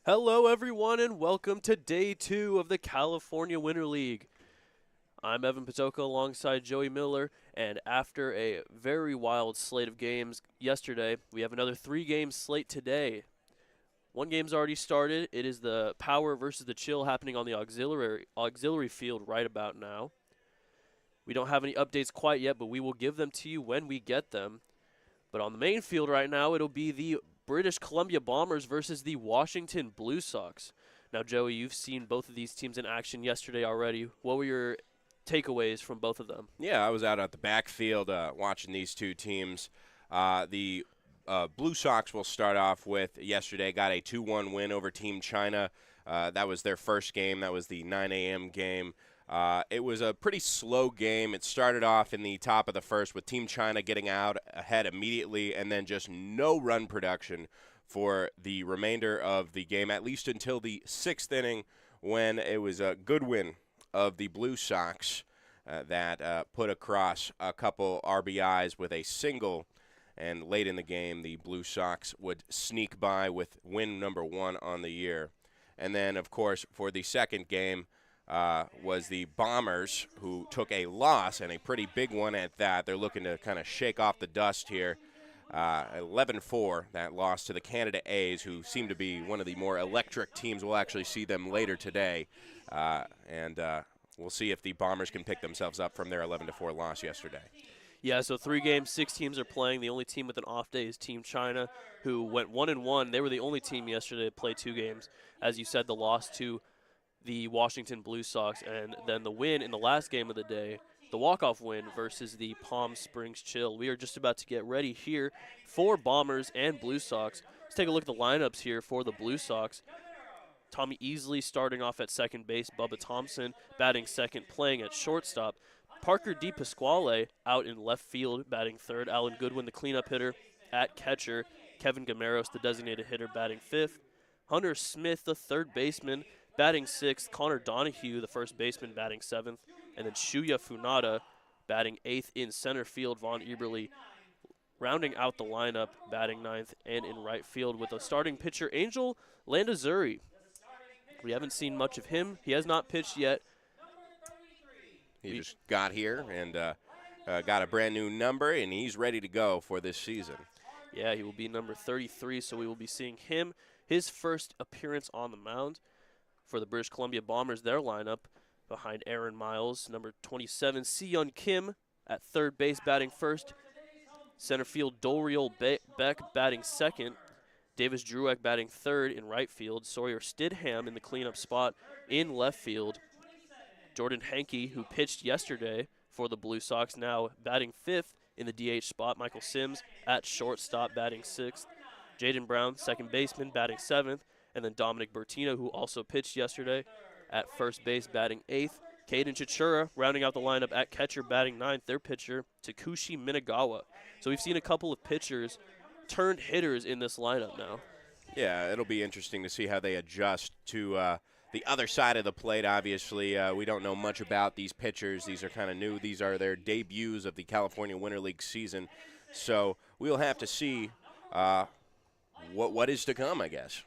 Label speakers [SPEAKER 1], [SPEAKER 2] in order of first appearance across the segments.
[SPEAKER 1] Hello, everyone, and welcome to day 2 of the California Winter League. I'm Evan Patoka alongside Joey Miller, and after a very wild slate of games yesterday, we have another 3-game slate today. One game's already started. It is the Power versus the Chill happening on the auxiliary field right about now. We don't have any updates quite yet, but we will give them to you when we get them. But on the main field right now, it'll be the British Columbia Bombers versus the Washington Blue Sox. Now, Joey, you've seen both of these teams in action yesterday already. What were your takeaways from both of them?
[SPEAKER 2] Yeah, I was out at the backfield watching these two teams. The Blue Sox will start off with yesterday, got a 2-1 win over Team China. That was their first game. That was the 9 a.m. game. It was a pretty slow game. It started off in the top of the first with Team China getting out ahead immediately and then just no run production for the remainder of the game, at least until the 6th inning when it was a good win of the Blue Sox that put across a couple RBIs with a single. And late in the game, the Blue Sox would sneak by with win number 1 on the year. And then, of course, for the second game, was the Bombers, who took a loss, and a pretty big one at that. They're looking to kind of shake off the dust here. 11-4, that loss to the Canada A's, who seem to be one of the more electric teams. We'll actually see them later today. And we'll see if the Bombers can pick themselves up from their 11-4 loss yesterday.
[SPEAKER 1] Yeah, so 3 games, 6 teams are playing. The only team with an off day is Team China, who went 1-1. They were the only team yesterday to play 2 games. As you said, the loss to the Washington Blue Sox, and then the win in the last game of the day, the walk-off win versus the Palm Springs Chill. We are just about to get ready here for Bombers and Blue Sox. Let's take a look at the lineups here for the Blue Sox. Tommy Easley starting off at second base, Bubba Thompson batting second, playing at shortstop. Parker DePasquale out in left field, batting third. Alan Goodwin, the cleanup hitter, at catcher. Kevin Gameros, the designated hitter, batting fifth. Hunter Smith, the third baseman, batting sixth. Connor Donahue, the first baseman, batting seventh. And then Shuya Funada, batting eighth in center field. Vaughn Eberle rounding out the lineup, batting ninth, and in right field with a starting pitcher, Angel Landazuri. We haven't seen much of him. He has not pitched yet.
[SPEAKER 2] He just got here and got a brand new number, and he's ready to go for this season.
[SPEAKER 1] Yeah, he will be number 33, so we will be seeing him, his first appearance on the mound for the British Columbia Bombers, their lineup behind Aaron Miles, number 27, Seon Kim at third base batting first, center field Doriel Beck batting second, Davis Drueck batting third in right field, Sawyer Stidham in the cleanup spot in left field, Jordan Henke, who pitched yesterday for the Blue Sox, now batting fifth in the DH spot. Michael Sims at shortstop batting sixth. Jaden Brown, second baseman, batting seventh. And then Dominic Bertino, who also pitched yesterday, at first base batting eighth. Caden Chichura rounding out the lineup at catcher batting ninth. Their pitcher, Takushi Minagawa. So we've seen a couple of pitchers turned hitters in this lineup now.
[SPEAKER 2] Yeah, it'll be interesting to see how they adjust to the other side of the plate. Obviously, we don't know much about these pitchers. These are kind of new. These are their debuts of the California Winter League season. So we'll have to see what is to come, I guess.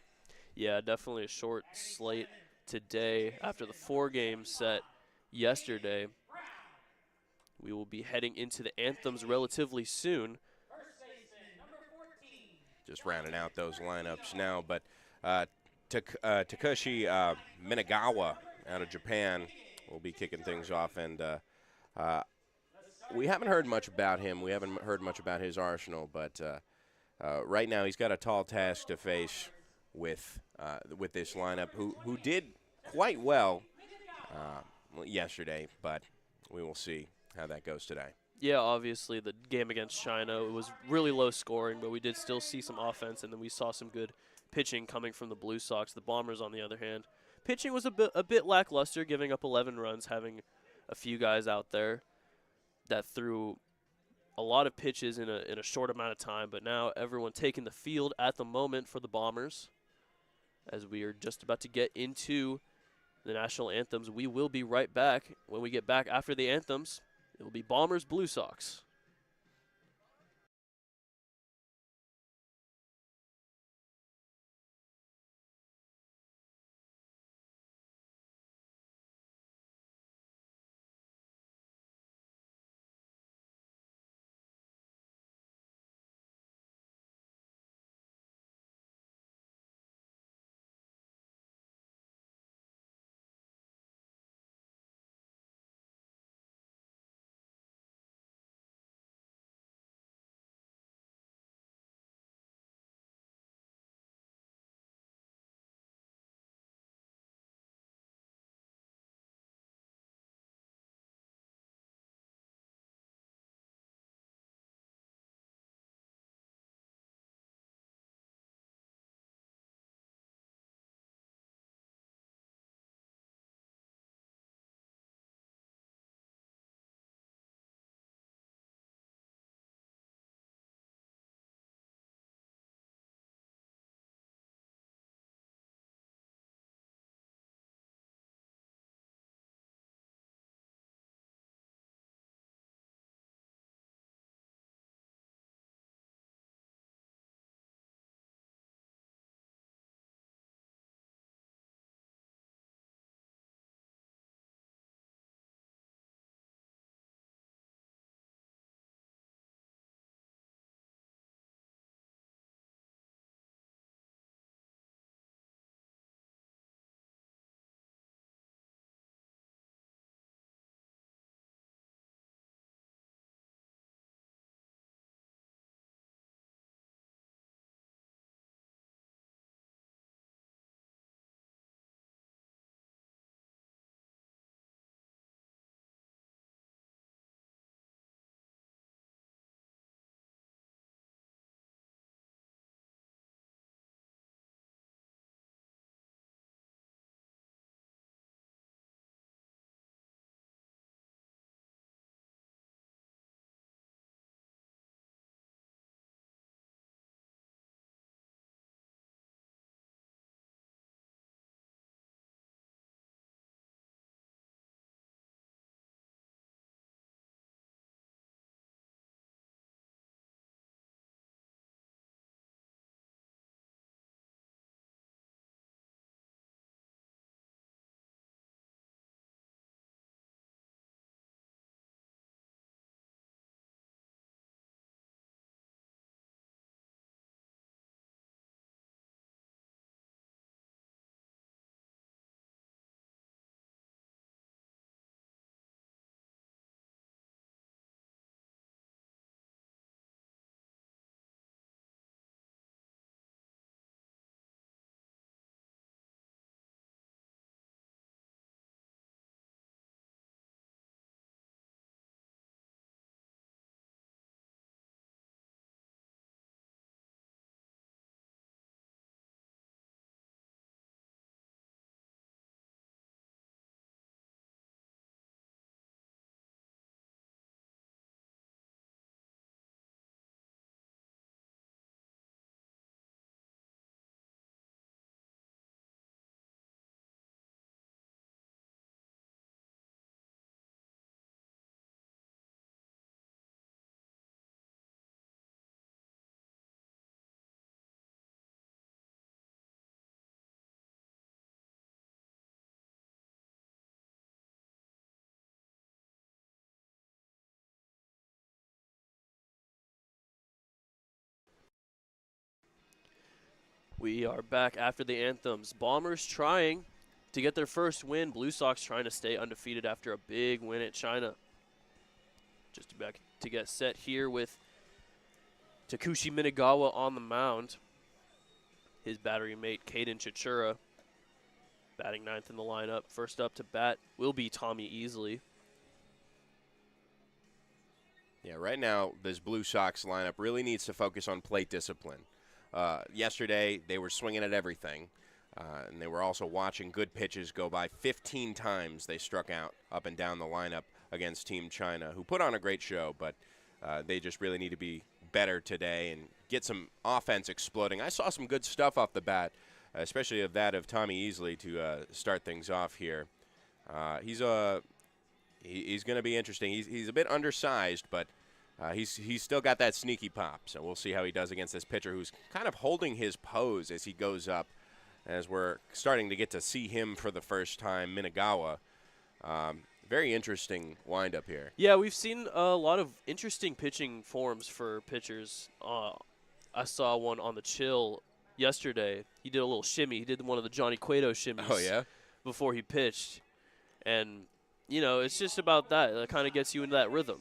[SPEAKER 1] Yeah, definitely a short slate today. After the 4-game set yesterday, we will be heading into the anthems relatively soon.
[SPEAKER 2] Just rounding out those lineups now, but Takushi Minagawa out of Japan will be kicking things off, and we haven't heard much about him. We haven't heard much about his arsenal, but right now he's got a tall task to face with this lineup, who did quite well yesterday, but we will see how that goes today.
[SPEAKER 1] Yeah, obviously the game against China, it was really low scoring, but we did still see some offense, and then we saw some good pitching coming from the Blue Sox. The Bombers, on the other hand, pitching was a bit lackluster, giving up 11 runs, having a few guys out there that threw a lot of pitches in a short amount of time, but now everyone taking the field at the moment for the Bombers. As we are just about to get into the national anthems, we will be right back. When we get back after the anthems, it will be Bombers, Blue Sox. We are back after the anthems. Bombers trying to get their first win. Blue Sox trying to stay undefeated after a big win at China. Just back to get set here with Takushi Minagawa on the mound. His battery mate, Caden Chichura, batting ninth in the lineup. First up to bat will be Tommy Easley.
[SPEAKER 2] Yeah, right now, this Blue Sox lineup really needs to focus on plate discipline. Yesterday, they were swinging at everything, and they were also watching good pitches go by. 15 times they struck out up and down the lineup against Team China, who put on a great show, but they just really need to be better today and get some offense exploding. I saw some good stuff off the bat, especially of that of Tommy Easley to start things off here. He's going to be interesting. He's a bit undersized, but he's still got that sneaky pop. So we'll see how he does against this pitcher who's kind of holding his pose as he goes up, as we're starting to get to see him for the first time, Minagawa. Very interesting windup here.
[SPEAKER 1] Yeah, we've seen a lot of interesting pitching forms for pitchers. I saw one on the chill yesterday. He did a little shimmy. He did one of the Johnny Cueto shimmies.
[SPEAKER 2] Oh, yeah?
[SPEAKER 1] Before he pitched. And, you know, it's just about that. It kind of gets you into that rhythm.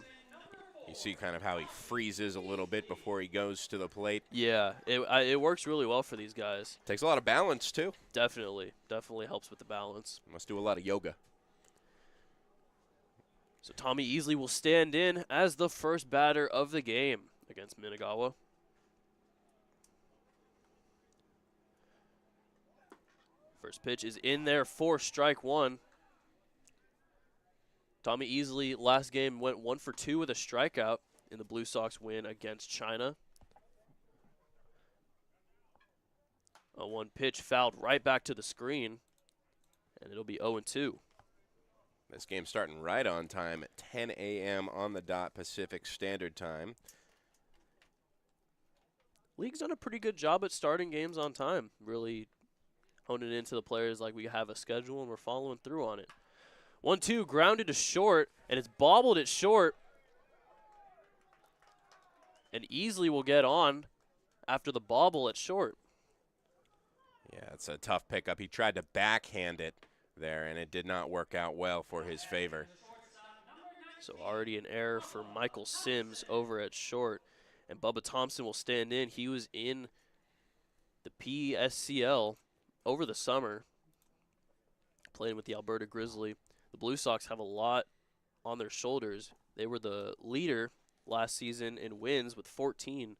[SPEAKER 2] You see kind of how he freezes a little bit before he goes to the plate.
[SPEAKER 1] Yeah, it works really well for these guys.
[SPEAKER 2] Takes a lot of balance, too.
[SPEAKER 1] Definitely helps with the balance.
[SPEAKER 2] Must do a lot of yoga.
[SPEAKER 1] So Tommy Easley will stand in as the first batter of the game against Minagawa. First pitch is in there for strike one. Tommy Easley last game went 1 for 2 with a strikeout in the Blue Sox win against China. A one pitch fouled right back to the screen, and it'll be 0-2.
[SPEAKER 2] This game's starting right on time at 10 a.m. on the dot Pacific Standard Time.
[SPEAKER 1] League's done a pretty good job at starting games on time, really honing into the players like we have a schedule and we're following through on it. 1-2, grounded to short, and it's bobbled at short. And Easley will get on after the bobble at short.
[SPEAKER 2] Yeah, it's a tough pickup. He tried to backhand it there, and it did not work out well for his favor.
[SPEAKER 1] So already an error for Michael Sims over at short. And Bubba Thompson will stand in. He was in the PSCL over the summer, playing with the Alberta Grizzly. The Blue Sox have a lot on their shoulders. They were the leader last season in wins with 14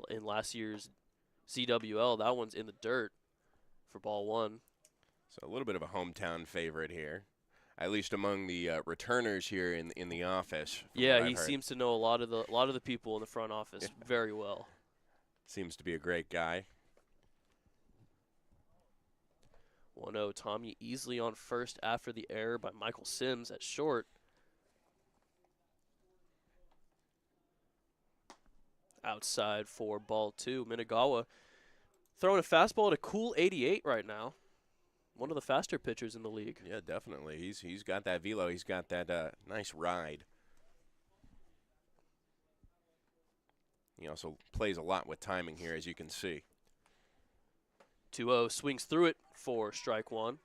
[SPEAKER 1] in last year's CWL. That one's in the dirt for ball one.
[SPEAKER 2] So a little bit of a hometown favorite here, at least among the returners here in the office.
[SPEAKER 1] Yeah, he seems to know a lot of the people in the front office very well.
[SPEAKER 2] Seems to be a great guy.
[SPEAKER 1] 1-0, Tommy Easley on first after the error by Michael Sims at short. Outside for ball two. Minagawa throwing a fastball at a cool 88 right now. One of the faster pitchers in the league.
[SPEAKER 2] Yeah, definitely. He's got that velo. He's got that nice ride. He also plays a lot with timing here, as you can see.
[SPEAKER 1] 2-0, swings through it for strike one.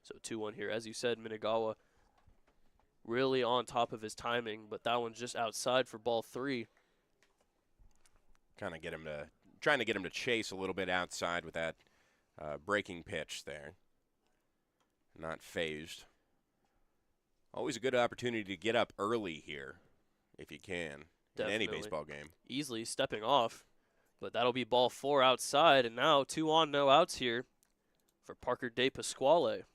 [SPEAKER 1] So 2-1 here. As you said, Minagawa really on top of his timing, but that one's just outside for ball three.
[SPEAKER 2] Trying to get him to chase a little bit outside with that breaking pitch there. Not phased. Always a good opportunity to get up early here, if you can,
[SPEAKER 1] Definitely.
[SPEAKER 2] In any baseball game.
[SPEAKER 1] Easily stepping off, but that'll be ball four outside, and now 2 on, no outs here for Parker De Pasquale,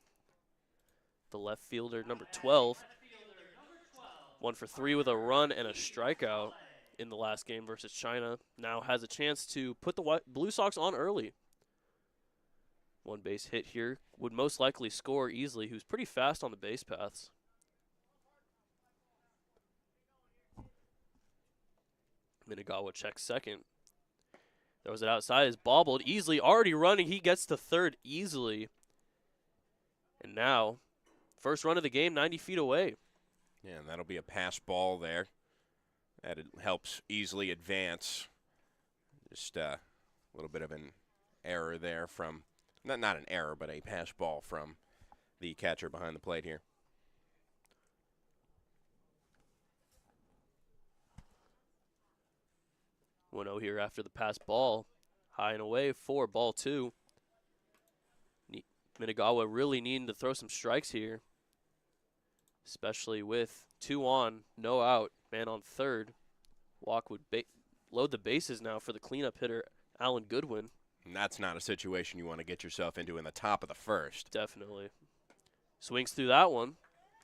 [SPEAKER 1] the left fielder, number 12. 1 for 3 with a run and a strikeout in the last game versus China. Now has a chance to put the Blue Sox on early. One base hit here would most likely score Easley, who's pretty fast on the base paths. Minagawa checks second. Throws it outside, is bobbled. Easley already running. He gets to third easily. And now, first run of the game, 90 feet away.
[SPEAKER 2] Yeah, and that'll be a pass ball there. That helps easily advance. Just a little bit of an error there from, not an error, but a pass ball from the catcher behind the plate here.
[SPEAKER 1] 1-0 here after the pass ball. High and away for ball 2. Minagawa really needing to throw some strikes here, especially with 2 on, no out, man on third. Walk would load the bases now for the cleanup hitter, Alan Goodwin.
[SPEAKER 2] And that's not a situation you want to get yourself into in the top of the first.
[SPEAKER 1] Definitely. Swings through that one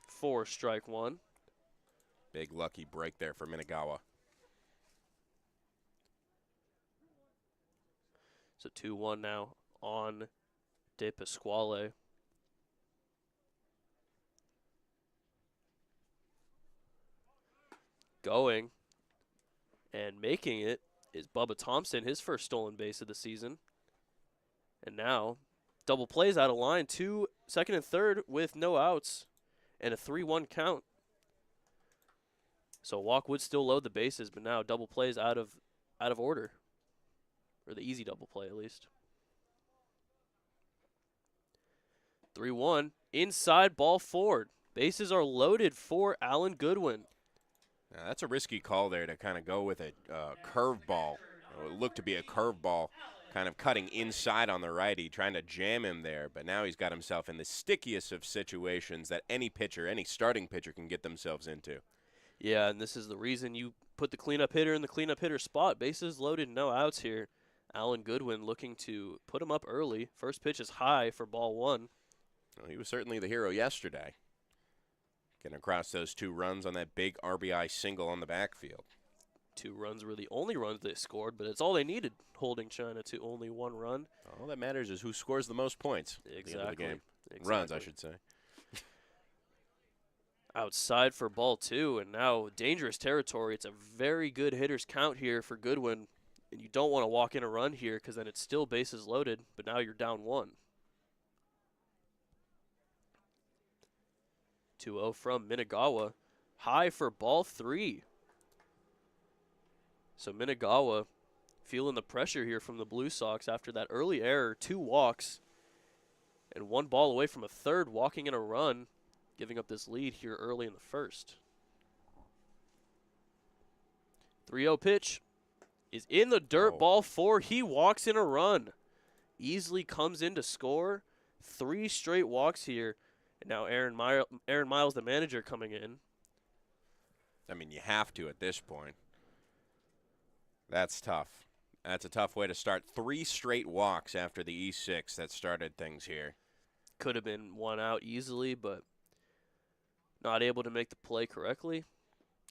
[SPEAKER 1] for strike 1.
[SPEAKER 2] Big lucky break there for Minagawa.
[SPEAKER 1] So 2-1 now on De Pasquale. Going and making it is Bubba Thompson, his first stolen base of the season. And now, double plays out of line, 2 second and third with no outs and a 3-1 count. So walk would still load the bases, but now double plays out of order, or the easy double play at least. 3-1 inside ball forward. Bases are loaded for Alan Goodwin.
[SPEAKER 2] Now, that's a risky call there to kind of go with a curveball. It looked to be a curveball, kind of cutting inside on the righty, trying to jam him there. But now he's got himself in the stickiest of situations that any pitcher, any starting pitcher can get themselves into.
[SPEAKER 1] Yeah, and this is the reason you put the cleanup hitter in the cleanup hitter spot. Bases loaded, no outs here. Alan Goodwin looking to put him up early. First pitch is high for ball 1.
[SPEAKER 2] Well, he was certainly the hero yesterday, getting across those 2 runs on that big RBI single on the backfield.
[SPEAKER 1] 2 runs were the only runs they scored, but it's all they needed, holding China to only 1 run.
[SPEAKER 2] All that matters is who scores the most points
[SPEAKER 1] Exactly.
[SPEAKER 2] at the end of the game.
[SPEAKER 1] Exactly.
[SPEAKER 2] Runs, I should say.
[SPEAKER 1] Outside for ball 2, and now dangerous territory. It's a very good hitter's count here for Goodwin, and you don't want to walk in a run here because then it's still bases loaded, but now you're down 1. 2-0 from Minagawa. High for ball 3. So Minagawa feeling the pressure here from the Blue Sox after that early error. 2 walks and 1 ball away from a third, walking in a run, giving up this lead here early in the first. 3-0 pitch is in the dirt. Ball 4. He walks in a run. Easily comes in to score. 3 straight walks here. And now Aaron Miles, the manager, coming in.
[SPEAKER 2] I mean, you have to at this point. That's tough. That's a tough way to start. 3 straight walks after the E6 that started things here.
[SPEAKER 1] Could have been 1 out easily, but not able to make the play correctly.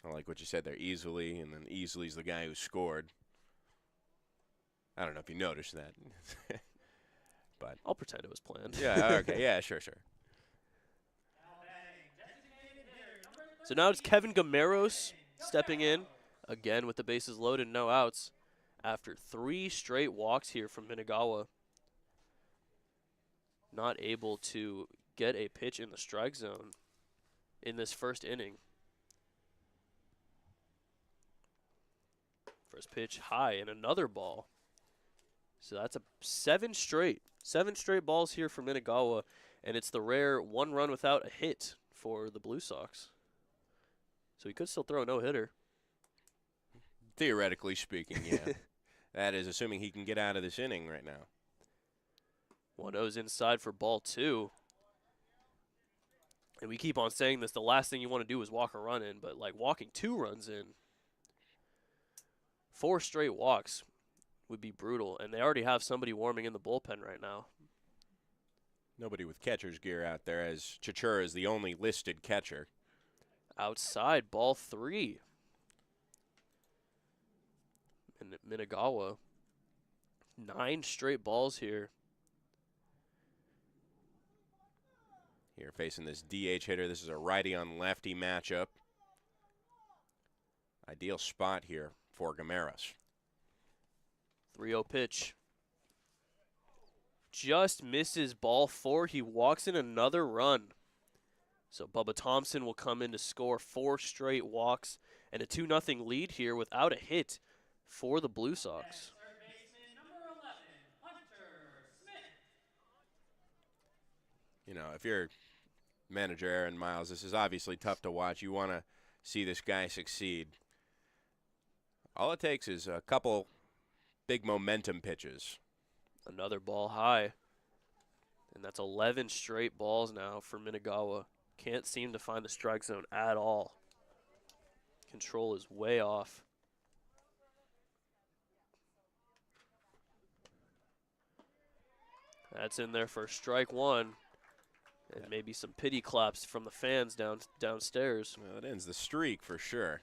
[SPEAKER 2] I like what you said there, easily, and then Easley's the guy who scored. I don't know if you noticed that. But
[SPEAKER 1] I'll pretend it was planned.
[SPEAKER 2] Yeah, okay. Yeah, sure.
[SPEAKER 1] So now it's Kevin Gameros stepping in, again with the bases loaded, no outs, after 3 straight walks here from Minagawa. Not able to get a pitch in the strike zone in this first inning. First pitch high and another ball. So that's a 7 straight balls here for Minagawa, and it's the rare 1 run without a hit for the Blue Sox. So he could still throw a no-hitter.
[SPEAKER 2] Theoretically speaking, yeah. That is assuming he can get out of this inning right now.
[SPEAKER 1] 1-0's inside for ball 2. And we keep on saying this, the last thing you want to do is walk a run in, but like walking 2 runs in, 4 straight walks would be brutal, and they already have somebody warming in the bullpen right now.
[SPEAKER 2] Nobody with catcher's gear out there, as Chichura is the only listed catcher.
[SPEAKER 1] Outside, ball 3. And Minagawa, 9 straight balls here.
[SPEAKER 2] Here facing this DH hitter, this is a righty on lefty matchup. Ideal spot here for Gameros.
[SPEAKER 1] 3-0 pitch. just misses ball 4. He walks in another run. So Bubba Thompson will come in to score 4 straight walks and a 2-0 lead here without a hit for the Blue Sox.
[SPEAKER 2] You know, if you're manager Aaron Miles, this is obviously tough to watch. You want to see this guy succeed. All it takes is a couple big momentum pitches.
[SPEAKER 1] Another ball high. And that's 11 straight balls now for Minagawa. Can't seem to find the strike zone at all. Control is way off. That's in there for strike 1. And maybe some pity claps from the fans downstairs.
[SPEAKER 2] Well, it ends the streak for sure.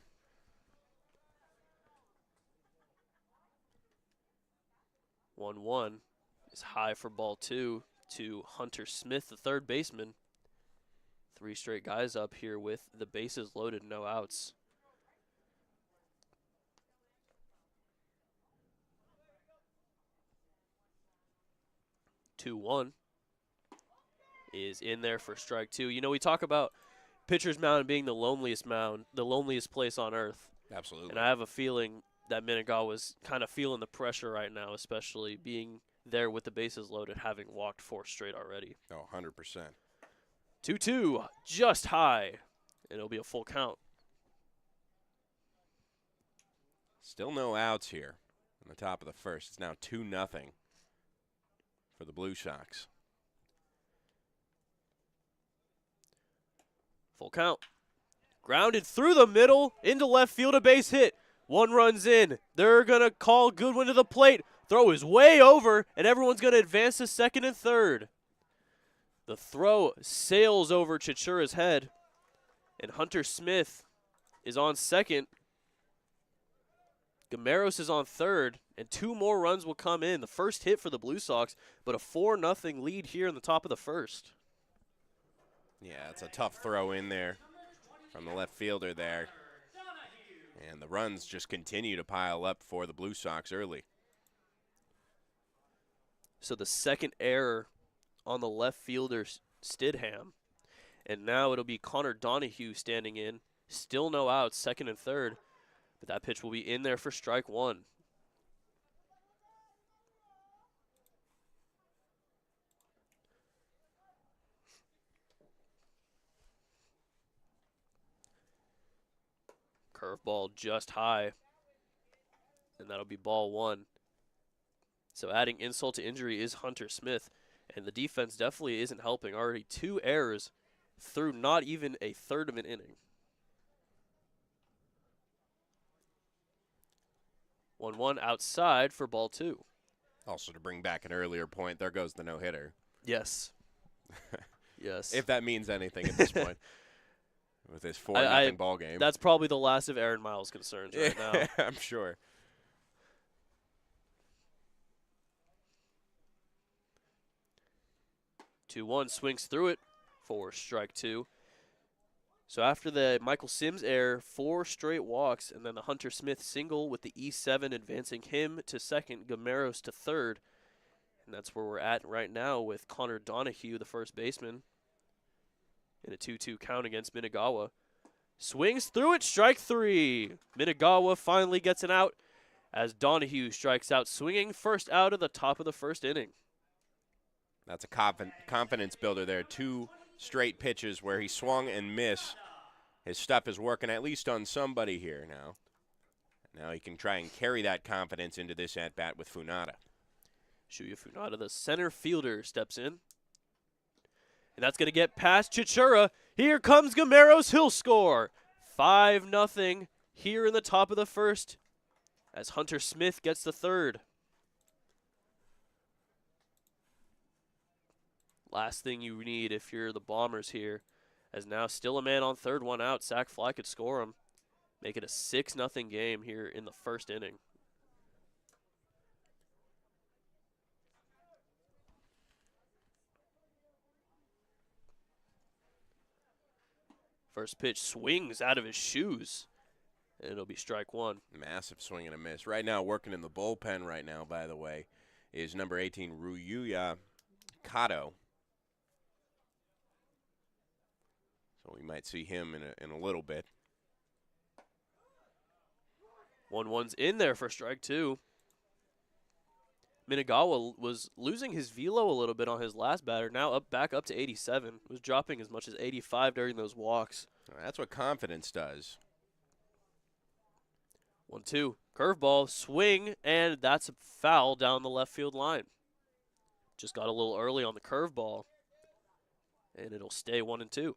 [SPEAKER 1] One is high for ball 2 to Hunter Smith, the third baseman. 3 straight guys up here with the bases loaded, no outs. Two one is in there for strike 2. You know, we talk about pitcher's mound being the loneliest place on earth.
[SPEAKER 2] Absolutely.
[SPEAKER 1] And I have a feeling that Minagawa was kind of feeling the pressure right now, especially being there with the bases loaded, having walked 4 straight already.
[SPEAKER 2] Oh, 100%.
[SPEAKER 1] 2-2, just high, and it'll be a full count.
[SPEAKER 2] Still no outs here in the top of the first. It's now 2-0 for the Blue Sox.
[SPEAKER 1] Full count. Grounded through the middle, into left field, a base hit. 1 runs in. They're going to call Goodwin to the plate. Throw is way over, and everyone's going to advance to second and third. The throw sails over Chichura's head, and Hunter Smith is on second. Gameros is on third, and 2 more runs will come in. The first hit for the Blue Sox, but a 4-0 lead here in the top of the first.
[SPEAKER 2] Yeah, it's a tough throw in there from the left fielder there. And the runs just continue to pile up for the Blue Sox early.
[SPEAKER 1] So the second error on the left fielder, Stidham. And now it'll be Connor Donahue standing in. Still no outs, second and third. But that pitch will be in there for strike 1. Curveball just high. And that'll be ball 1. So adding insult to injury is Hunter Smith. And the defense definitely isn't helping. Already 2 errors through not even a third of an inning. 1-1 outside for ball 2.
[SPEAKER 2] Also, to bring back an earlier point, there goes the no-hitter.
[SPEAKER 1] Yes. Yes.
[SPEAKER 2] If that means anything at this point. With this 4-0 ball game.
[SPEAKER 1] That's probably the last of Aaron Miles' concerns right now.
[SPEAKER 2] I'm sure.
[SPEAKER 1] Two one swings through it for strike 2. So after the Michael Sims error, 4 straight walks, and then the Hunter Smith single with the E7 advancing him to second, Gameros to third. And that's where we're at right now with Connor Donahue, the first baseman, in a 2-2 count against Minagawa. Swings through it, strike 3. Minagawa finally gets an out as Donahue strikes out, swinging first out of the top of the first inning.
[SPEAKER 2] That's a confidence builder there. 2 straight pitches where he swung and missed. His stuff is working at least on somebody here now. Now he can try and carry that confidence into this at-bat with Funada.
[SPEAKER 1] Shuya Funada, the center fielder, steps in. And that's going to get past Chichura. Here comes Gameros. He'll score. 5-0 here in the top of the first as Hunter Smith gets the third. Last thing you need if you're the Bombers here, as now still a man on third, 1 out. Sac fly could score him. Make it a 6-0 game here in the first inning. First pitch swings out of his shoes, and it'll be strike 1.
[SPEAKER 2] Massive swing and a miss. Right now, working in the bullpen right now, by the way, is number 18, Ryuya Kato. So we might see him in a little bit.
[SPEAKER 1] 1-1's in there for strike two. Minagawa was losing his velo a little bit on his last batter. Now back up to 87. Was dropping as much as 85 during those walks.
[SPEAKER 2] That's what confidence does.
[SPEAKER 1] 1-2. Curveball, swing, and that's a foul down the left field line. Just got a little early on the curveball, and it'll stay 1-2.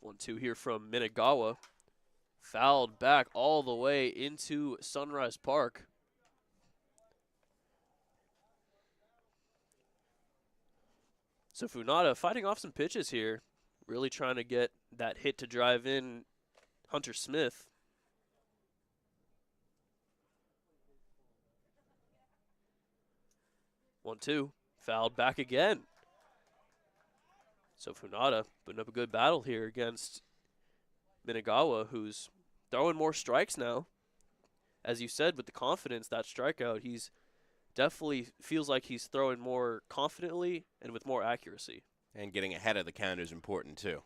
[SPEAKER 1] One, two here from Minagawa. Fouled back all the way into Sunrise Park. So Funada fighting off some pitches here. Really trying to get that hit to drive in Hunter Smith. One, two. Fouled back again. So Funada putting up a good battle here against Minagawa, who's throwing more strikes now. As you said, with the confidence, that strikeout, he's definitely feels like he's throwing more confidently and with more accuracy.
[SPEAKER 2] And getting ahead of the count is important, too.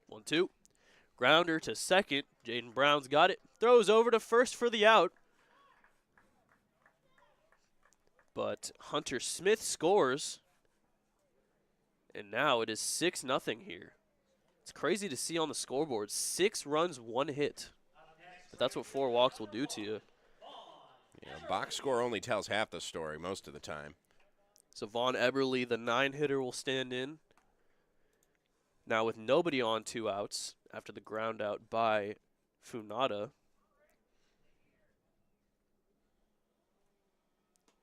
[SPEAKER 1] 1-2. Grounder to second. Jaden Brown's got it. Throws over to first for the out. But Hunter Smith scores. And now it is 6-0 here. It's crazy to see on the scoreboard. 6 runs, 1 hit. But that's what 4 walks will do to you.
[SPEAKER 2] Yeah, box score only tells half the story most of the time.
[SPEAKER 1] So Vaughn Eberle, the 9-hitter, will stand in. Now with nobody on 2 outs after the ground out by Funada.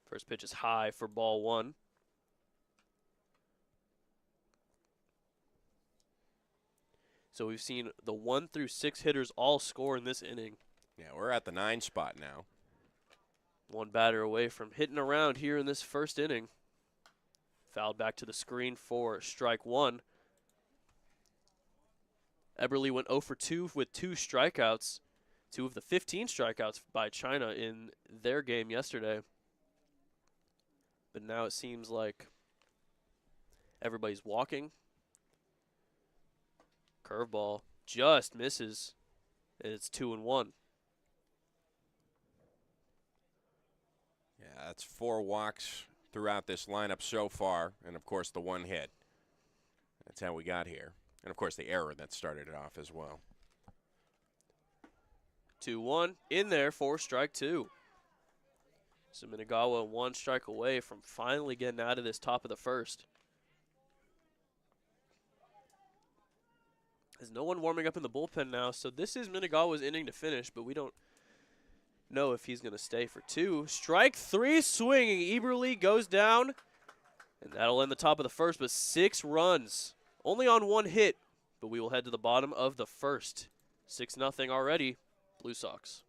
[SPEAKER 1] First pitch is high for ball 1. So we've seen the 1 through 6 hitters all score in this inning.
[SPEAKER 2] Yeah, we're at the 9 spot now.
[SPEAKER 1] 1 batter away from hitting around here in this first inning. Fouled back to the screen for strike 1. Eberle went 0 for 2 with 2 strikeouts. 2 of the 15 strikeouts by China in their game yesterday. But now it seems like everybody's walking. Curveball just misses, and it's 2-1.
[SPEAKER 2] Yeah, that's 4 walks throughout this lineup so far, and of course the 1 hit. That's how we got here. And of course the error that started it off as well.
[SPEAKER 1] 2-1 in there for strike 2. So Minagawa 1 strike away from finally getting out of this top of the first. There's no one warming up in the bullpen now, so this is Minagawa's inning to finish, but we don't know if he's going to stay for 2. Strike 3 swinging. Eberle goes down, and that'll end the top of the first, but 6 runs. Only on 1 hit, but we will head to the bottom of the first. 6-0 already, Blue Sox.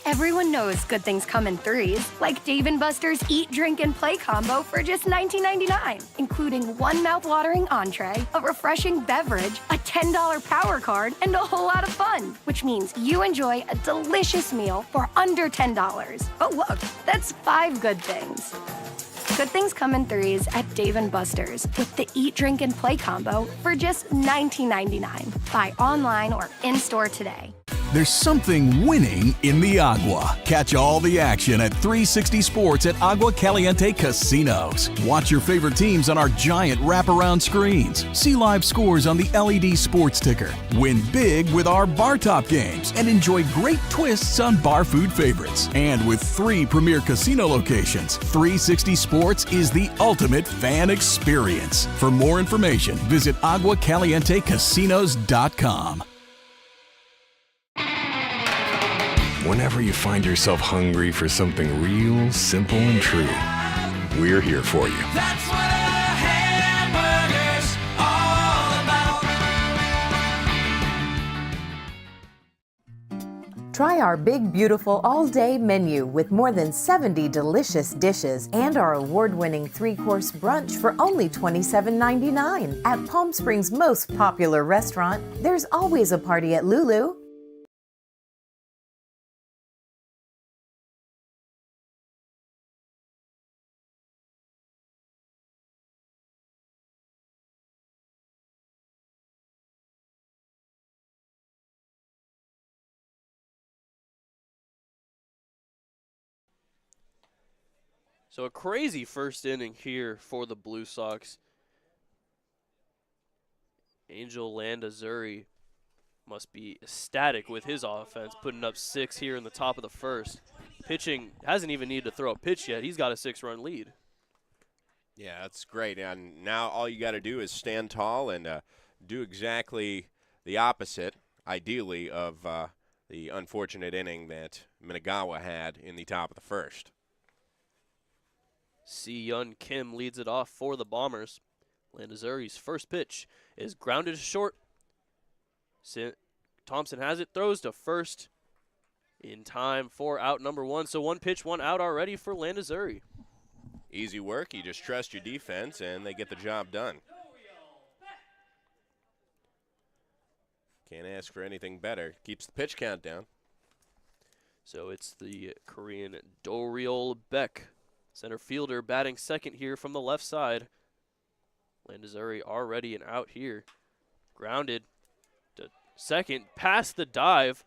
[SPEAKER 3] Everyone knows good things come in threes, like Dave & Buster's Eat, Drink, and Play combo for just $19.99, including 1 mouth-watering entree, a refreshing beverage, a $10 power card, and a whole lot of fun, which means you enjoy a delicious meal for under $10. Oh, look, that's 5 good things. Good things come in threes at Dave & Buster's with the Eat, Drink, and Play combo for just $19.99. Buy online or in-store today.
[SPEAKER 4] There's something winning in the Agua. Catch all the action at 360 Sports at Agua Caliente Casinos. Watch your favorite teams on our giant wraparound screens. See live scores on the LED sports ticker. Win big with our bar top games and enjoy great twists on bar food favorites. And with 3 premier casino locations, 360 Sports is the ultimate fan experience. For more information, visit aguacalientecasinos.com.
[SPEAKER 5] Whenever you find yourself hungry for something real, simple, and true, we're here for you.
[SPEAKER 6] That's what a hamburger's all about.
[SPEAKER 7] Try our big, beautiful all-day menu with more than 70 delicious dishes and our award-winning 3-course brunch for only $27.99. At Palm Springs' most popular restaurant, there's always a party at Lulu.
[SPEAKER 1] So a crazy first inning here for the Blue Sox. Angel Landazuri must be ecstatic with his offense, putting up 6 here in the top of the first. Pitching hasn't even needed to throw a pitch yet. He's got a 6-run lead.
[SPEAKER 2] Yeah, that's great. And now all you got to do is stand tall and do exactly the opposite, ideally, of the unfortunate inning that Minagawa had in the top of the first.
[SPEAKER 1] Si-Yun Kim leads it off for the Bombers. Landazuri's first pitch is grounded to short. Thompson has it, throws to first in time for out number 1. So 1 pitch, 1 out already for Landazuri.
[SPEAKER 2] Easy work. You just trust your defense, and they get the job done. Can't ask for anything better. Keeps the pitch count down.
[SPEAKER 1] So it's the Korean Doriol Beck, center fielder, batting second here from the left side. Landazuri already an out here. Grounded to second, past the dive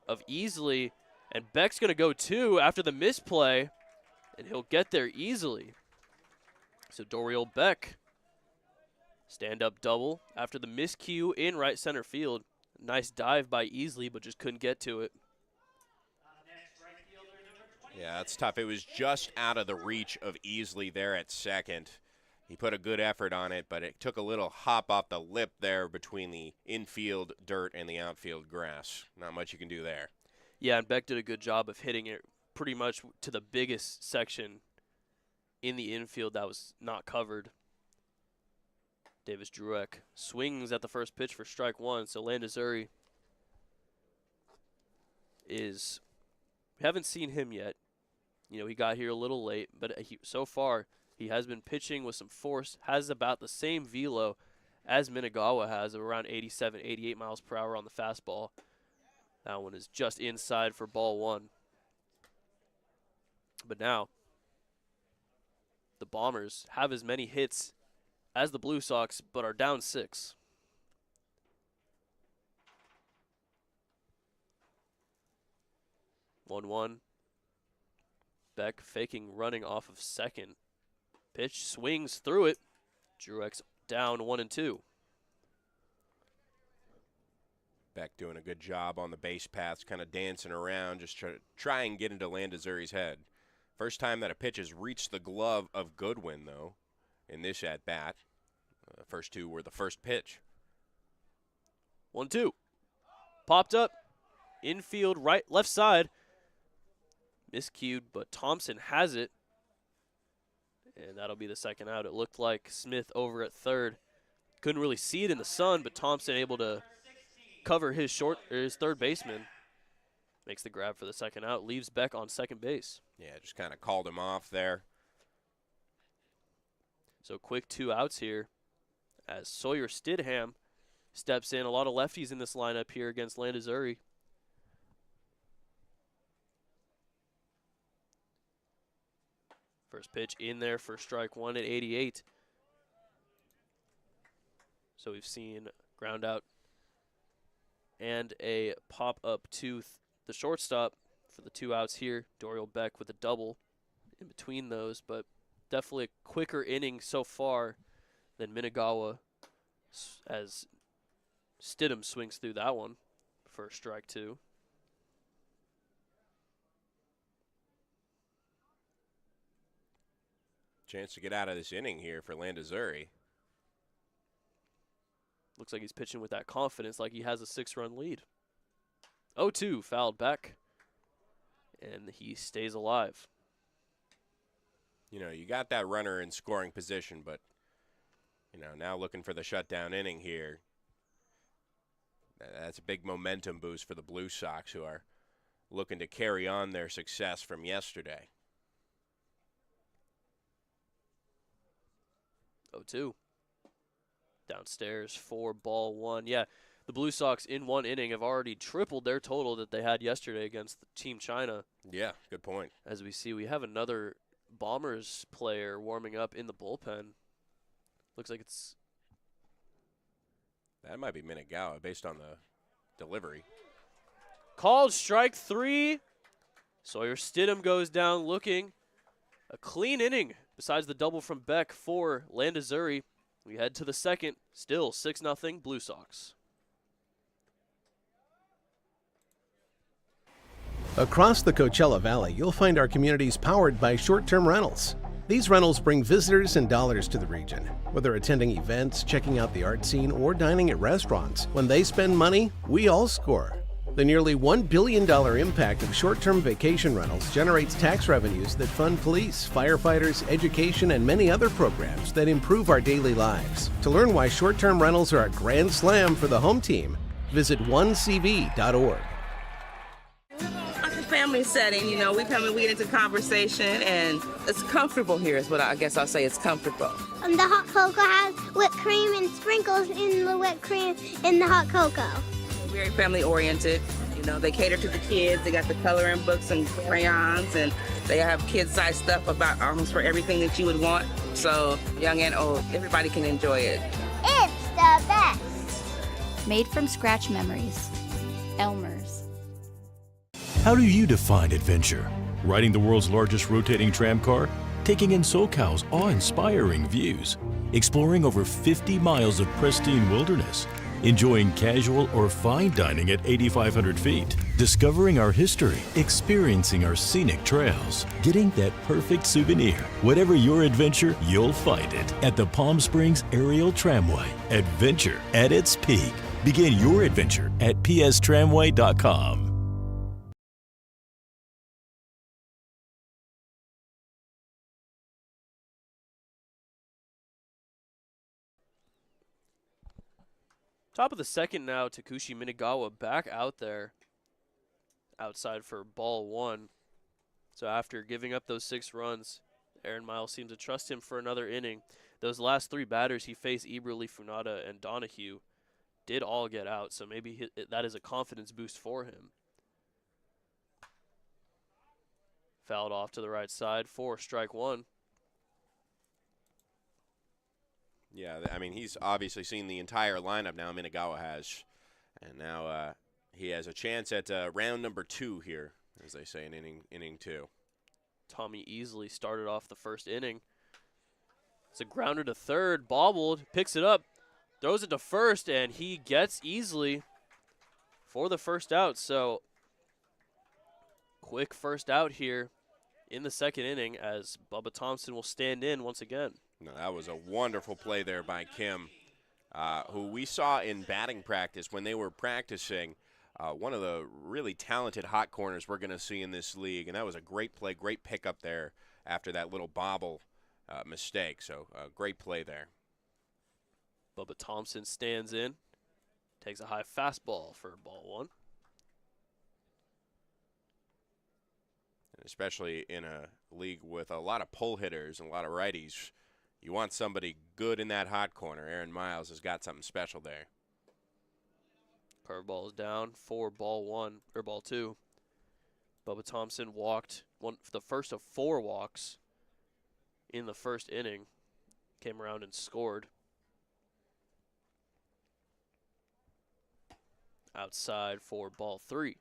[SPEAKER 1] of Easley, and Beck's going to go 2 after the misplay, and he'll get there easily. So Doriol Beck, stand-up double after the miscue in right center field. Nice dive by Easley, but just couldn't get to it.
[SPEAKER 2] Yeah, that's tough. It was just out of the reach of Easley there at second. He put a good effort on it, but it took a little hop off the lip there between the infield dirt and the outfield grass. Not much you can do there.
[SPEAKER 1] Yeah, and Beck did a good job of hitting it pretty much to the biggest section in the infield that was not covered. Davis Drueck swings at the first pitch for strike 1, so Landazuri is, we haven't seen him yet. You know, he got here a little late, but so far he has been pitching with some force, has about the same velo as Minagawa has, of around 87, 88 miles per hour on the fastball. That one is just inside for ball 1. But now, the Bombers have as many hits as the Blue Sox, but are down 6. One. Beck faking running off of second. Pitch swings through it. Drueck's down 1-2.
[SPEAKER 2] Beck doing a good job on the base paths, kind of dancing around, just try and get into Landazuri's head. First time that a pitch has reached the glove of Goodwin, though, in this at-bat. First 2 were the first pitch.
[SPEAKER 1] 1-2. Popped up. Infield, right, left side. Miscued, but Thompson has it. And that'll be the second out. It looked like Smith over at third. Couldn't really see it in the sun, but Thompson able to cover his third baseman. Makes the grab for the second out. Leaves Beck on second base.
[SPEAKER 2] Yeah, just kind of called him off there.
[SPEAKER 1] So quick 2 outs here as Sawyer Stidham steps in. A lot of lefties in this lineup here against Landazuri. First pitch in there for strike 1 at 88. So we've seen ground out and a pop up to the shortstop for the 2 outs here. Doriol Beck with a double in between those, but definitely a quicker inning so far than Minagawa as Stidham swings through that one for strike 2.
[SPEAKER 2] Chance to get out of this inning here for Landazuri.
[SPEAKER 1] Looks like he's pitching with that confidence, like he has a 6-run lead. 0-2, fouled back, and he stays alive.
[SPEAKER 2] You know, you got that runner in scoring position, but, you know, now looking for the shutdown inning here. That's a big momentum boost for the Blue Sox, who are looking to carry on their success from yesterday.
[SPEAKER 1] 0-2. Downstairs, 4-1. Yeah, the Blue Sox in one inning have already tripled their total that they had yesterday against Team China.
[SPEAKER 2] Yeah, good point.
[SPEAKER 1] As we see, we have another Bombers player warming up in the bullpen. Looks like it's...
[SPEAKER 2] That might be Minagawa based on the delivery.
[SPEAKER 1] Called strike 3. Sawyer Stidham goes down looking. A clean inning besides the double from Beck for Landazuri. We head to the second. Still 6-0 Blue Sox.
[SPEAKER 8] Across the Coachella Valley, you'll find our communities powered by short-term rentals. These rentals bring visitors and dollars to the region. Whether attending events, checking out the art scene, or dining at restaurants, when they spend money, we all score. The nearly $1 billion impact of short-term vacation rentals generates tax revenues that fund police, firefighters, education, and many other programs that improve our daily lives. To learn why short-term rentals are a grand slam for the home team, visit onecv.org.
[SPEAKER 9] Family setting, you know, we come and we get into conversation, and it's comfortable here is what I guess I'll say. It's comfortable.
[SPEAKER 10] The hot cocoa has whipped cream and sprinkles in the whipped cream in the hot cocoa.
[SPEAKER 9] Very family oriented. You know, they cater to the kids. They got the coloring books and crayons, and they have kid-sized stuff about almost for everything that you would want. So young and old, everybody can enjoy it.
[SPEAKER 10] It's the best.
[SPEAKER 11] Made from scratch memories. Elmer's.
[SPEAKER 12] How do you define adventure? Riding the world's largest rotating tram car? Taking in SoCal's awe-inspiring views? Exploring over 50 miles of pristine wilderness? Enjoying casual or fine dining at 8,500 feet? Discovering our history? Experiencing our scenic trails? Getting that perfect souvenir? Whatever your adventure, you'll find it at the Palm Springs Aerial Tramway. Adventure at its peak. Begin your adventure at pstramway.com.
[SPEAKER 1] Top of the second now, Takushi Minagawa back out there outside for ball 1. So after giving up those 6 runs, Aaron Miles seemed to trust him for another inning. Those last 3 batters he faced, Eberle, Funada, and Donahue, did all get out, so maybe that is a confidence boost for him. Fouled off to the right side for strike 1.
[SPEAKER 2] Yeah, I mean, he's obviously seen the entire lineup now, Minagawa has. And now he has a chance at round number 2 here, as they say in inning 2.
[SPEAKER 1] Tommy Easley started off the first inning. It's a grounder to third, bobbled, picks it up, throws it to first, and he gets Easley for the first out. So quick first out here in the second inning as Bubba Thompson will stand in once again.
[SPEAKER 2] No, that was a wonderful play there by Kim, who we saw in batting practice when they were practicing. One of the really talented hot corners we're going to see in this league, and that was a great play, great pickup there after that little bobble mistake. So great play there.
[SPEAKER 1] Bubba Thompson stands in, takes a high fastball for ball 1.
[SPEAKER 2] And especially in a league with a lot of pull hitters and a lot of righties, you want somebody good in that hot corner. Aaron Miles has got something special there.
[SPEAKER 1] Curveball is down for ball 2. Bubba Thompson walked the first of 4 walks in the first inning. Came around and scored. Outside for ball 3.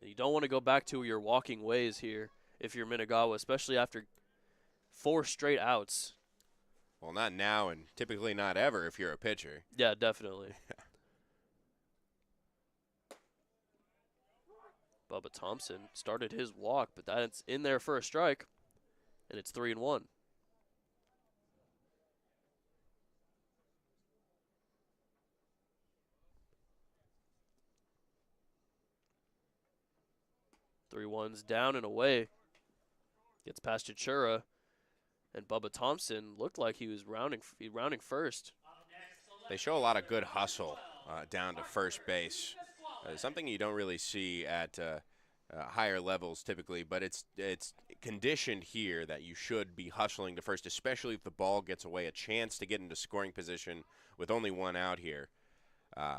[SPEAKER 1] And you don't want to go back to your walking ways here if you're Minagawa, especially after 4 straight outs.
[SPEAKER 2] Well, not now, and typically not ever if you're a pitcher.
[SPEAKER 1] Yeah, definitely. Bubba Thompson started his walk, but that's in there for a strike, and it's 3-1. Three ones down and away. Gets past Chichura. And Bubba Thompson looked like he was rounding first.
[SPEAKER 2] They show a lot of good hustle down to first base. Something you don't really see at higher levels typically, but it's conditioned here that you should be hustling to first, especially if the ball gets away. A chance to get into scoring position with only one out here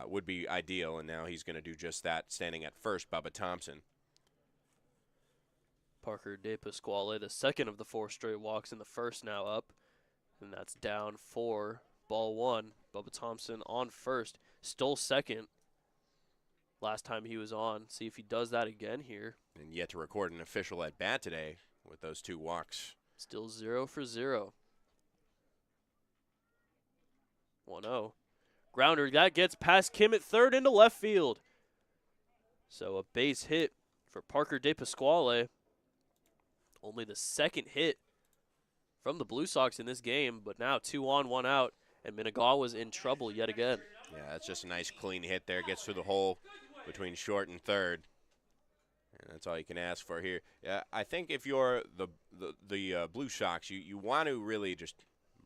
[SPEAKER 2] would be ideal, and now he's going to do just that, standing at first, Bubba Thompson.
[SPEAKER 1] Parker De Pasquale, the second of the 4 straight walks in the first, now up, and that's down 4, ball 1. Bubba Thompson on first, stole second last time he was on. See if he does that again here.
[SPEAKER 2] And yet to record an official at bat today with those 2 walks.
[SPEAKER 1] Still 0 for 0. 1-0. Grounder, that gets past Kim at third into left field. So a base hit for Parker De Pasquale. Only the second hit from the Blue Sox in this game, but now 2 on, 1 out, and Minagawa's in trouble yet again.
[SPEAKER 2] Yeah, that's just a nice clean hit there. Gets through the hole between short and third. And that's all you can ask for here. Yeah, I think if you're the Blue Sox, you want to really just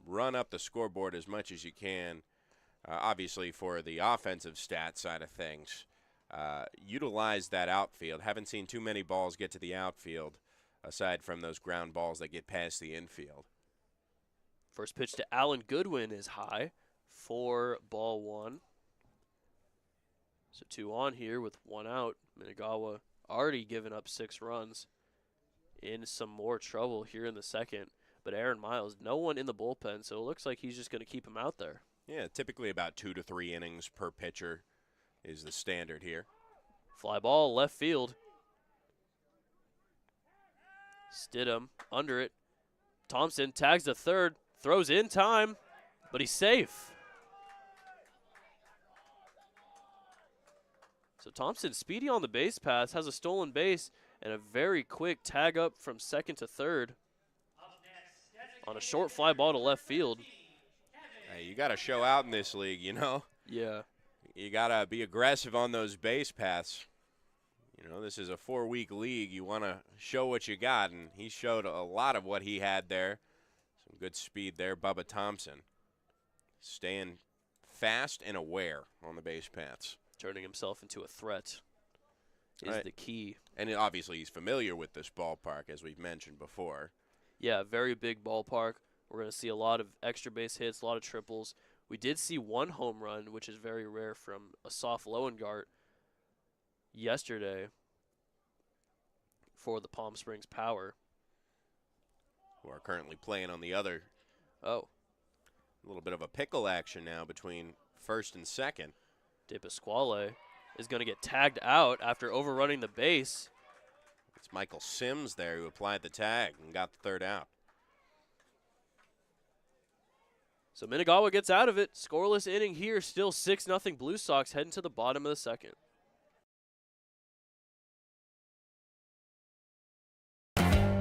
[SPEAKER 2] run up the scoreboard as much as you can. Obviously, for the offensive stat side of things, utilize that outfield. Haven't seen too many balls get to the outfield, aside from those ground balls that get past the infield.
[SPEAKER 1] First pitch to Alan Goodwin is high for ball 1. So 2 on here with 1 out. Minagawa already given up 6 runs. In some more trouble here in the second. But Aaron Miles, no one in the bullpen, so it looks like he's just going to keep him out there.
[SPEAKER 2] Yeah, typically about 2 to 3 innings per pitcher is the standard here.
[SPEAKER 1] Fly ball, left field. Stidham under it. Thompson tags the third, throws in time, but he's safe. So Thompson, speedy on the base pass, has a stolen base, and a very quick tag up from second to third on a short fly ball to left field.
[SPEAKER 2] Hey, you got to show out in this league, you know?
[SPEAKER 1] Yeah.
[SPEAKER 2] You got to be aggressive on those base paths. You know, this is a 4-week league. You want to show what you got, and he showed a lot of what he had there. Some good speed there. Bubba Thompson staying fast and aware on the base paths.
[SPEAKER 1] Turning himself into a threat is the key.
[SPEAKER 2] And obviously he's familiar with this ballpark, as we've mentioned before.
[SPEAKER 1] Yeah, very big ballpark. We're going to see a lot of extra base hits, a lot of triples. We did see 1 home run, which is very rare, from Asaf Loengart yesterday for the Palm Springs Power.
[SPEAKER 2] Who are currently playing on the other.
[SPEAKER 1] Oh.
[SPEAKER 2] A little bit of a pickle action now between first and second.
[SPEAKER 1] De Pasquale is going to get tagged out after overrunning the base.
[SPEAKER 2] It's Michael Sims there who applied the tag and got the third out.
[SPEAKER 1] So Minagawa gets out of it. Scoreless inning here. Still 6-0 Blue Sox heading to the bottom of the second.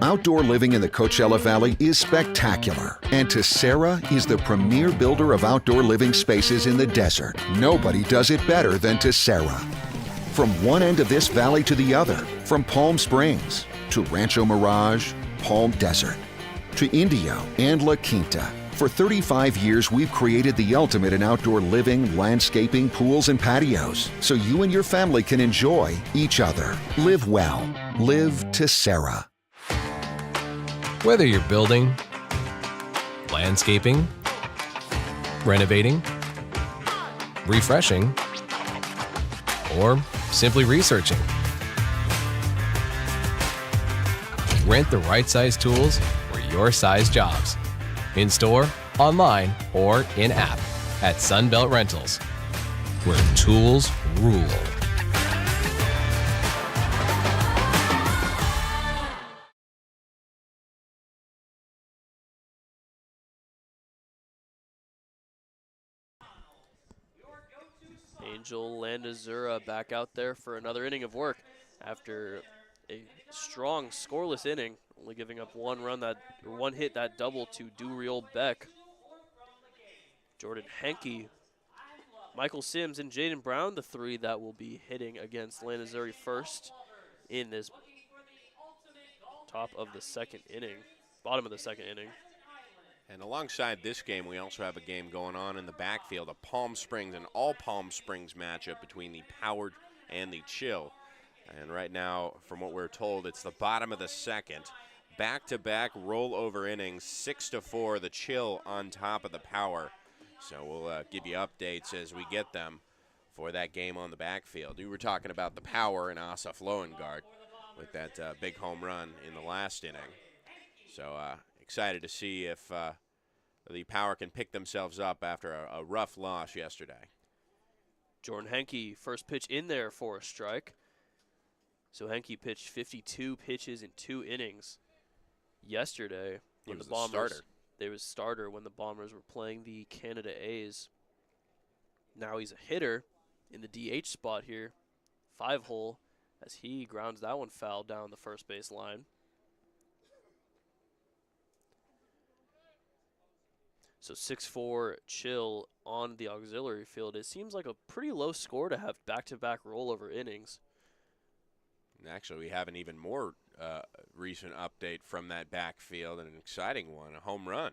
[SPEAKER 13] Outdoor living in the Coachella Valley is spectacular, and Tessera is the premier builder of outdoor living spaces in the desert. Nobody does it better than Tessera. From one end of this valley to the other, from Palm Springs to Rancho Mirage, Palm Desert, to Indio and La Quinta. For 35 years, we've created the ultimate in outdoor living, landscaping, pools, and patios, so you and your family can enjoy each other. Live well. Live Tessera.
[SPEAKER 14] Whether you're building, landscaping, renovating, refreshing, or simply researching, rent the right size tools for your size jobs. In store, online, or in-app at Sunbelt Rentals, where tools rule.
[SPEAKER 1] Angel Landazura back out there for another inning of work after a strong scoreless inning, only giving up 1 hit that double to Duriel Beck. Jordan Henke, Michael Sims, and Jaden Brown, the 3 that will be hitting against Landazuri first in this bottom of the second inning.
[SPEAKER 2] And alongside this game, we also have a game going on in the backfield, a Palm Springs and all Palm Springs matchup between the Powered and the Chill. And right now, from what we're told, it's the bottom of the second. Back-to-back rollover innings, 6-4, the Chill on top of the Power. So we'll give you updates as we get them for that game on the backfield. We were talking about the Power and Asaf Loengard with that big home run in the last inning. So excited to see if the Power can pick themselves up after a rough loss yesterday.
[SPEAKER 1] Jordan Henke, first pitch in there for a strike. So Henke pitched 52 pitches in 2 innings yesterday.
[SPEAKER 2] He was
[SPEAKER 1] the Bombers,
[SPEAKER 2] starter.
[SPEAKER 1] They was starter when the Bombers were playing the Canada A's. Now he's a hitter in the DH spot here, 5-hole, as he grounds that one foul down the first base line. So 6-4 Chill on the auxiliary field. It seems like a pretty low score to have back-to-back rollover innings.
[SPEAKER 2] Actually, we have an even more recent update from that backfield, and an exciting one, a home run.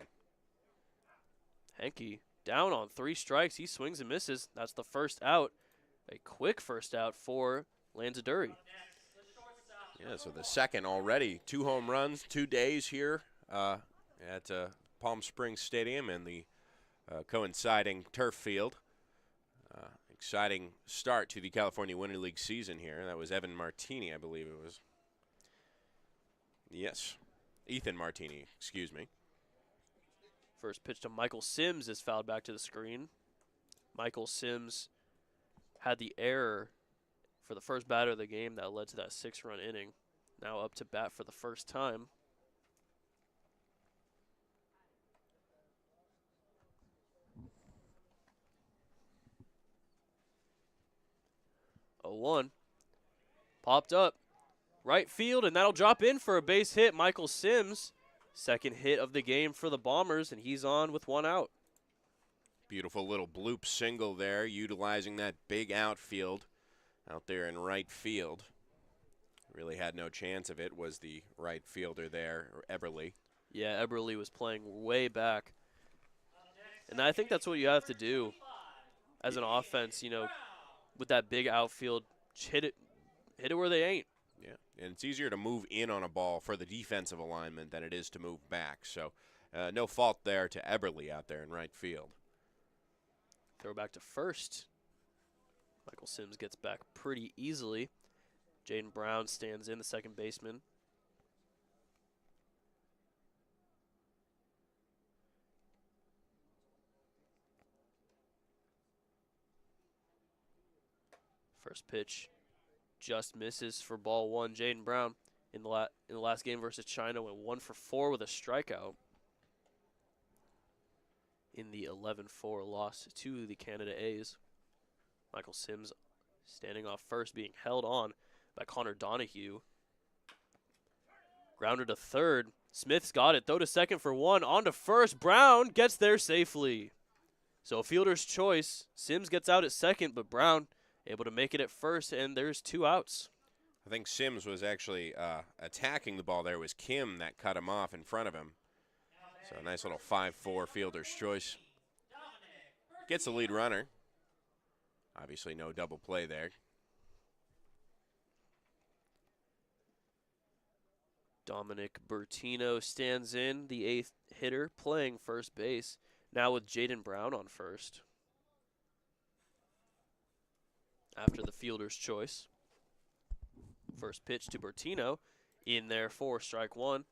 [SPEAKER 1] Henke down on 3 strikes. He swings and misses. That's the first out. A quick first out for Lanzaduri.
[SPEAKER 2] Yeah, so the second already. 2 home runs, 2 days here at Palm Springs Stadium and the coinciding turf field. Exciting start to the California Winter League season here. That was Evan Martini, I believe it was. Yes, Ethan Martini, excuse me.
[SPEAKER 1] First pitch to Michael Sims is fouled back to the screen. Michael Sims had the error for the first batter of the game that led to that 6-run inning. Now up to bat for the first time. Oh, 1. Popped up. Right field, and that'll drop in for a base hit. Michael Sims, second hit of the game for the Bombers, and he's on with 1 out.
[SPEAKER 2] Beautiful little bloop single there, utilizing that big outfield out there in right field. Really had no chance of it, was the right fielder there, or Eberle.
[SPEAKER 1] Yeah, Eberle was playing way back. And I think that's what you have to do as an offense, you know, with that big outfield. Hit it where they ain't.
[SPEAKER 2] Yeah, and it's easier to move in on a ball for the defensive alignment than it is to move back. So no fault there to Eberle out there in right field.
[SPEAKER 1] Throw back to first. Michael Sims gets back pretty easily. Jaden Brown stands in, the second baseman. First pitch just misses for ball 1. Jaden Brown in the last game versus China went 1 for 4 with a strikeout in the 11-4 loss to the Canada A's. Michael Sims standing off first, being held on by Connor Donahue. Grounder to third. Smith's got it. Throw to second for 1. On to first. Brown gets there safely. So a fielder's choice. Sims gets out at second, but Brown able to make it at first, and there's 2 outs.
[SPEAKER 2] I think Sims was actually attacking the ball there. It was Kim that cut him off in front of him. So a nice little 5-4 fielder's choice. Gets the lead runner. Obviously no double play there.
[SPEAKER 1] Dominic Bertino stands in, the 8th hitter, playing first base. Now with Jaden Brown on first. After the fielder's choice. First pitch to Bertino. In there for strike 1.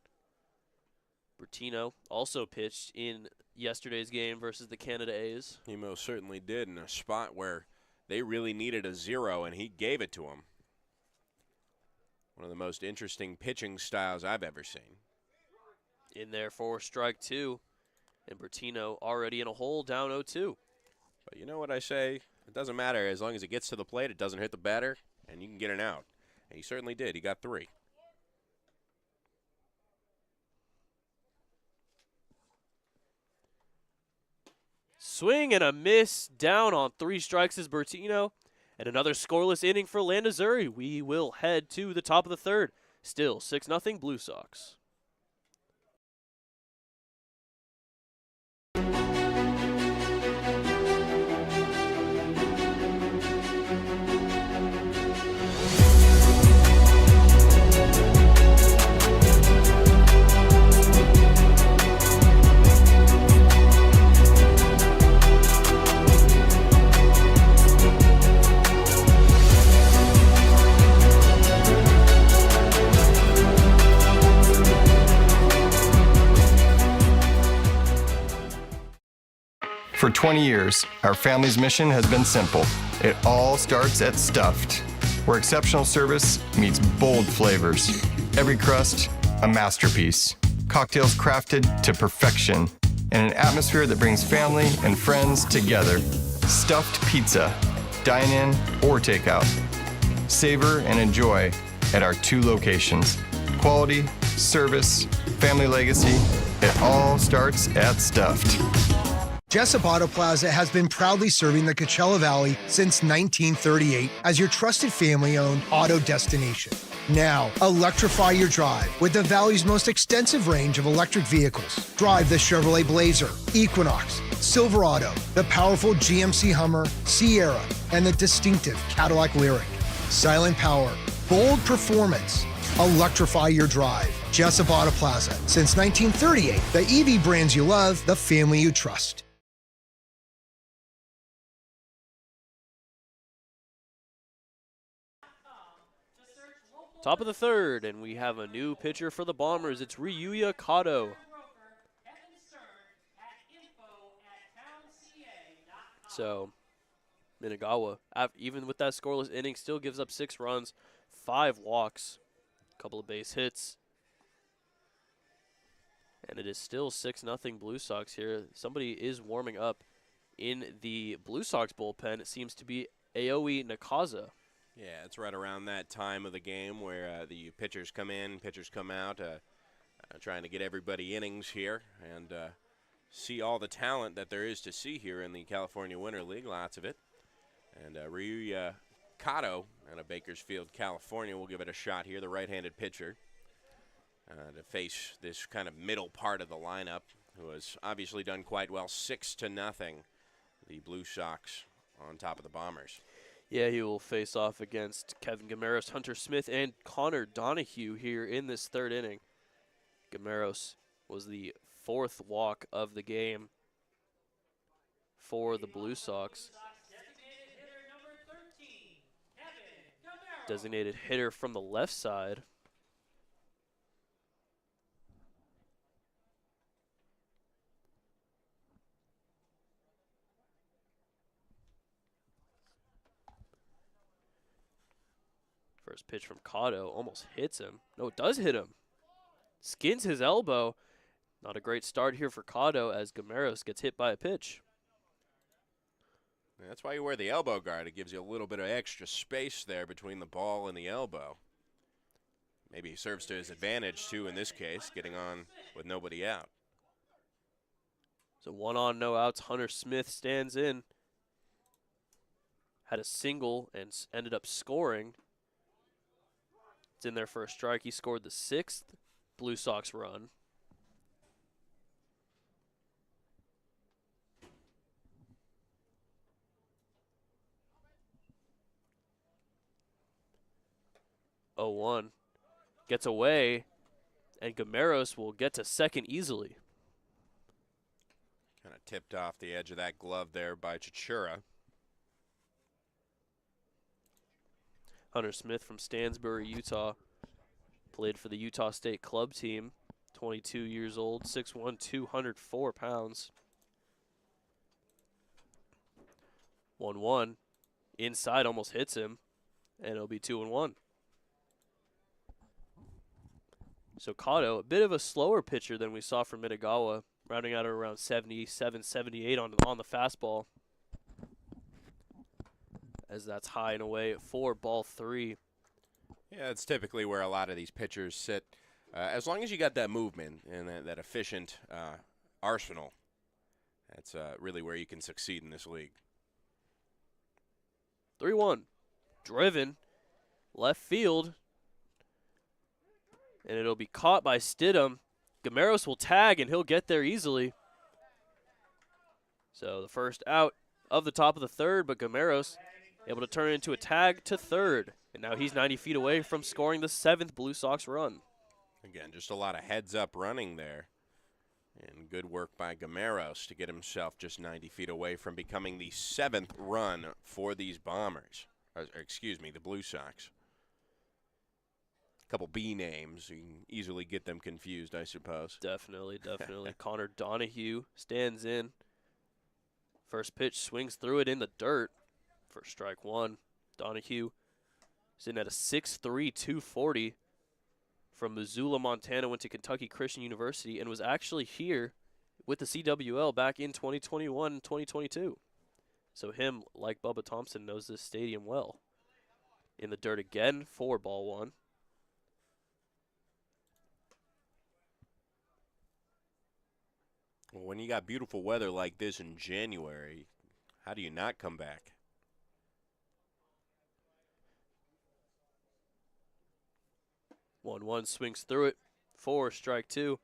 [SPEAKER 1] Bertino also pitched in yesterday's game versus the Canada A's.
[SPEAKER 2] He most certainly did, in a spot where they really needed a 0, and he gave it to them. One of the most interesting pitching styles I've ever seen.
[SPEAKER 1] In there for strike 2. And Bertino already in a hole, down 0-2.
[SPEAKER 2] But you know what I say? It doesn't matter. As long as it gets to the plate, it doesn't hit the batter, and you can get an out. And he certainly did. He got 3.
[SPEAKER 1] Swing and a miss, down on 3 strikes is Bertino. And another scoreless inning for Landazuri. We will head to the top of the third. Still 6-0 Blue Sox.
[SPEAKER 15] For 20 years, our family's mission has been simple. It all starts at Stuffed, where exceptional service meets bold flavors. Every crust, a masterpiece. Cocktails crafted to perfection, and an atmosphere that brings family and friends together. Stuffed pizza, dine-in or takeout. Savor and enjoy at our 2 locations. Quality, service, family legacy, it all starts at Stuffed.
[SPEAKER 16] Jessup Auto Plaza has been proudly serving the Coachella Valley since 1938 as your trusted family-owned auto destination. Now, electrify your drive with the Valley's most extensive range of electric vehicles. Drive the Chevrolet Blazer, Equinox, Silverado, the powerful GMC Hummer, Sierra, and the distinctive Cadillac Lyriq. Silent power, bold performance. Electrify your drive. Jessup Auto Plaza. Since 1938, the EV brands you love, the family you trust.
[SPEAKER 1] Top of the third, and we have a new pitcher for the Bombers. It's Ryuya Kato. So, Minagawa, even with that scoreless inning, still gives up 6 runs, 5 walks, a couple of base hits. And it is still 6-0 Blue Sox here. Somebody is warming up in the Blue Sox bullpen. It seems to be Aoi Nakaza.
[SPEAKER 2] Yeah, it's right around that time of the game where the pitchers come in, pitchers come out, trying to get everybody innings here and see all the talent that there is to see here in the California Winter League, lots of it. And Ryuya Kato out of Bakersfield, California will give it a shot here, the right-handed pitcher, to face this kind of middle part of the lineup, who has obviously done quite well, 6-0, the Blue Sox on top of the Bombers.
[SPEAKER 1] Yeah, he will face off against Kevin Gameros, Hunter Smith, and Connor Donahue here in this third inning. Gameros was the 4th walk of the game for the Blue Sox. Designated hitter from the left side. First pitch from Kato almost hits him. No, it does hit him. Skins his elbow. Not a great start here for Kato as Gameros gets hit by a pitch.
[SPEAKER 2] That's why you wear the elbow guard. It gives you a little bit of extra space there between the ball and the elbow. Maybe he serves to his advantage, too, in this case, getting on with nobody out.
[SPEAKER 1] So 1 on, no outs. Hunter Smith stands in. Had a single and ended up scoring. It's in there for a strike. He scored the 6th Blue Sox run. Oh, 1 gets away, and Gameros will get to second easily.
[SPEAKER 2] Kind of tipped off the edge of that glove there by Chichura.
[SPEAKER 1] Hunter Smith from Stansbury, Utah, played for the Utah State club team, 22 years old, 6'1", 204 pounds. 1-1, inside almost hits him, and it'll be 2-1. So Kato, a bit of a slower pitcher than we saw from Minagawa, rounding out at around 77, 78 on the fastball. As that's high and away at 4, ball 3.
[SPEAKER 2] Yeah, that's typically where a lot of these pitchers sit. As long as you got that movement and that efficient arsenal, that's really where you can succeed in this league.
[SPEAKER 1] 3-1, driven, left field, and it'll be caught by Stidham. Gameros will tag, and he'll get there easily. So the first out of the top of the third, but Gameros able to turn it into a tag to third. And now he's 90 feet away from scoring the 7th Blue Sox run.
[SPEAKER 2] Again, just a lot of heads-up running there. And good work by Gameros to get himself just 90 feet away from becoming the 7th run for these Bombers. The Blue Sox. A couple B names. You can easily get them confused, I suppose.
[SPEAKER 1] Definitely. Connor Donahue stands in. First pitch swings through it in the dirt for strike one. Donahue sitting at a 6'3", 240 from Missoula, Montana, went to Kentucky Christian University and was actually here with the CWL back in 2021, 2022. So him, like Bubba Thompson, knows this stadium well. In the dirt again for ball one.
[SPEAKER 2] Well, when you got beautiful weather like this in January, how do you not come back?
[SPEAKER 1] One swings through it for strike two.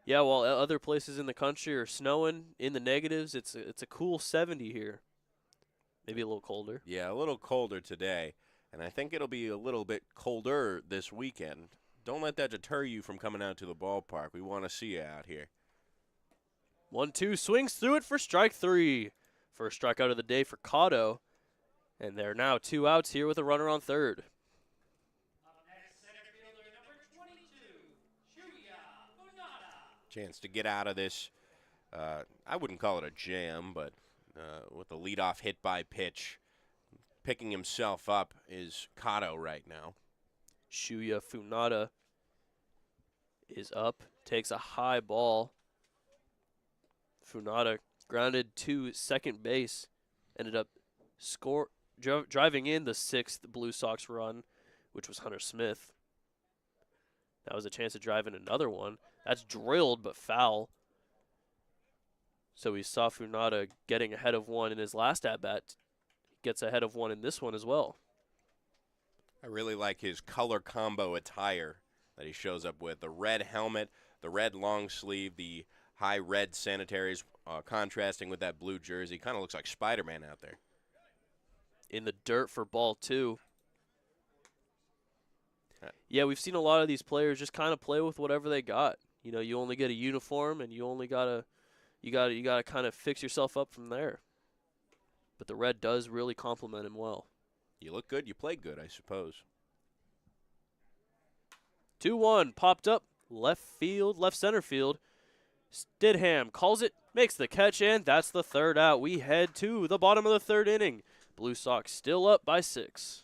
[SPEAKER 1] Yeah, while other places in the country are snowing in the negatives, it's a cool 70 here. Maybe a little colder.
[SPEAKER 2] Yeah, a little colder today, and I think it'll be a little bit colder this weekend. Don't let that deter you from coming out to the ballpark. We want to see you out here.
[SPEAKER 1] 1-2 swings through it for strike three. First strikeout of the day for Cotto, and there are now 2 outs here with a runner on third.
[SPEAKER 2] Chance to get out of this. I wouldn't call it a jam, but with the leadoff hit by pitch, picking himself up is Cotto right now.
[SPEAKER 1] Shuya Funada is up, takes a high ball. Funada grounded to second base, ended up driving in the 6th Blue Sox run, which was Hunter Smith. That was a chance to drive in another one. That's drilled but foul. So we saw Funada getting ahead of one in his last at-bat. Gets ahead of one in this one as well.
[SPEAKER 2] I really like his color combo attire that he shows up with. The red helmet, the red long sleeve, the high red sanitaries contrasting with that blue jersey. Kind of looks like Spider-Man out there.
[SPEAKER 1] In the dirt for ball two. Yeah, we've seen a lot of these players just kind of play with whatever they got. You know, you only get a uniform, and you only gotta kind of fix yourself up from there. But the red does really complement him well.
[SPEAKER 2] You look good, you play good, I suppose.
[SPEAKER 1] 2-1 popped up left center field. Stidham calls it, makes the catch, and that's the third out. We head to the bottom of the third inning. Blue Sox still up by 6.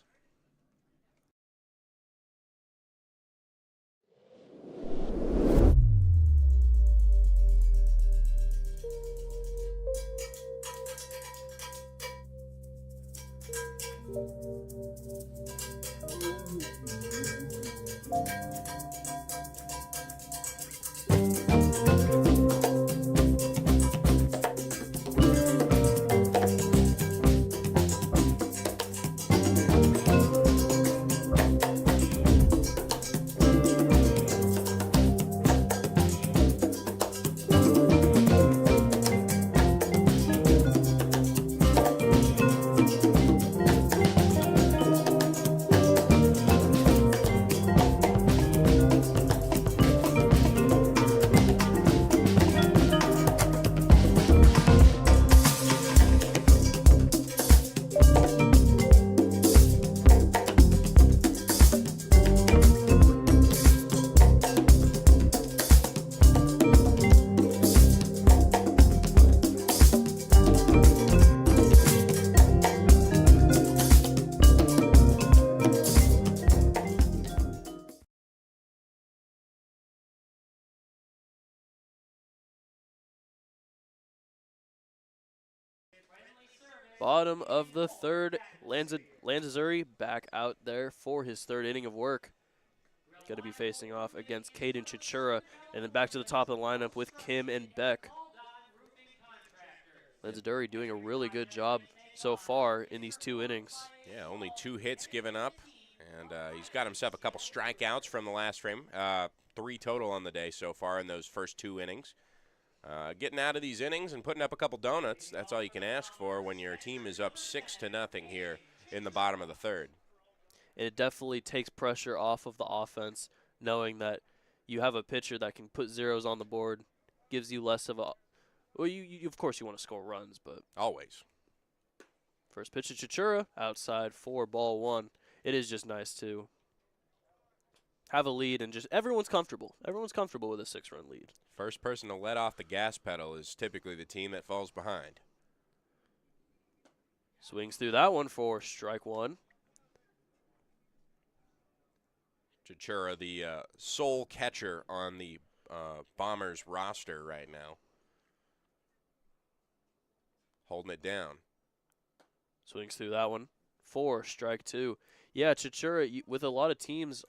[SPEAKER 1] Bottom of the third, Lanzazuri back out there for his third inning of work. Going to be facing off against Caden Chichura, and then back to the top of the lineup with Kim and Beck. Lanzazuri doing a really good job so far in these 2 innings.
[SPEAKER 2] Yeah, only 2 hits given up, and he's got himself a couple strikeouts from the last frame. 3 total on the day so far in those first 2 innings. Getting out of these innings and putting up a couple donuts, that's all you can ask for when your team is up 6-0 here in the bottom of the third.
[SPEAKER 1] And it definitely takes pressure off of the offense, knowing that you have a pitcher that can put zeros on the board, gives you less of a – well, you of course you want to score runs, but –
[SPEAKER 2] always.
[SPEAKER 1] First pitch to Chichura, outside for ball 1. It is just nice to have a lead and just everyone's comfortable. Everyone's comfortable with a 6-run lead.
[SPEAKER 2] First person to let off the gas pedal is typically the team that falls behind.
[SPEAKER 1] Swings through that one for strike one.
[SPEAKER 2] Chichura, the sole catcher on the Bombers roster right now. Holding it down.
[SPEAKER 1] Swings through that one for strike two. Yeah, Chichura, with a lot of teams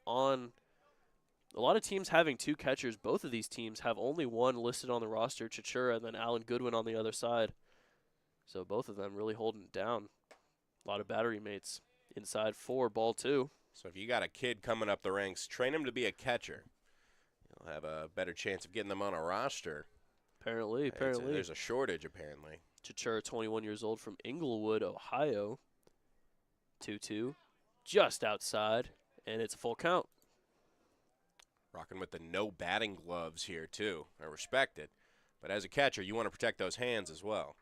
[SPEAKER 1] having two catchers, both of these teams have only one listed on the roster, Chichura, and then Alan Goodwin on the other side. So both of them really holding it down. A lot of battery mates inside for ball two.
[SPEAKER 2] So if you got a kid coming up the ranks, train him to be a catcher. You'll have a better chance of getting them on a roster.
[SPEAKER 1] Apparently.
[SPEAKER 2] There's a shortage, apparently.
[SPEAKER 1] Chichura, 21 years old from Inglewood, Ohio. 2-2, just outside, and it's a full count.
[SPEAKER 2] Rocking with the no batting gloves here, too. I respect it. But as a catcher, you want to protect those hands as well.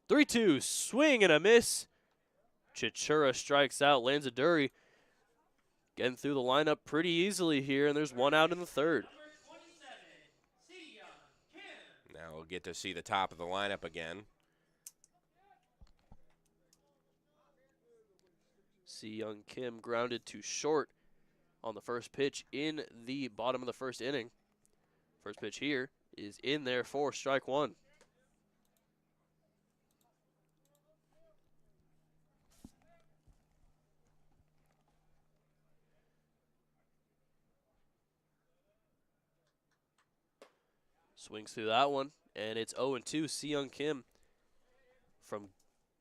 [SPEAKER 1] Three-two, swing and a miss. Chichura strikes out. Lanzaduri getting through the lineup pretty easily here, and there's one out in the third.
[SPEAKER 2] Now we'll get to see the top of the lineup again.
[SPEAKER 1] Si-Young Kim grounded to short on the first pitch in the bottom of the first inning. First pitch here is in there for strike one. Swings through that one, and it's 0-2. Si-Young Kim from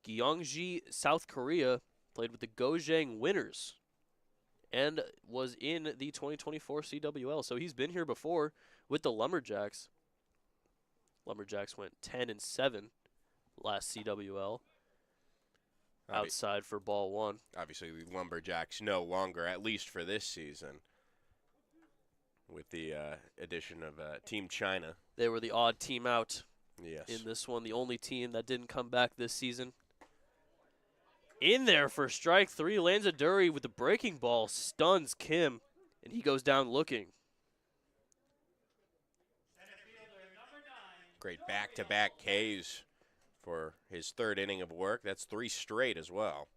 [SPEAKER 1] Gyeonggi, South Korea, played with the Gojang Winners and was in the 2024 CWL. So he's been here before with the Lumberjacks. Lumberjacks went 10-7 last CWL. Outside for ball one.
[SPEAKER 2] Obviously, the Lumberjacks no longer, at least for this season, with the addition of Team China.
[SPEAKER 1] They were the odd team out
[SPEAKER 2] yes.
[SPEAKER 1] in this one, the only team that didn't come back this season. In there for strike three, Lanzaduri with the breaking ball stuns Kim, and he goes down looking.
[SPEAKER 2] Great back-to-back Ks for his third inning of work. That's 3 straight as well.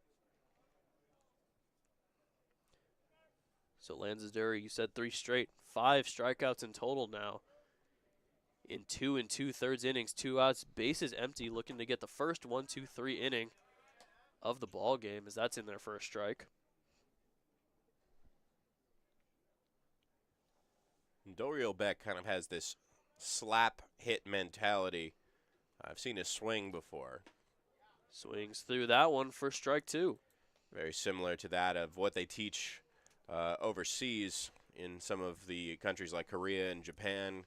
[SPEAKER 1] So Lanzaduri, you said 3 straight, 5 strikeouts in total now. In 2 2/3 innings, 2 outs, bases empty, looking to get the first 1-2-3 inning of the ball game, as that's in there for a strike.
[SPEAKER 2] Doriel Beck kind of has this slap hit mentality. I've seen his swing before.
[SPEAKER 1] Swings through that one for strike two.
[SPEAKER 2] Very similar to that of what they teach overseas in some of the countries like Korea and Japan.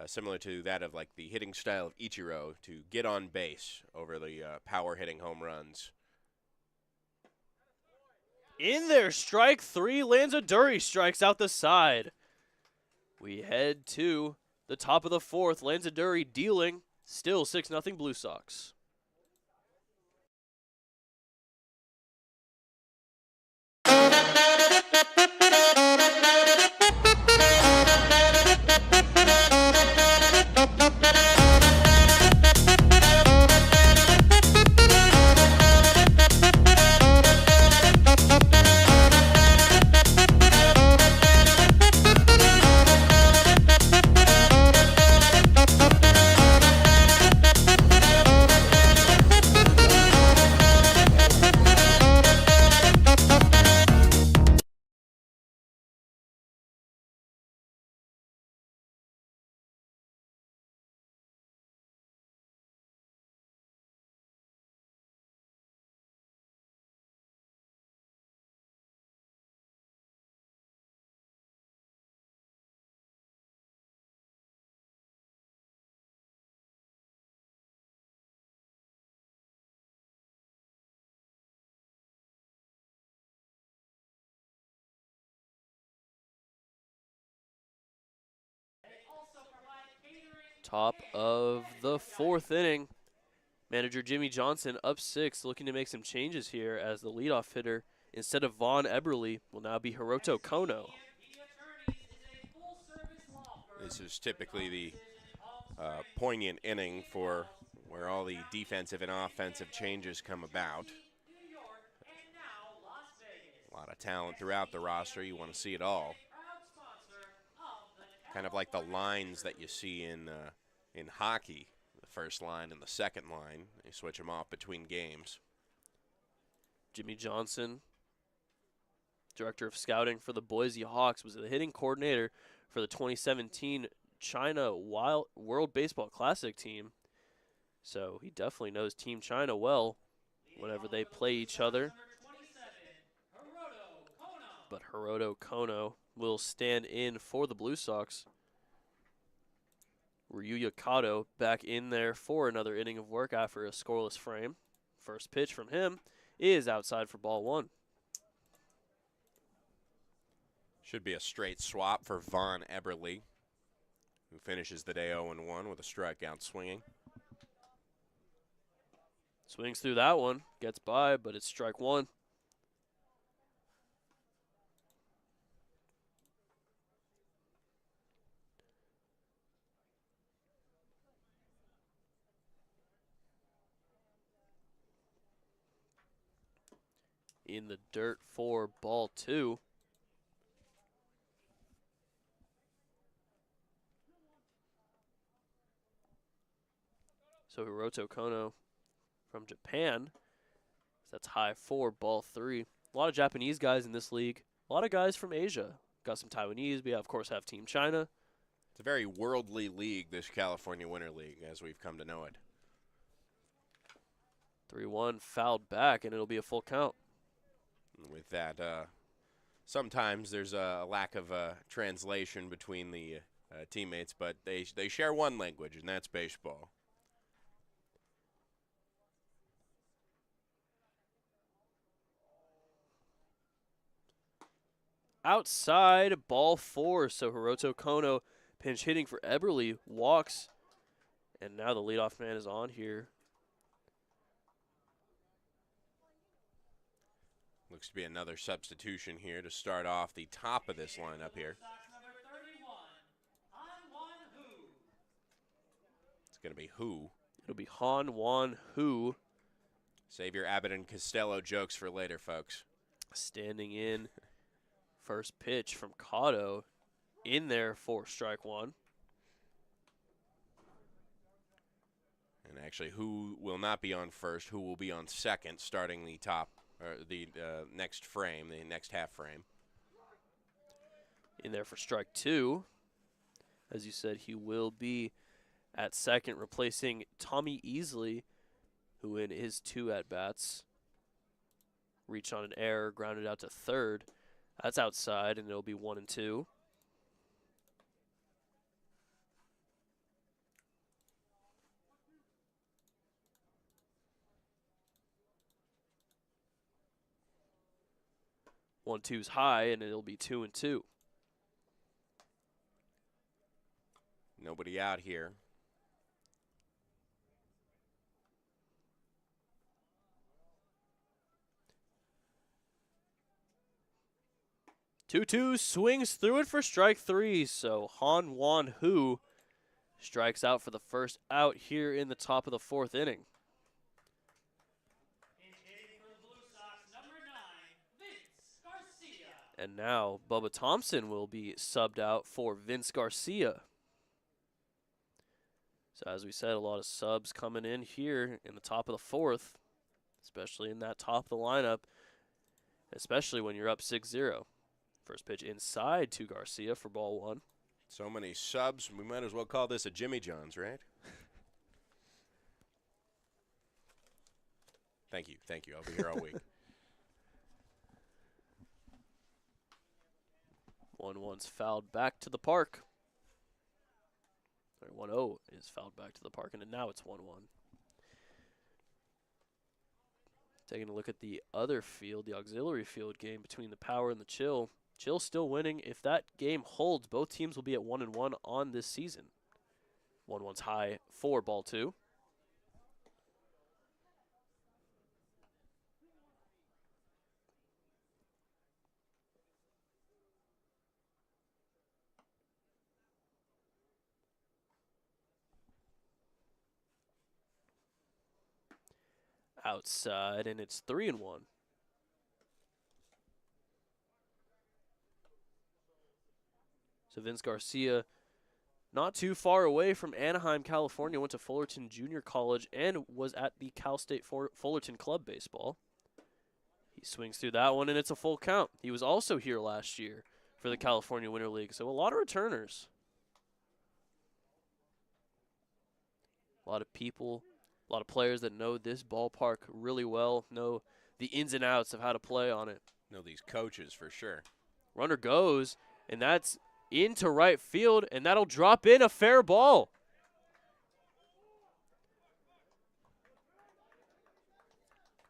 [SPEAKER 2] Similar to that of like the hitting style of Ichiro to get on base over the power hitting home runs.
[SPEAKER 1] In there, strike three. Lanzaduri strikes out the side. We head to the top of the fourth. Lanzaduri dealing. Still 6-0 Blue Sox. Top of the fourth inning. Manager Jimmy Johnson up 6, looking to make some changes here as the leadoff hitter, instead of Vaughn Eberle, will now be Hiroto Kono.
[SPEAKER 2] This is typically the poignant inning for where all the defensive and offensive changes come about. A lot of talent throughout the roster. You want to see it all. Kind of like the lines that you see in hockey. The first line and the second line. They switch them off between games.
[SPEAKER 1] Jimmy Johnson, director of scouting for the Boise Hawks, was the hitting coordinator for the 2017 China World Baseball Classic team. So he definitely knows Team China well whenever they play each other. But Hiroto Kono will stand in for the Blue Sox. Ryuya Kato back in there for another inning of work after a scoreless frame. First pitch from him is outside for ball one.
[SPEAKER 2] Should be a straight swap for Vaughn Eberle, who finishes the day 0-1 with a strikeout swinging.
[SPEAKER 1] Swings through that one, gets by, but it's strike one. In the dirt for ball two. So Hiroto Kono from Japan. That's high for ball three. A lot of Japanese guys in this league. A lot of guys from Asia. Got some Taiwanese. We, of course, have Team China.
[SPEAKER 2] It's a very worldly league, this California Winter League, as we've come to know it.
[SPEAKER 1] 3-1 fouled back, and it'll be a full count.
[SPEAKER 2] With that, sometimes there's a lack of translation between the teammates, but they share one language, and that's baseball.
[SPEAKER 1] Outside, ball four. So Hiroto Kono, pinch hitting for Eberle, walks. And now the leadoff man is on here.
[SPEAKER 2] Looks to be another substitution here to start off the top of this lineup here. It's going to be who?
[SPEAKER 1] It'll be Han Wan Hu.
[SPEAKER 2] Save your Abbott and Costello jokes for later, folks.
[SPEAKER 1] Standing in. First pitch from Kato in there for strike one.
[SPEAKER 2] And actually, who will not be on first, who will be on second, starting the top, or the next frame, the next half frame.
[SPEAKER 1] In there for strike two. As you said, he will be at second, replacing Tommy Easley, who in his two at-bats reached on an error, grounded out to third. That's outside, and it'll be 1-2. One two's high, and it'll be 2-2.
[SPEAKER 2] Nobody out here.
[SPEAKER 1] 2-2 swings through it for strike three. So Han Wan Hu strikes out for the first out here in the top of the fourth inning. And now Bubba Thompson will be subbed out for Vince Garcia. So as we said, a lot of subs coming in here in the top of the fourth, especially in that top of the lineup, especially when you're up 6-0. First pitch inside to Garcia for ball one.
[SPEAKER 2] So many subs, we might as well call this a Jimmy John's, right? Thank you. I'll be here all week.
[SPEAKER 1] 1-1's fouled back to the park. 1-0 is fouled back to the park, and now it's 1-1. Taking a look at the other field, the auxiliary field game between the Power and the Chill. Chill still winning. If that game holds, both teams will be at 1-1 on this season. 1-1's high for ball two. outside, and it's 3-1. So Vince Garcia, not too far away from Anaheim, California, went to Fullerton Junior College and was at the Cal State Fullerton Club baseball. He swings through that one, and it's a full count. He was also here last year for the California Winter League, so a lot of returners. A lot of people, a lot of players that know this ballpark really well, know the ins and outs of how to play on it.
[SPEAKER 2] Know these coaches for sure.
[SPEAKER 1] Runner goes, and that's into right field, and that'll drop in a fair ball.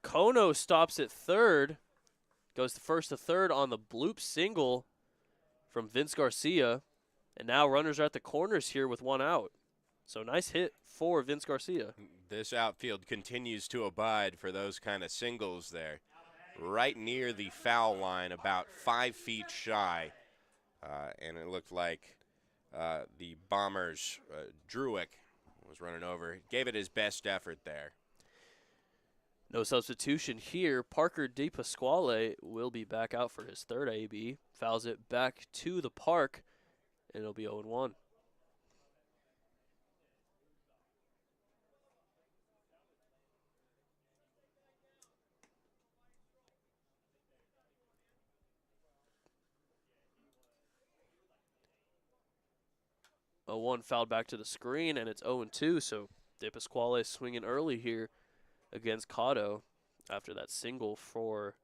[SPEAKER 1] Kono stops at third, goes first to third on the bloop single from Vince Garcia, and now runners are at the corners here with one out. So nice hit for Vince Garcia.
[SPEAKER 2] This outfield continues to abide for those kind of singles there. Right near the foul line, about 5 feet shy. And it looked like the Bombers, Druick, was running over. Gave it his best effort there.
[SPEAKER 1] No substitution here. Parker DePasquale will be back out for his third AB. Fouls it back to the park, and it'll be 0-1. A 1 fouled back to the screen, and it's 0-2, so DePasquale swinging early here against Cotto after that single for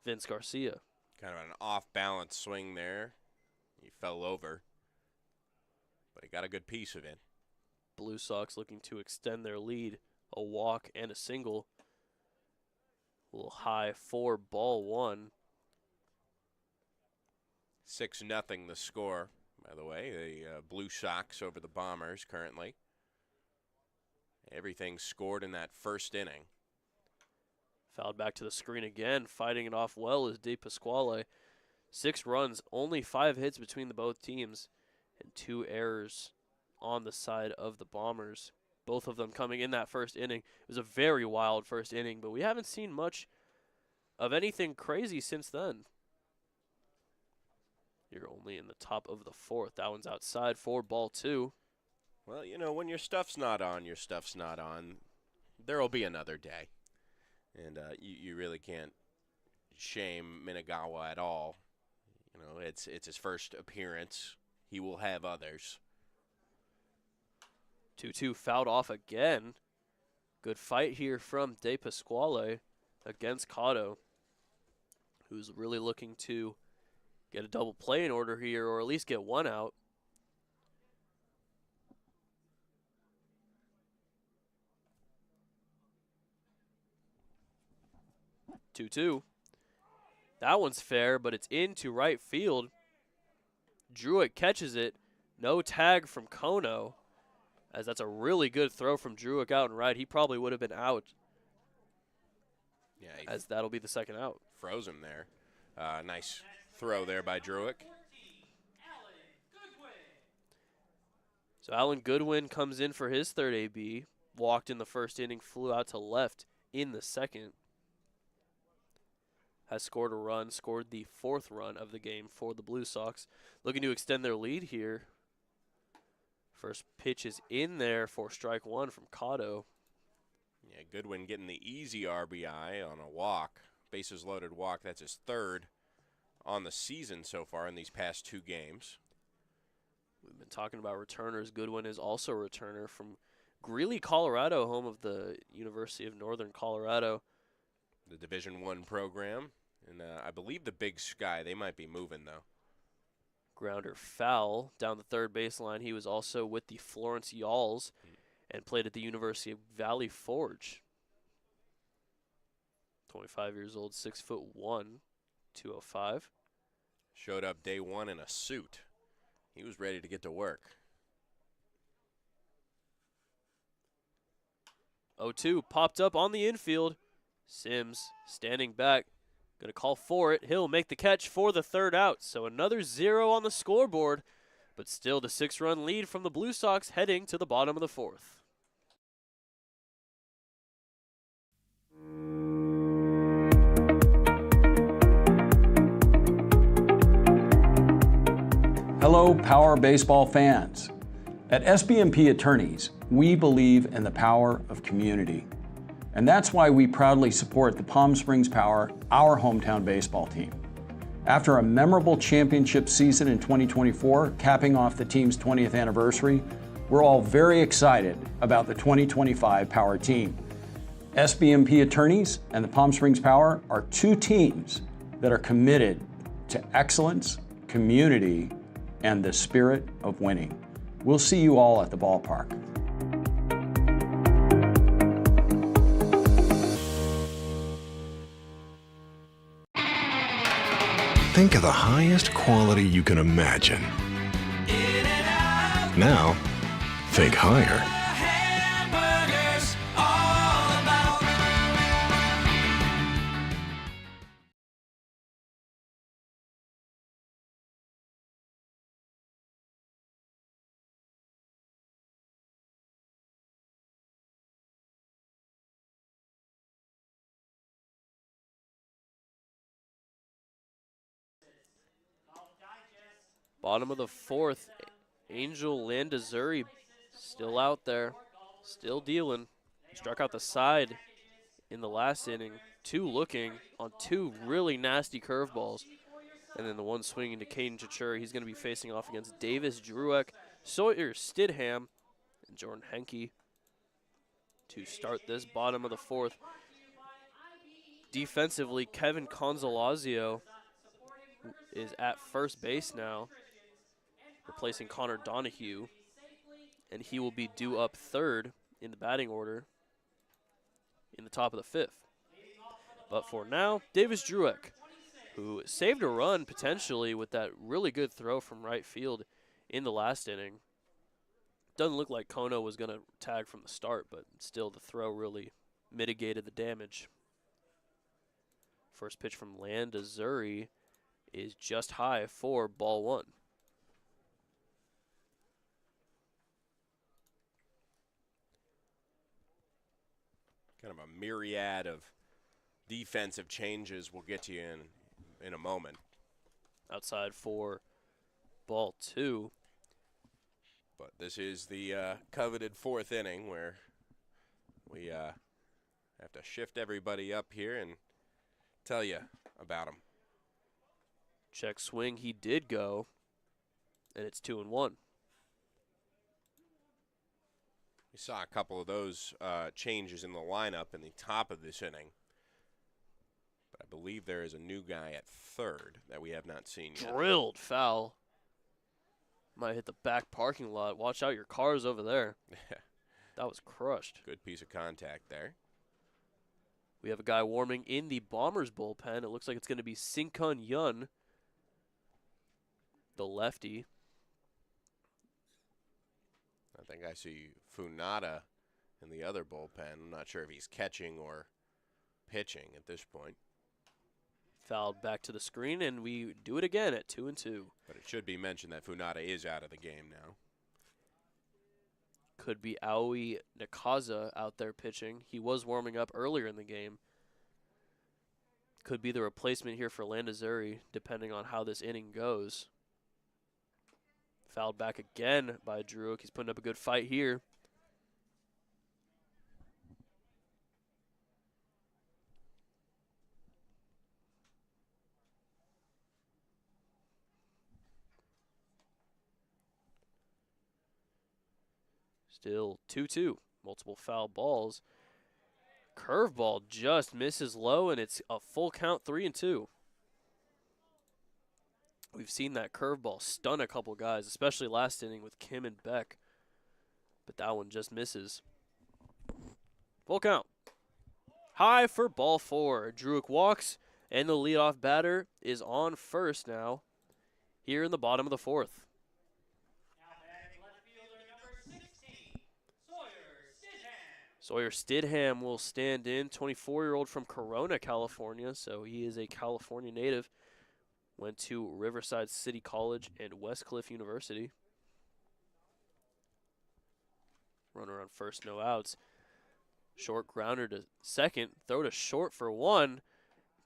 [SPEAKER 1] Vince Garcia.
[SPEAKER 2] Kind of an off-balance swing there. He fell over, but he got a good piece of it.
[SPEAKER 1] Blue Sox looking to extend their lead. A walk and a single. A little high for ball one.
[SPEAKER 2] 6-0 the score, by the way. The Blue Sox over the Bombers currently. Everything scored in that first inning.
[SPEAKER 1] Fouled back to the screen again. Fighting it off well is DePasquale. 6 runs, only 5 hits between the both teams, and 2 errors on the side of the Bombers. Both of them coming in that first inning. It was a very wild first inning, but we haven't seen much of anything crazy since then. You're only in the top of the 4th. That one's outside for ball 2.
[SPEAKER 2] Well, you know, when your stuff's not on, your stuff's not on. There will be another day. And you really can't shame Minagawa at all. You know, it's his first appearance. He will have others.
[SPEAKER 1] 2-2 fouled off again. Good fight here from DePasquale against Cotto, who's really looking to get a double play in order here, or at least get one out. Two. That one's fair, but it's into right field. Druitt catches it. No tag from Kono, as that's a really good throw from Druitt out and right. He probably would have been out.
[SPEAKER 2] Yeah,
[SPEAKER 1] as that'll be the second out.
[SPEAKER 2] Froze him there. Nice throw there by Druitt.
[SPEAKER 1] So Alan Goodwin comes in for his third AB. Walked in the first inning, flew out to left in the second. Has scored a run, scored the 4th run of the game for the Blue Sox. Looking to extend their lead here. First pitch is in there for strike 1 from Cotto.
[SPEAKER 2] Yeah, Goodwin getting the easy RBI on a walk. Bases loaded walk. That's his 3rd on the season so far in these past 2 games.
[SPEAKER 1] We've been talking about returners. Goodwin is also a returner from Greeley, Colorado, home of the University of Northern Colorado.
[SPEAKER 2] The Division I program. And I believe the Big Sky, they might be moving, though.
[SPEAKER 1] Grounder foul down the third baseline. He was also with the Florence Yalls and played at the University of Valley Forge. 25 years old, 6'1", 205.
[SPEAKER 2] Showed up day 1 in a suit. He was ready to get to work.
[SPEAKER 1] 0-2 popped up on the infield. Sims standing back. Going to call for it. He'll make the catch for the 3rd out. So another 0 on the scoreboard, but still the 6-run lead from the Blue Sox heading to the bottom of the 4th.
[SPEAKER 17] Hello, Power Baseball fans. At SBMP Attorneys, we believe in the power of community. And that's why we proudly support the Palm Springs Power, our hometown baseball team. After a memorable championship season in 2024, capping off the team's 20th anniversary, we're all very excited about the 2025 Power team. SBMP Attorneys and the Palm Springs Power are two teams that are committed to excellence, community, and the spirit of winning. We'll see you all at the ballpark.
[SPEAKER 5] Think of the highest quality you can imagine. Now, think higher.
[SPEAKER 1] Bottom of the fourth, Angel Landazuri still out there, still dealing. Struck out the side in the last inning. Two looking on two really nasty curveballs. And then the one swinging to Caden Chachuri. He's going to be facing off against Davis Drueck, Sawyer Stidham, and Jordan Henke to start this bottom of the fourth. Defensively, Kevin Consolazio is at first base now, replacing Connor Donahue, and he will be due up third in the batting order in the top of the fifth. But for now, Davis Drueck, who saved a run potentially with that really good throw from right field in the last inning. Doesn't look like Kono was going to tag from the start, but still the throw really mitigated the damage. First pitch from Landazuri is just high for ball one.
[SPEAKER 2] Kind of a myriad of defensive changes we'll get to you in a moment.
[SPEAKER 1] Outside for ball two.
[SPEAKER 2] But this is the coveted fourth inning where we have to shift everybody up here and tell you about them.
[SPEAKER 1] Check swing, he did go, and it's 2-1.
[SPEAKER 2] We saw a couple of those changes in the lineup in the top of this inning. But I believe there is a new guy at third that we have not seen yet.
[SPEAKER 1] Drilled foul. Might hit the back parking lot. Watch out, your car's over there. That was crushed.
[SPEAKER 2] Good piece of contact there.
[SPEAKER 1] We have a guy warming in the Bombers bullpen. It looks like it's going to be Sinkun Yun, the lefty.
[SPEAKER 2] I think I see Funada in the other bullpen. I'm not sure if he's catching or pitching at this point.
[SPEAKER 1] Fouled back to the screen, and we do it again at 2-2.
[SPEAKER 2] But it should be mentioned that Funada is out of the game now.
[SPEAKER 1] Could be Aoi Nakaza out there pitching. He was warming up earlier in the game. Could be the replacement here for Landazuri, depending on how this inning goes. Fouled back again by Drueck. He's putting up a good fight here. Still 2-2. Multiple foul balls. Curveball just misses low, and it's a full count, 3-2. We've seen that curveball stun a couple guys, especially last inning with Kim and Beck. But that one just misses. Full count. High for ball four. Drueck walks, and the leadoff batter is on first now here in the bottom of the fourth. Sawyer Stidham will stand in, 24-year-old from Corona, California, so he is a California native. Went to Riverside City College and Westcliff University. Runner on first, no outs. Short grounder to second, throw to short for one.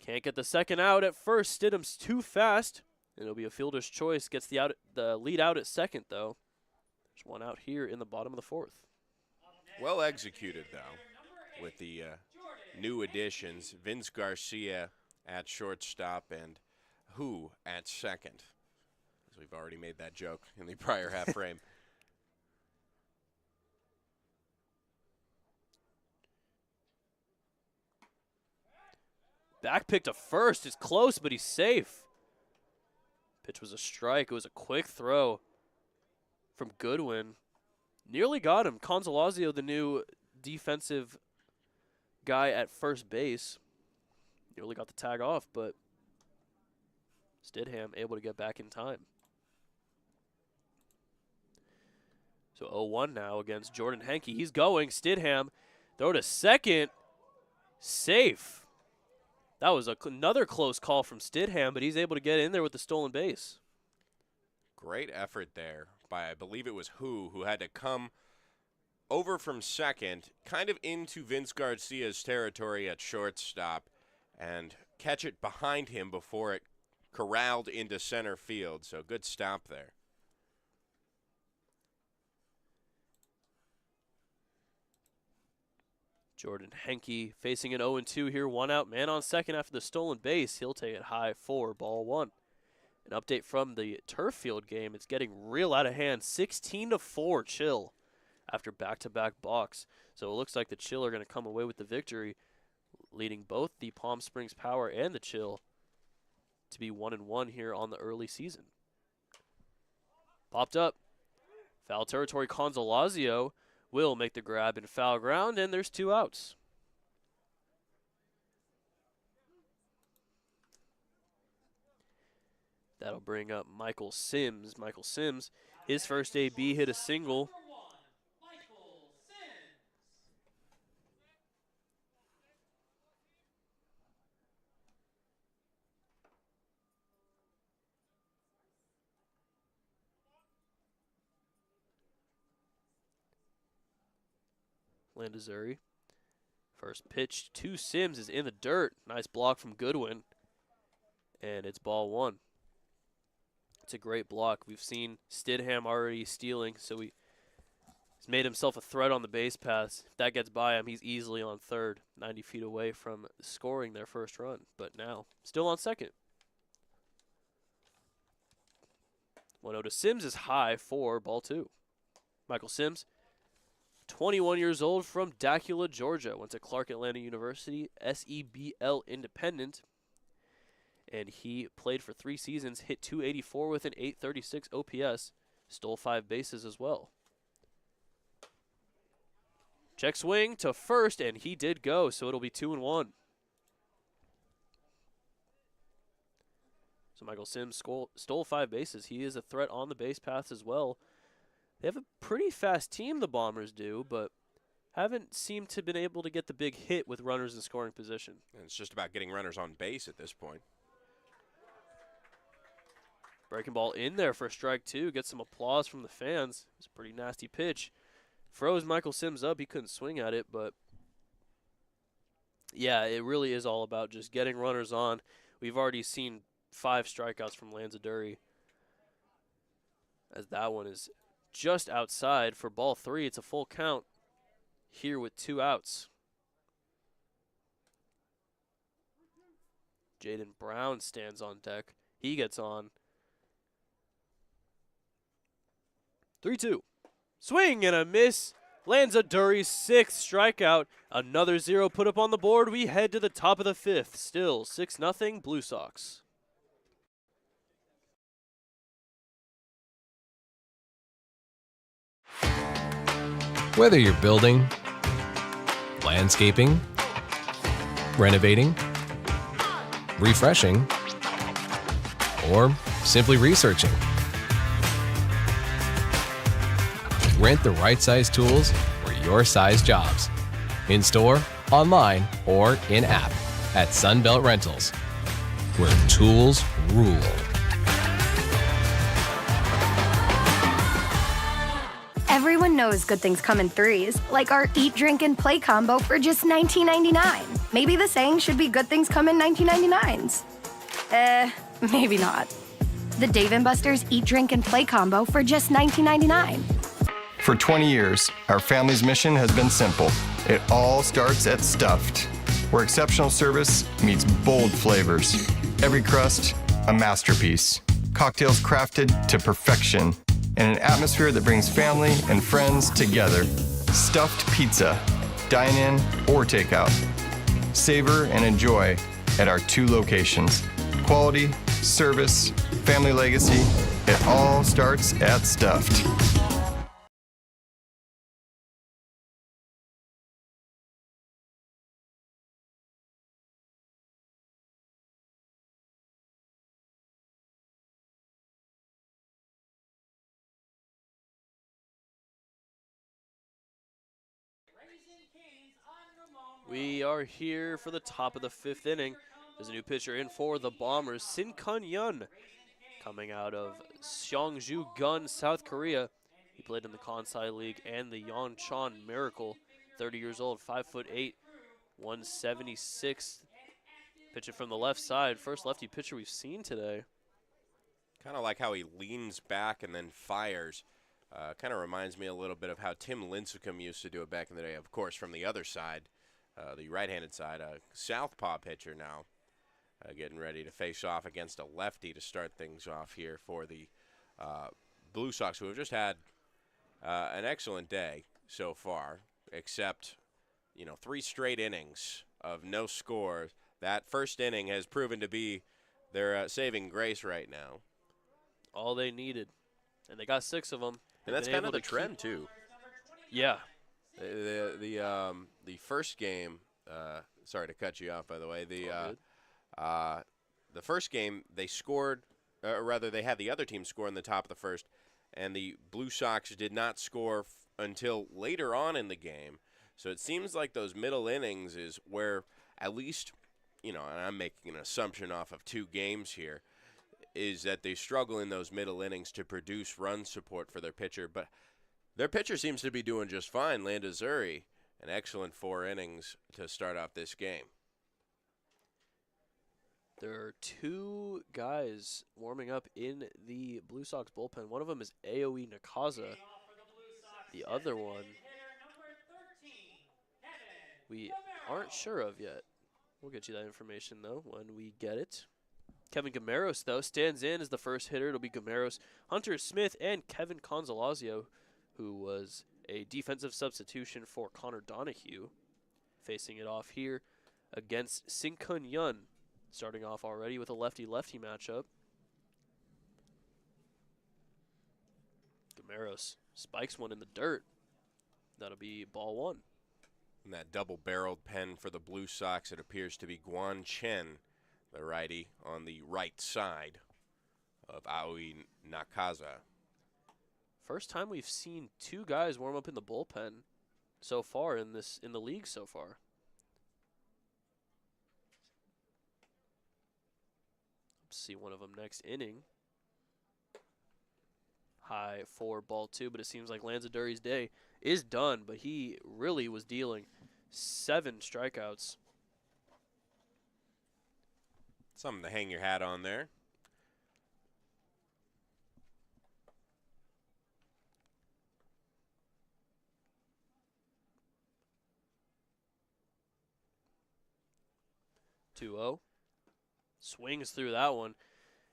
[SPEAKER 1] Can't get the second out at first. Stidham's too fast. It'll be a fielder's choice. Gets the lead out at second, though. There's one out here in the bottom of the fourth.
[SPEAKER 2] Well executed, though, with the new additions. Vince Garcia at shortstop and Who at second. As we've already made that joke in the prior half frame.
[SPEAKER 1] Back pick to first is close, but he's safe. Pitch was a strike. It was a quick throw from Goodwin. Nearly got him. Consolazio, the new defensive guy at first base, nearly got the tag off, but Stidham able to get back in time. So 0-1 now against Jordan Henke. He's going. Stidham, throw to second. Safe. That was another close call from Stidham, but he's able to get in there with the stolen base.
[SPEAKER 2] Great effort there by, I believe it was who had to come over from second, kind of into Vince Garcia's territory at shortstop, and catch it behind him before it corralled into center field. So good stop there.
[SPEAKER 1] Jordan Henke facing an 0-2 here. One out, man on second after the stolen base. He'll take it high for ball one. An update from the turf field game. It's getting real out of hand. 16-4 Chill after back-to-back balks. So it looks like the Chill are going to come away with the victory, leading both the Palm Springs Power and the Chill to be 1-1 here on the early season. Popped up. Foul territory. Consolazio will make the grab in foul ground, and there's two outs. That'll bring up Michael Sims. Michael Sims, his first AB, hit a single. Landazuri. First pitch to Sims is in the dirt. Nice block from Goodwin. And it's ball one. It's a great block. We've seen Stidham already stealing, so he's made himself a threat on the base paths. If that gets by him, he's easily on third, 90 feet away from scoring their first run. But now, still on second. 1-0 to Sims is high for ball two. Michael Sims, 21 years old, from Dacula, Georgia. Went to Clark Atlanta University, SEBL Independent. And he played for 3 seasons, hit .284 with an .836 OPS. Stole 5 bases as well. Check swing to first, and he did go, so it'll be 2-1. So Michael Sims stole 5 bases. He is a threat on the base paths as well. They have a pretty fast team, the Bombers do, but haven't seemed to have been able to get the big hit with runners in scoring position.
[SPEAKER 2] And it's just about getting runners on base at this point.
[SPEAKER 1] Breaking ball in there for strike two. Gets some applause from the fans. It's a pretty nasty pitch. Froze Michael Sims up. He couldn't swing at it, but yeah, it really is all about just getting runners on. We've already seen 5 strikeouts from Landazuri, as that one is just outside for ball 3. It's a full count here with 2 outs. Jaden Brown stands on deck. He gets on. 3-2. Swing and a miss. Landazuri's 6th strikeout. Another 0 put up on the board. We head to the top of the 5th. Still 6-0 Blue Sox.
[SPEAKER 14] Whether you're building, landscaping, renovating, refreshing, or simply researching, rent the right size tools for your size jobs. In store, online, or in app at Sunbelt Rentals, where tools rule.
[SPEAKER 3] Everyone knows good things come in threes, like our Eat, Drink, and Play combo for just $19.99. Maybe the saying should be good things come in 19.99s. Maybe not. The Dave & Buster's Eat, Drink, and Play combo for just $19.99.
[SPEAKER 15] For 20 years, our family's mission has been simple. It all starts at Stuffed, where exceptional service meets bold flavors. Every crust, a masterpiece. Cocktails crafted to perfection in an atmosphere that brings family and friends together. Stuffed pizza, dine-in or takeout. Savor and enjoy at our 2 locations. Quality, service, family legacy, it all starts at Stuffed.
[SPEAKER 1] We are here for the top of the 5th inning. There's a new pitcher in for the Bombers, Sin Kun Yun, coming out of Seongju-gun, South Korea. He played in the Kansai League and the Yeoncheon Miracle. 30 years old, 5'8", 176. Pitching from the left side, first lefty pitcher we've seen today.
[SPEAKER 2] Kind of like how he leans back and then fires. Kind of reminds me a little bit of how Tim Lincecum used to do it back in the day. Of course, from the other side, the right-handed side, southpaw pitcher now, getting ready to face off against a lefty to start things off here for the Blue Sox, who have just had an excellent day so far, except 3 straight innings of no scores. That first inning has proven to be their saving grace right now.
[SPEAKER 1] All they needed, and they got 6 of them.
[SPEAKER 2] And that's kind of the trend too.
[SPEAKER 1] Yeah.
[SPEAKER 2] The first game. Sorry to cut you off, by the way. The first game they scored, or rather they had the other team score in the top of the first, and the Blue Sox did not score until later on in the game. So it seems like those middle innings is where at least, and I'm making an assumption off of 2 games here, is that they struggle in those middle innings to produce run support for their pitcher. But their pitcher seems to be doing just fine. Landazuri, an excellent 4 innings to start off this game.
[SPEAKER 1] There are 2 guys warming up in the Blue Sox bullpen. One of them is Aoi Nakaza. The other one we aren't sure of yet. We'll get you that information, though, when we get it. Kevin Gameros, though, stands in as the first hitter. It'll be Gameros, Hunter Smith, and Kevin Consolazio, who was a defensive substitution for Connor Donahue, facing it off here against Sin Kun Yun, starting off already with a lefty-lefty matchup. Gameros spikes one in the dirt. That'll be ball 1.
[SPEAKER 2] And that double-barreled pen for the Blue Sox, it appears to be Guan Chen, the righty, on the right side of Aoi Nakaza.
[SPEAKER 1] First time we've seen 2 guys warm up in the bullpen so far in the league so far. See one of them next inning. High for ball 2, but it seems like Lanzaduri's day is done, but he really was dealing 7 strikeouts.
[SPEAKER 2] Something to hang your hat on there.
[SPEAKER 1] Swings through that one.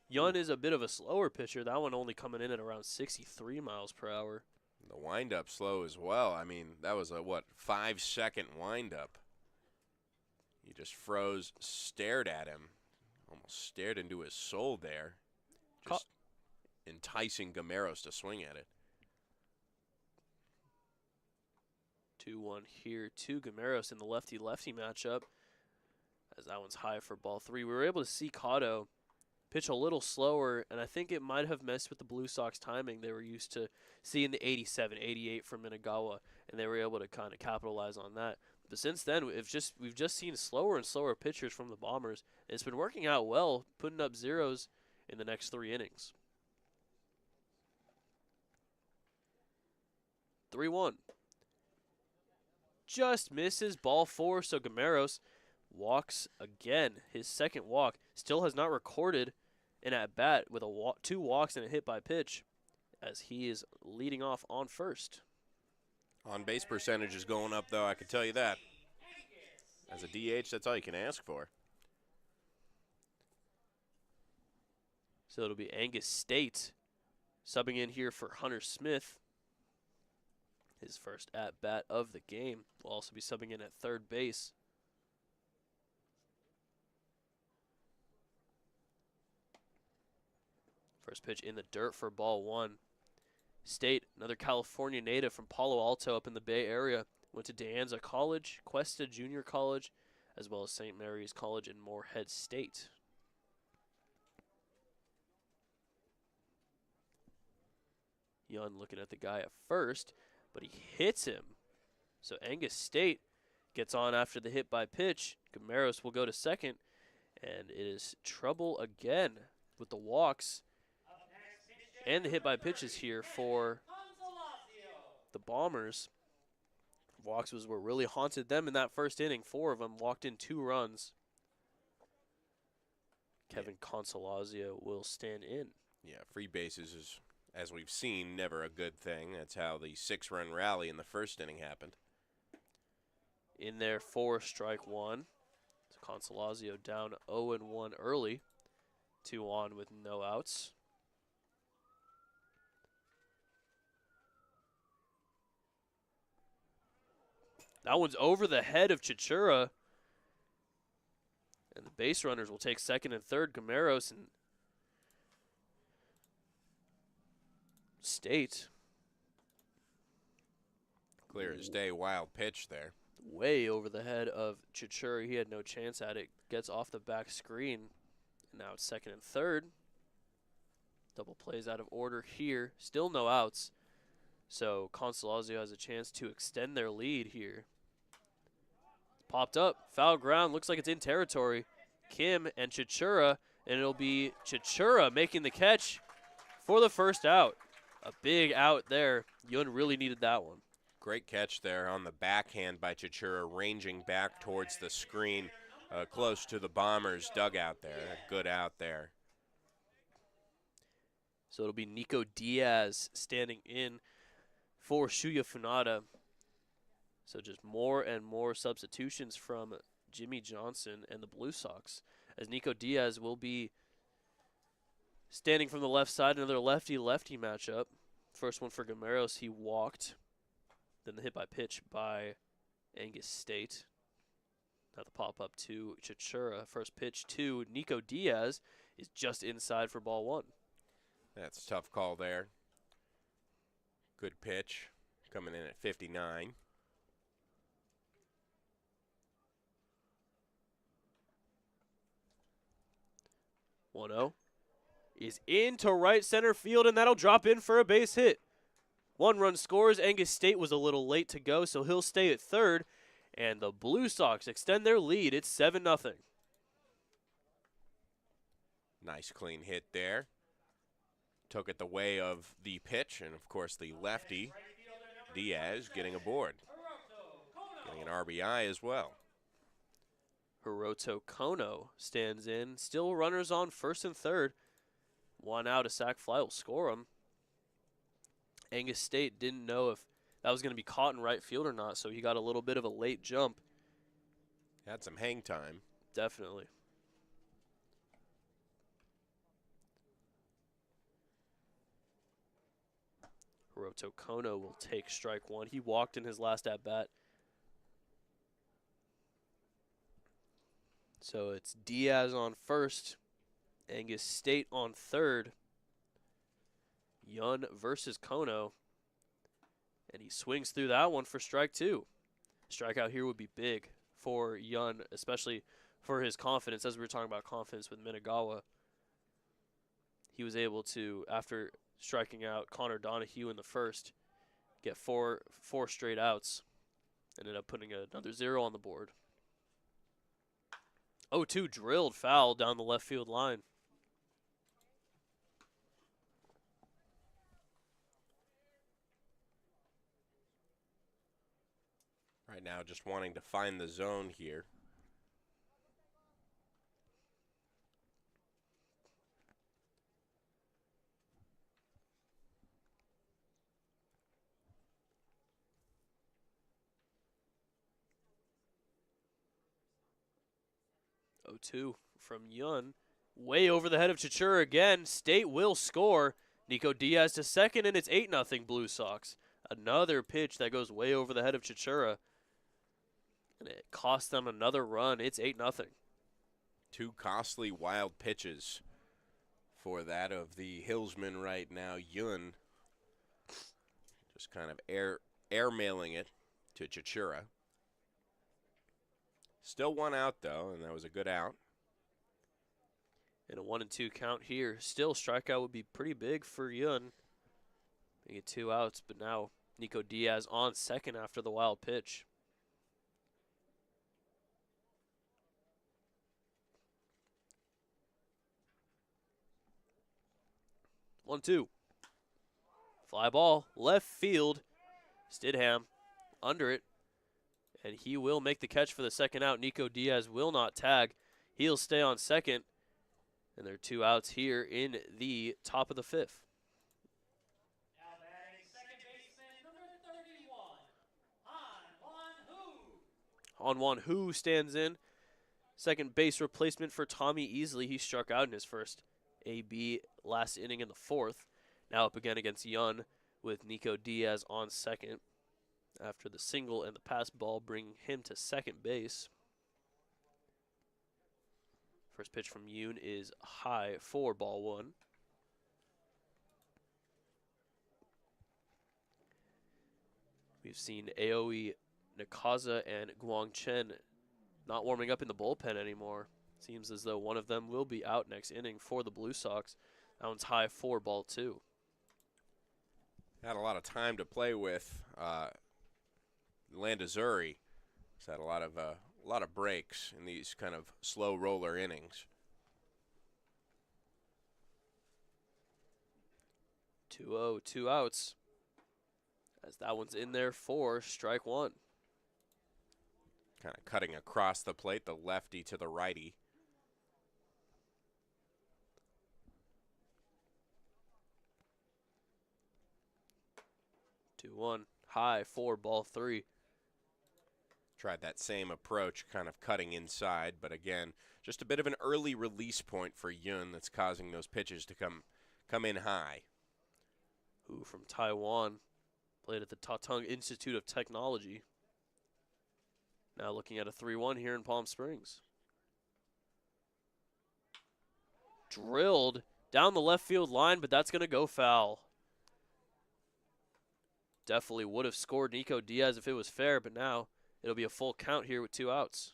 [SPEAKER 1] Yun is a bit of a slower pitcher. That one only coming in at around 63 miles per hour.
[SPEAKER 2] The windup slow as well. I mean, that was a, 5-second windup. He just froze, stared at him. Almost stared into his soul there. Just enticing Gameros to swing at it.
[SPEAKER 1] 2-1 here to Gameros in the lefty-lefty matchup, as that one's high for ball 3. We were able to see Cotto pitch a little slower, and I think it might have messed with the Blue Sox timing. They were used to seeing the 87, 88 from Minagawa, and they were able to kind of capitalize on that. But since then, we've just seen slower and slower pitchers from the Bombers, and it's been working out well, putting up zeros in the next 3 innings. 3-1. Just misses ball 4, so Gameros walks again. His second walk still has not recorded an at-bat with two walks and a hit by pitch as he is leading off on first.
[SPEAKER 2] On-base percentage is going up, though, I can tell you that. As a DH, that's all you can ask for.
[SPEAKER 1] So it'll be Angus State subbing in here for Hunter Smith. His first at-bat of the game. Will also be subbing in at third base. First pitch in the dirt for ball one. State, another California native from Palo Alto up in the Bay Area. Went to De Anza College, Cuesta Junior College, as well as St. Mary's College in Morehead State. Yun looking at the guy at first, but he hits him. So Angus State gets on after the hit by pitch. Gameros will go to second, and it is trouble again with the walks and the hit by pitches here for the Bombers. Walks was what really haunted them in that first inning. 4 of them walked in 2 runs. Kevin Consolazio will stand in.
[SPEAKER 2] Yeah, free bases is, as we've seen, never a good thing. That's how the 6-run rally in the first inning happened.
[SPEAKER 1] In there for strike one. So Consolazio down 0-1 early. 2 on with no outs. That one's over the head of Chichura. And the base runners will take second and third. Gameros and State.
[SPEAKER 2] Clear as day, wild pitch there.
[SPEAKER 1] Way over the head of Chichura. He had no chance at it. Gets off the back screen. And now it's second and third. Double plays out of order here. Still no outs. So Consolazio has a chance to extend their lead here. Popped up, foul ground, looks like it's in territory. Kim and Chichura, and it'll be Chichura making the catch for the first out. A big out there. Yun really needed that one.
[SPEAKER 2] Great catch there on the backhand by Chichura, ranging back towards the screen, close to the Bombers' dugout there. Good out there.
[SPEAKER 1] So it'll be Nico Diaz standing in for Shuya Funada. So just more and more substitutions from Jimmy Johnson and the Blue Sox, as Nico Diaz will be standing from the left side. Another lefty-lefty matchup. First one for Gameros, he walked. Then the hit by pitch by Angus State. Now the pop-up to Chichura. First pitch to Nico Diaz is just inside for ball one.
[SPEAKER 2] That's a tough call there. Good pitch, coming in at 59.
[SPEAKER 1] One-0 is into right center field, and that'll drop in for a base hit. 1 run scores. Angus State was a little late to go, so he'll stay at third, and the Blue Sox extend their lead. It's 7-0.
[SPEAKER 2] Nice clean hit there. Took it the way of the pitch, and of course the lefty, Diaz, getting aboard. Getting an RBI as well.
[SPEAKER 1] Hiroto Kono stands in. Still runners on first and third. 1 out, a sac fly will score him. Angus State didn't know if that was going to be caught in right field or not, so he got a little bit of a late jump.
[SPEAKER 2] Had some hang time.
[SPEAKER 1] Definitely. Hiroto Kono will take strike one. He walked in his last at-bat. So it's Diaz on first, Angus State on third. Yun versus Kono. And he swings through that one for strike two. Strikeout here would be big for Yun, especially for his confidence. As we were talking about confidence with Minagawa, he was able to, after striking out Connor Donahue in the first, get four straight outs. Ended up putting another 0 on the board. 0-2 drilled foul down the left field line.
[SPEAKER 2] Right now just wanting to find the zone here.
[SPEAKER 1] 0-2 from Yun. Way over the head of Chichura again. State will score. Nico Diaz to second, and it's 8-0 Blue Sox. Another pitch that goes way over the head of Chichura. And it costs them another run. It's 8-0.
[SPEAKER 2] Two costly wild pitches for that of the Hillsman right now. Yun just kind of air-mailing it to Chichura. Still one out, though, and that was a good out.
[SPEAKER 1] And a 1-2 count here. Still, strikeout would be pretty big for Yun. They get 2 outs, but now Nico Diaz on second after the wild pitch. One, two. Fly ball, left field. Stidham under it. And he will make the catch for the second out. Nico Diaz will not tag. He'll stay on second. And there are 2 outs here in the top of the 5th. Han-Wan Hu stands in. Second base replacement for Tommy Easley. He struck out in his first AB last inning in the 4th. Now up again against Yun with Nico Diaz on second. After the single and the pass ball bringing him to second base. First pitch from Yoon is high for ball 1. We've seen Aoi Nakaza and Guang Chen not warming up in the bullpen anymore. Seems as though one of them will be out next inning for the Blue Sox. That one's high for ball 2.
[SPEAKER 2] Had a lot of time to play with. Landazuri has had a lot of breaks in these kind of slow roller innings.
[SPEAKER 1] 2-0, 2 outs. As that one's in there for strike 1.
[SPEAKER 2] Kind of cutting across the plate, the lefty to the righty.
[SPEAKER 1] Two, 2-1, high for ball 3.
[SPEAKER 2] Tried that same approach, kind of cutting inside, but again, just a bit of an early release point for Yun that's causing those pitches to come in high.
[SPEAKER 1] Who from Taiwan played at the Tatung Institute of Technology. Now looking at a 3-1 here in Palm Springs. Drilled down the left field line, but that's going to go foul. Definitely would have scored Nico Diaz if it was fair, but now it'll be a full count here with 2 outs.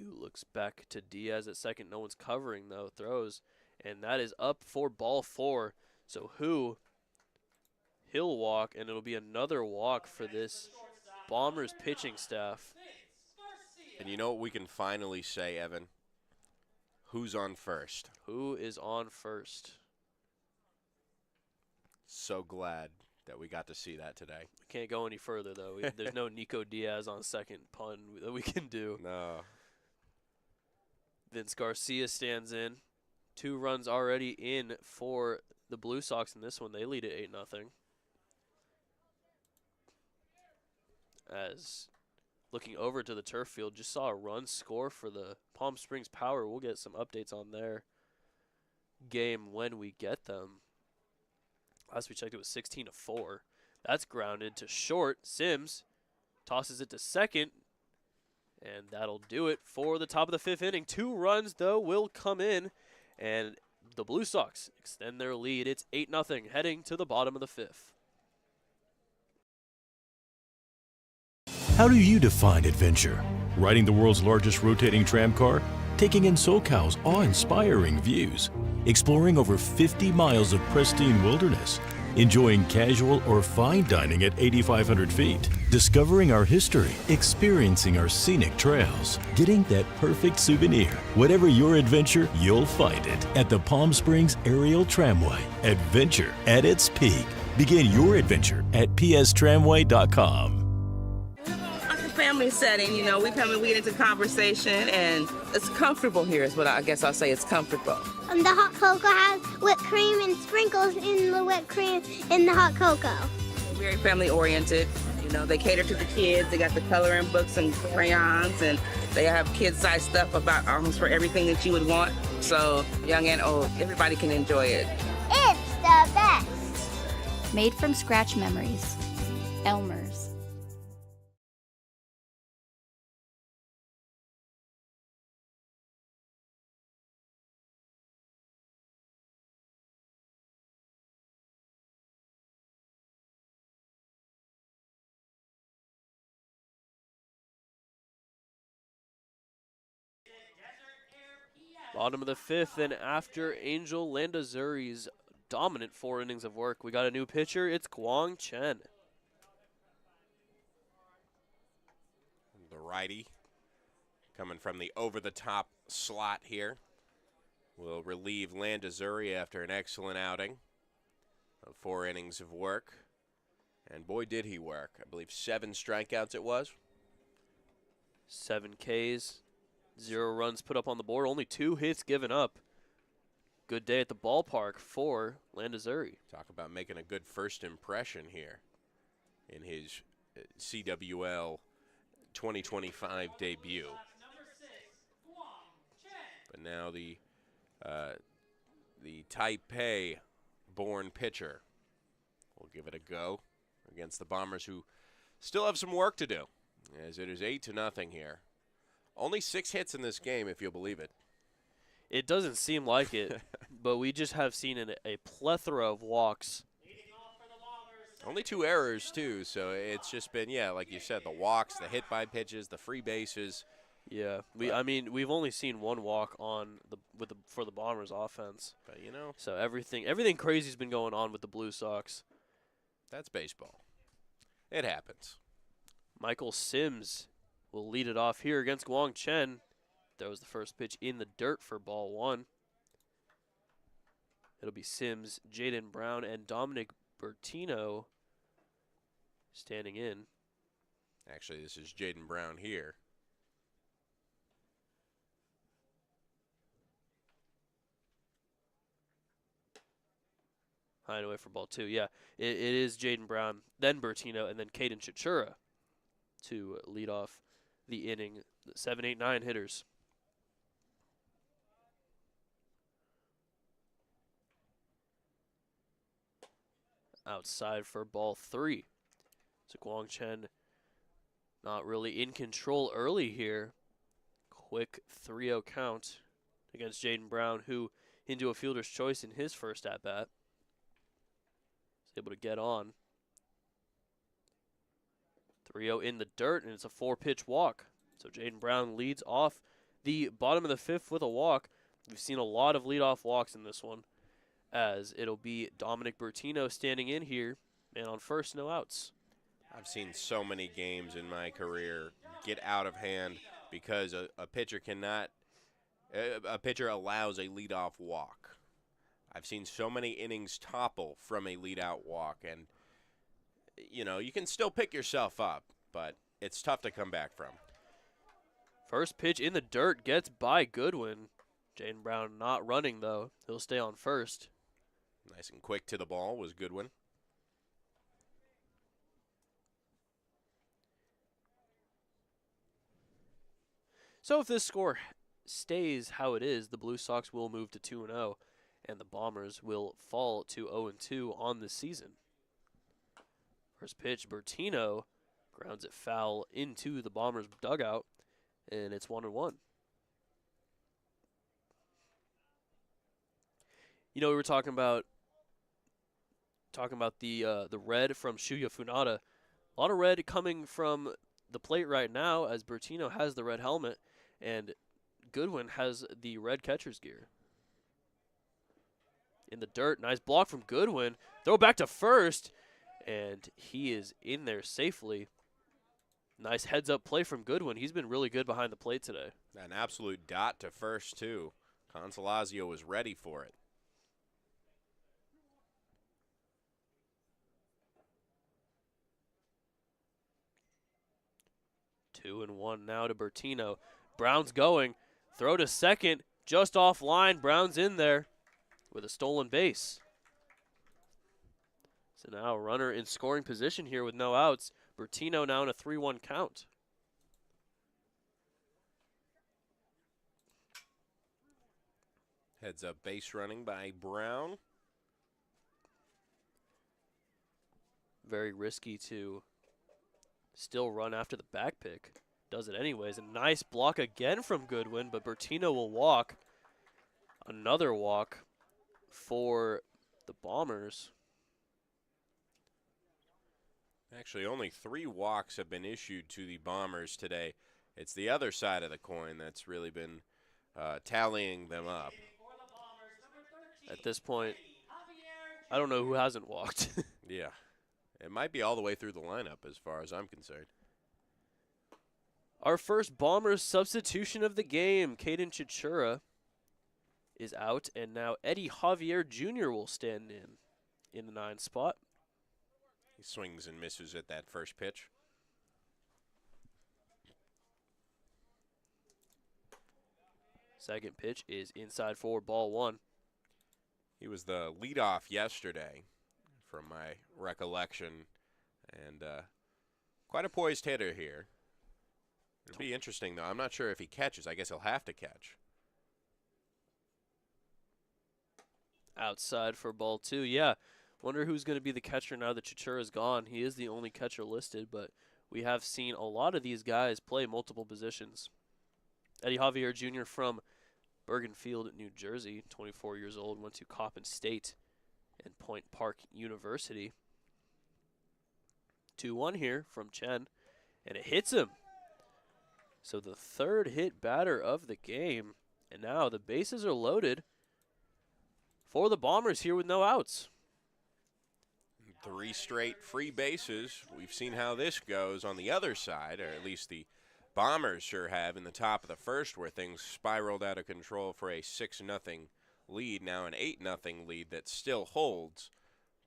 [SPEAKER 1] Looks back to Diaz at second. No one's covering, though. Throws. And that is up for ball 4. So he'll walk, and it'll be another walk for this Bombers pitching staff.
[SPEAKER 2] And you know what we can finally say, Evan? Who's on first?
[SPEAKER 1] Who is on first?
[SPEAKER 2] So glad that we got to see that today.
[SPEAKER 1] We can't go any further, though. There's no Nico Diaz on second pun that we can do.
[SPEAKER 2] No.
[SPEAKER 1] Vince Garcia stands in. 2 runs already in for the Blue Sox in this one. They lead at 8-0. As looking over to the turf field, just saw a run score for the Palm Springs Power. We'll get some updates on their game when we get them. Last we checked, it was 16-4. That's grounded to short. Sims tosses it to second. And that'll do it for the top of the 5th inning. 2 runs, though, will come in. And the Blue Sox extend their lead. It's 8-0 heading to the bottom of the 5th.
[SPEAKER 12] How do you define adventure? Riding the world's largest rotating tram car? Taking in SoCal's awe-inspiring views? Exploring over 50 miles of pristine wilderness? enjoying casual or fine dining at 8,500 feet, discovering our history, experiencing our scenic trails, getting that perfect souvenir. Whatever your adventure, you'll find it at the Palm Springs Aerial Tramway. Adventure at its peak. Begin your adventure at pstramway.com.
[SPEAKER 9] Like a family setting, you know, we come and we get into conversation, and it's comfortable here is what I guess I'll say. It's comfortable.
[SPEAKER 10] The hot cocoa has whipped cream and sprinkles in the whipped cream in the hot cocoa.
[SPEAKER 9] Very family oriented. You know, they cater to the kids. They got the coloring books and crayons, and they have kid-sized stuff about almost for everything that you would want. So young and old, everybody can enjoy it.
[SPEAKER 10] It's the best.
[SPEAKER 11] Made from scratch memories. Elmer's.
[SPEAKER 1] Bottom of the fifth, and after Angel Landazuri's dominant 4 innings of work, we got a new pitcher. It's Guang Chen.
[SPEAKER 2] The righty coming from the over-the-top slot here will relieve Landazuri after an excellent outing of 4 innings of work. And boy, did he work. I believe 7 strikeouts it was.
[SPEAKER 1] 7 Ks, 0 runs put up on the board, only 2 hits given up. Good day at the ballpark for Landazuri.
[SPEAKER 2] Talk about making a good first impression here in his CWL 2025 debut. But now the Taipei-born pitcher will give it a go against the Bombers, who still have some work to do, as it is 8-0 here. Only 6 hits in this game, if you'll believe it.
[SPEAKER 1] It doesn't seem like it, but we just have seen a plethora of walks.
[SPEAKER 2] Only 2 errors, too, so it's just been, yeah, like you said, the walks, the hit by pitches, the free bases.
[SPEAKER 1] Yeah, I mean, we've only seen 1 walk for the Bombers offense.
[SPEAKER 2] But, you know,
[SPEAKER 1] so everything crazy's been going on with the Blue Sox.
[SPEAKER 2] That's baseball. It happens.
[SPEAKER 1] Michael Sims will lead it off here against Guang Chen. That was the first pitch in the dirt for ball 1. It'll be Sims, Jaden Brown, and Dominic Bertino standing in.
[SPEAKER 2] Actually, this is Jaden Brown here.
[SPEAKER 1] High away for ball 2. Yeah, it is Jaden Brown, then Bertino, and then Caden Chichura to lead off the inning. 7, 8, 9 hitters. Outside for ball 3. So Guang Chen not really in control early here. Quick 3-0 count against Jaden Brown, who into a fielder's choice in his first at-bat. He's able to get on. 3-0 in the dirt, and it's a 4-pitch walk. So Jaden Brown leads off the bottom of the 5th with a walk. We've seen a lot of leadoff walks in this one, as it'll be Dominic Bertino standing in here, and on first, no outs.
[SPEAKER 2] I've seen so many games in my career get out of hand because a pitcher allows a leadoff walk. I've seen so many innings topple from a leadout walk, and you know, you can still pick yourself up, but it's tough to come back from.
[SPEAKER 1] First pitch in the dirt gets by Goodwin. Jaden Brown not running, though. He'll stay on first.
[SPEAKER 2] Nice and quick to the ball was Goodwin.
[SPEAKER 1] So if this score stays how it is, the Blue Sox will move to 2-0, and the Bombers will fall to 0-2 on the season. First pitch, Bertino grounds it foul into the Bombers' dugout, and it's 1-1. You know, we were talking about the red from Shuya Funada. A lot of red coming from the plate right now, as Bertino has the red helmet and Goodwin has the red catcher's gear. in the dirt. Nice block from Goodwin. Throw back to first, and he is in there safely. Nice heads-up play from Goodwin. He's been really good behind the plate today.
[SPEAKER 2] An absolute dot to first, too. Consolazio was ready for it.
[SPEAKER 1] Two and one now to Bertino. Brown's going. Throw to second. Just offline. Brown's in there with a stolen base. So now a runner in scoring position here with no outs. Bertino now in a 3-1 count.
[SPEAKER 2] Heads up base running by Brown.
[SPEAKER 1] Very risky to still run after the back pick. Does it anyways. A nice block again from Goodwin, but Bertino will walk. Another walk for the Bombers.
[SPEAKER 2] Actually, only 3 walks have been issued to the Bombers today. It's the other side of the coin that's really been tallying them up.
[SPEAKER 1] At this point, I don't know who hasn't walked.
[SPEAKER 2] Yeah. It might be all the way through the lineup as far as I'm concerned.
[SPEAKER 1] Our first Bombers substitution of the game, Caden Chichura, is out, and now Eddie Javier Jr. will stand in the 9 spot.
[SPEAKER 2] He swings and misses at that first pitch.
[SPEAKER 1] Second pitch is inside forward, ball 1.
[SPEAKER 2] He was the leadoff yesterday, from my recollection, and quite a poised hitter here. It'll be interesting, though. I'm not sure if he catches. I guess he'll have to catch.
[SPEAKER 1] Outside for ball 2. Yeah, wonder who's going to be the catcher now that Chichura's gone. He is the only catcher listed, but we have seen a lot of these guys play multiple positions. Eddie Javier Jr. from Bergenfield, New Jersey, 24 years old, went to Coppin State and Point Park University. 2-1 here from Chen, and it hits him. So the third hit batter of the game, and now the bases are loaded for the Bombers here with no outs.
[SPEAKER 2] 3 straight free bases. We've seen how this goes on the other side, or at least the Bombers sure have in the top of the first, where things spiraled out of control for a 6-0 lead, now an 8-0 lead that still holds.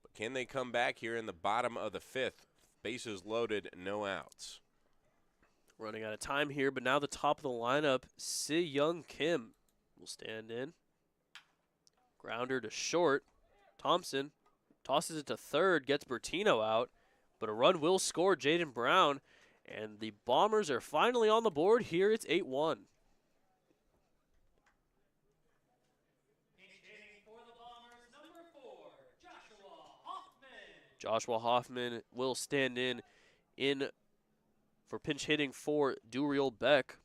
[SPEAKER 2] But can they come back here in the bottom of the 5th? Bases loaded, no outs.
[SPEAKER 1] Running out of time here, but now the top of the lineup, Si Young Kim will stand in. Grounder to short. Thompson tosses it to third, gets Bertino out, but a run will score Jaden Brown, and the Bombers are finally on the board here. It's 8-1. Joshua Hoffman will stand in for pinch hitting for Duriel Beck.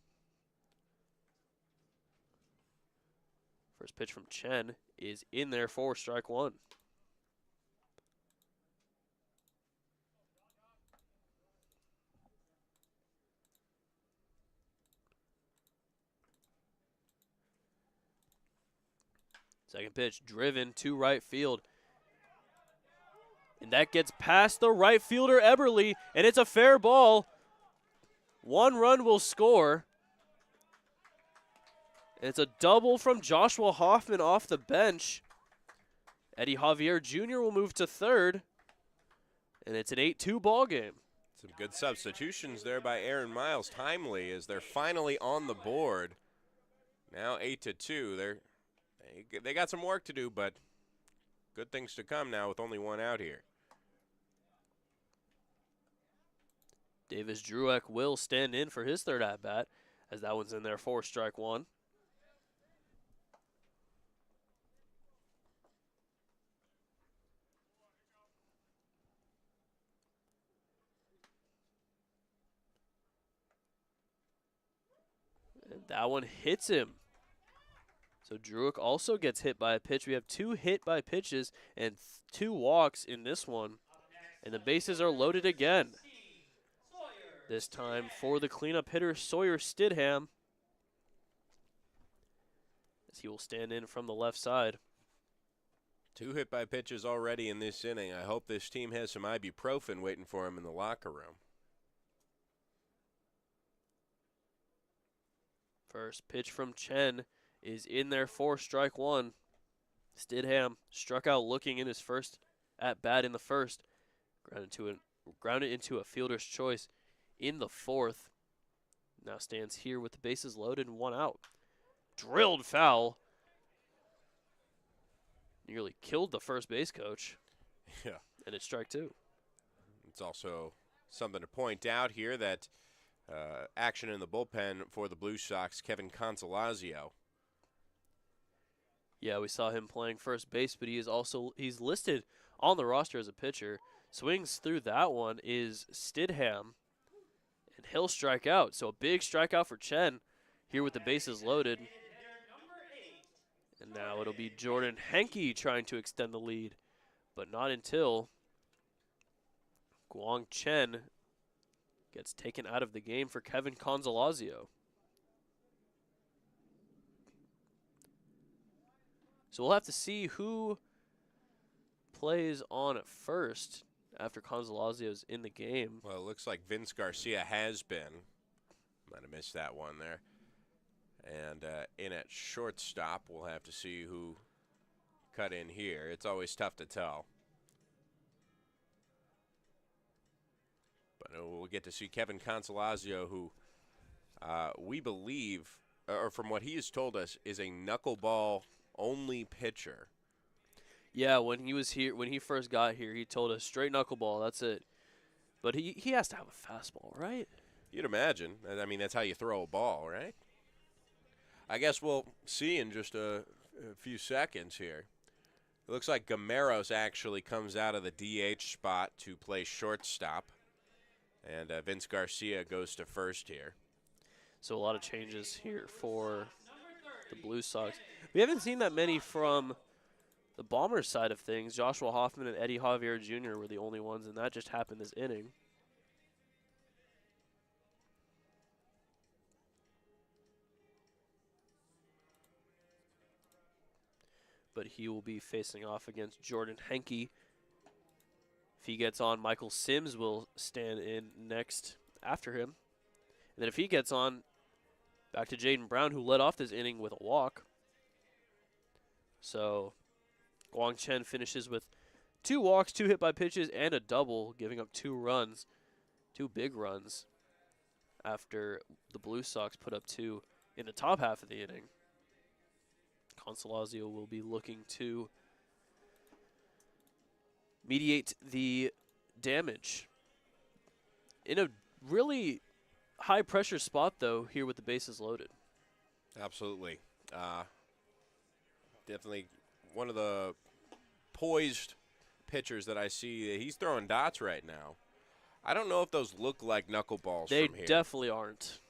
[SPEAKER 1] First pitch from Chen is in there for strike 1. Second pitch driven to right field. And that gets past the right fielder, Eberly, and it's a fair ball. 1 run will score. And it's a double from Joshua Hoffman off the bench. Eddie Javier Jr. will move to third. And it's an 8-2 ball game.
[SPEAKER 2] Some good substitutions there by Aaron Miles. Timely as they're finally on the board. Now 8-2. They got some work to do, but good things to come now with only 1 out here.
[SPEAKER 1] Davis Drueck will stand in for his third at-bat, as that one's in there for strike 1. And that one hits him. So Drueck also gets hit by a pitch. We have 2 hit by pitches and 2 walks in this one. And the bases are loaded again. This time for the cleanup hitter, Sawyer Stidham, as he will stand in from the left side.
[SPEAKER 2] 2 hit by pitches already in this inning. I hope this team has some ibuprofen waiting for him in the locker room.
[SPEAKER 1] First pitch from Chen is in there for strike one. Stidham struck out looking in his first at bat in the first. Grounded into a fielder's choice in the fourth. Now stands here with the bases loaded and 1 out. Drilled foul. Nearly killed the first base coach.
[SPEAKER 2] Yeah.
[SPEAKER 1] And it's strike 2.
[SPEAKER 2] It's also something to point out here that action in the bullpen for the Blue Sox, Kevin Consolazio.
[SPEAKER 1] Yeah, we saw him playing first base, but he's listed on the roster as a pitcher. Swings through that one is Stidham, and he'll strike out. So a big strikeout for Chen here with the bases loaded. And now it'll be Jordan Henke trying to extend the lead, but not until Guang Chen gets taken out of the game for Kevin Consolazio. So we'll have to see who plays on at first after Consolazio's in the game.
[SPEAKER 2] Well, it looks like Vince Garcia has been. Might have missed that one there. And in at shortstop, we'll have to see who cut in here. It's always tough to tell. But we'll get to see Kevin Consolazio, who we believe, or from what he has told us, is a knuckleball-only pitcher.
[SPEAKER 1] Yeah, when he was here, when he first got here, he told us straight knuckleball, that's it. But he has to have a fastball, right?
[SPEAKER 2] You'd imagine. I mean, that's how you throw a ball, right? I guess we'll see in just a few seconds here. It looks like Gameros actually comes out of the DH spot to play shortstop. And Vince Garcia goes to first here.
[SPEAKER 1] So a lot of changes here for the Blue Sox. We haven't seen that many from the Bombers side of things. Joshua Hoffman and Eddie Javier Jr. were the only ones, and that just happened this inning. But he will be facing off against Jordan Henke. If he gets on, Michael Sims will stand in next after him. And then if he gets on, back to Jaden Brown, who led off this inning with a walk. So Guang Chen finishes with 2 walks, 2 hit by pitches, and a double, giving up 2 runs, 2 big runs, after the Blue Sox put up 2 in the top half of the inning. Consolazio will be looking to mediate the damage. In a really high-pressure spot, though, here with the bases loaded.
[SPEAKER 2] Absolutely. Definitely one of the poised pitchers that I see. He's throwing dots right now. I don't know if those look like knuckleballs from here.
[SPEAKER 1] They definitely aren't.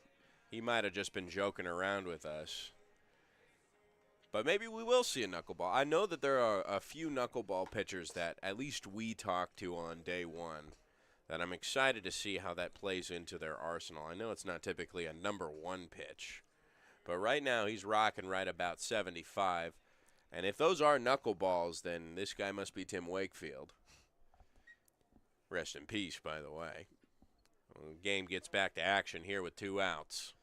[SPEAKER 2] He might have just been joking around with us. But maybe we will see a knuckleball. I know that there are a few knuckleball pitchers that at least we talked to on day one that I'm excited to see how that plays into their arsenal. I know it's not typically a number 1 pitch, but right now he's rocking right about 75. And if those are knuckleballs, then this guy must be Tim Wakefield. Rest in peace, by the way. Well, the game gets back to action here with 2 outs.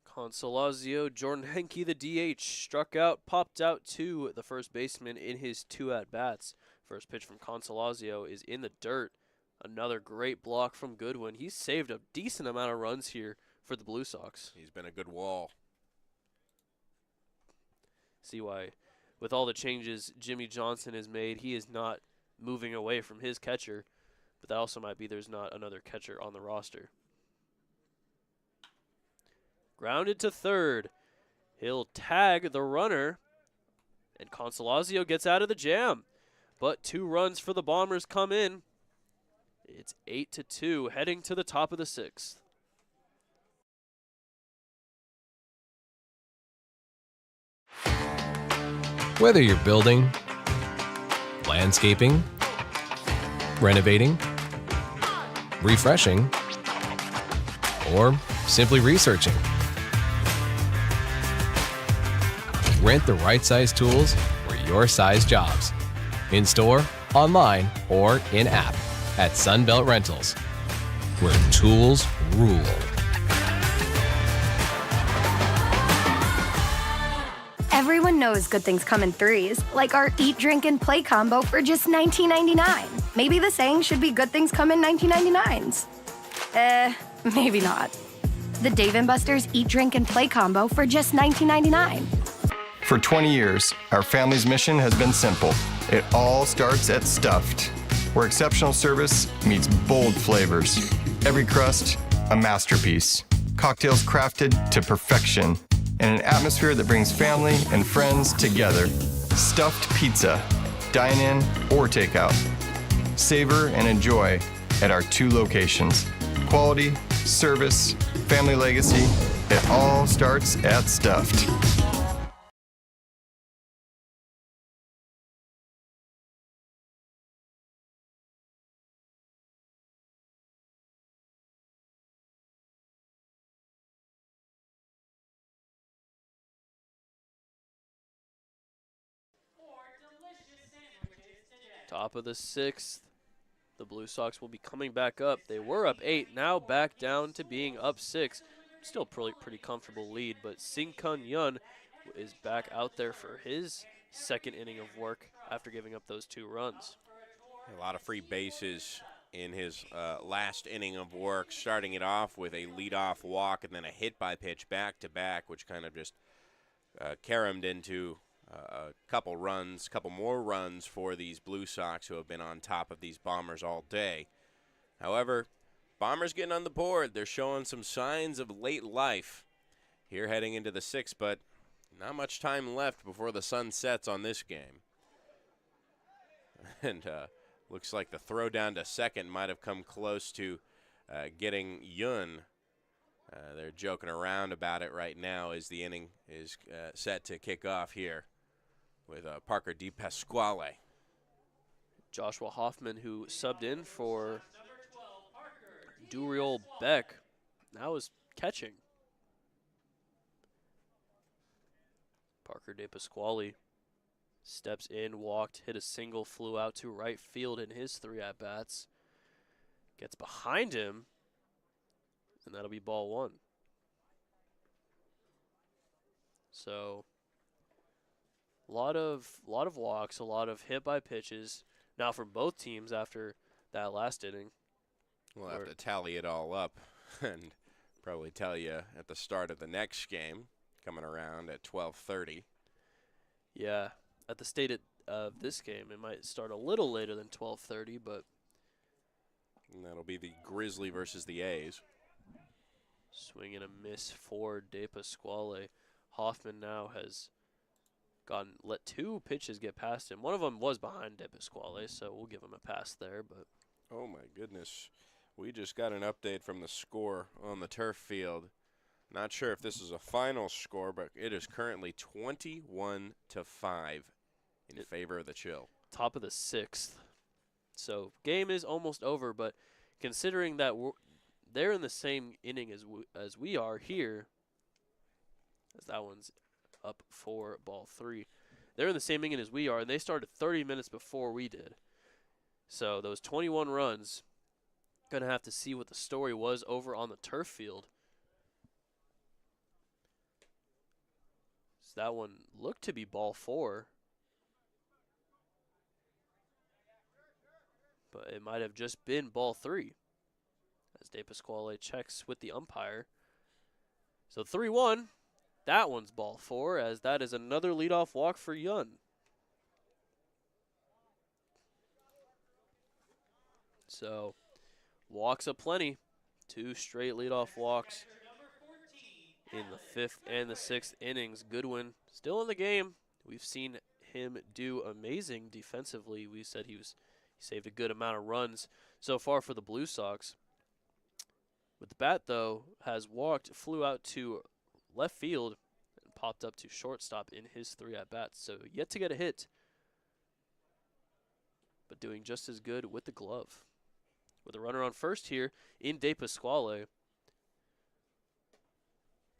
[SPEAKER 1] Consolazio, Jordan Henke, the DH, struck out, popped out to the first baseman in his 2 at-bats. First pitch from Consolazio is in the dirt. Another great block from Goodwin. He's saved a decent amount of runs here for the Blue Sox.
[SPEAKER 2] He's been a good wall.
[SPEAKER 1] See why, with all the changes Jimmy Johnson has made, he is not moving away from his catcher. But that also might be there's not another catcher on the roster. Grounded to third. He'll tag the runner, and Consolazio gets out of the jam. But 2 runs for the Bombers come in. It's 8-2, heading to the top of the 6th.
[SPEAKER 14] Whether you're building, landscaping, renovating, refreshing, or simply researching, rent the right size tools for your size jobs. In store, online, or in app at Sunbelt Rentals, where tools rule.
[SPEAKER 3] Everyone knows good things come in threes, like our eat, drink, and play combo for just $19.99. Maybe the saying should be good things come in 19.99s. Maybe not. The Dave & Buster's Eat, Drink, and Play combo for just $19.99.
[SPEAKER 15] For 20 years, our family's mission has been simple. It all starts at Stuffed, where exceptional service meets bold flavors. Every crust, a masterpiece. Cocktails crafted to perfection. In an atmosphere that brings family and friends together. Stuffed pizza, dine-in or takeout. Savor and enjoy at our 2 locations. Quality, service, family legacy, it all starts at Stuffed.
[SPEAKER 1] Top of the 6th. The Blue Sox will be coming back up. They were up 8, now back down to being up 6. Still pretty comfortable lead, but Sing-Kun Yun is back out there for his second inning of work after giving up those 2 runs.
[SPEAKER 2] A lot of free bases in his last inning of work, starting it off with a leadoff walk and then a hit by pitch back-to-back, which kind of just caromed into a couple more runs for these Blue Sox, who have been on top of these Bombers all day. However, Bombers getting on the board. They're showing some signs of late life here heading into the 6th, but not much time left before the sun sets on this game. And looks like the throw down to second might have come close to getting Yun. They're joking around about it right now as the inning is set to kick off here with Parker DePasquale.
[SPEAKER 1] Joshua Hoffman, who subbed in for Duriel Beck, now is catching. Parker DePasquale steps in, walked, hit a single, flew out to right field in his 3 at-bats. Gets behind him, and that'll be ball 1. So a lot of walks, a lot of hit by pitches. Now from both teams after that last inning.
[SPEAKER 2] We'll have to tally it all up and probably tell you at the start of the next game, coming around at 12:30.
[SPEAKER 1] Yeah, at the state of this game, it might start a little later than 12:30, but
[SPEAKER 2] and that'll be the Grizzly versus the A's.
[SPEAKER 1] Swing and a miss for DePasquale. Hoffman now has let 2 pitches get past him. One of them was behind DePasquale, so we'll give him a pass there. But
[SPEAKER 2] oh my goodness, we just got an update from the score on the turf field. Not sure if this is a final score, but it is currently 21-5 in favor of the Chill.
[SPEAKER 1] Top of the 6th. So game is almost over, but considering that they're in the same inning as we are here, as that one's up for ball 3. They're in the same inning as we are, and they started 30 minutes before we did. So those 21 runs, going to have to see what the story was over on the turf field. So that one looked to be ball 4. But it might have just been ball 3 as DePasquale checks with the umpire. So 3-1. That one's ball 4, as that is another leadoff walk for Yun. So walks aplenty. 2 straight leadoff walks in the 5th and the 6th innings. Goodwin still in the game. We've seen him do amazing defensively. We said he saved a good amount of runs so far for the Blue Sox. With the bat, though, has flew out to left field and popped up to shortstop in his 3 at-bats. So yet to get a hit, but doing just as good with the glove. With a runner on first here in DePasquale.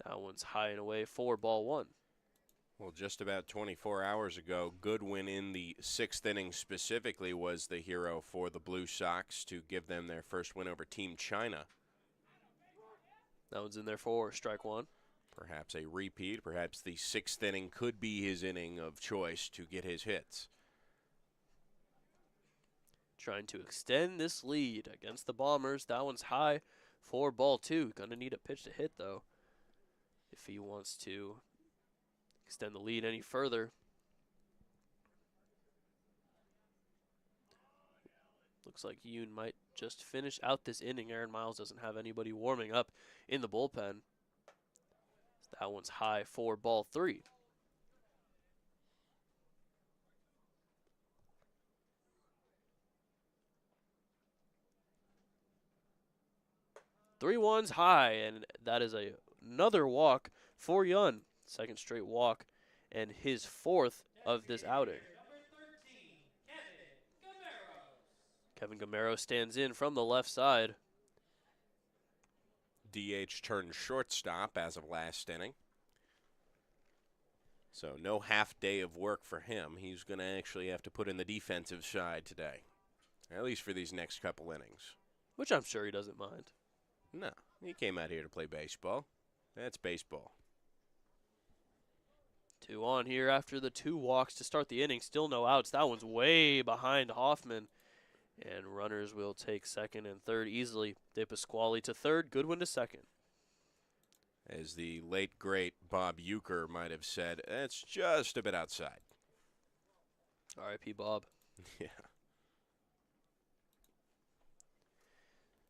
[SPEAKER 1] That one's high and away for ball 1.
[SPEAKER 2] Well, just about 24 hours ago, Goodwin in the 6th inning specifically was the hero for the Blue Sox to give them their first win over Team China.
[SPEAKER 1] That one's in there for strike one.
[SPEAKER 2] Perhaps a repeat. Perhaps the 6th inning could be his inning of choice to get his hits.
[SPEAKER 1] Trying to extend this lead against the Bombers. That one's high for ball two. Gonna need a pitch to hit, though, if he wants to extend the lead any further. Looks like Yoon might just finish out this inning. Aaron Miles doesn't have anybody warming up in the bullpen. That one's high for ball three. Three ones high, and that is another walk for Yun. Second straight walk, and his 4th of this outing. Kevin Gamero stands in from the left side.
[SPEAKER 2] DH turned shortstop as of last inning. So no half day of work for him. He's going to actually have to put in the defensive side today, at least for these next couple innings.
[SPEAKER 1] Which I'm sure he doesn't mind.
[SPEAKER 2] No, he came out here to play baseball. That's baseball.
[SPEAKER 1] 2 on here after the 2 walks to start the inning. Still no outs. That one's way behind Hoffman. And runners will take second and third easily. De Pasquale to third. Goodwin to second.
[SPEAKER 2] As the late, great Bob Euchre might have said, it's just a bit outside.
[SPEAKER 1] R.I.P. Bob.
[SPEAKER 2] Yeah.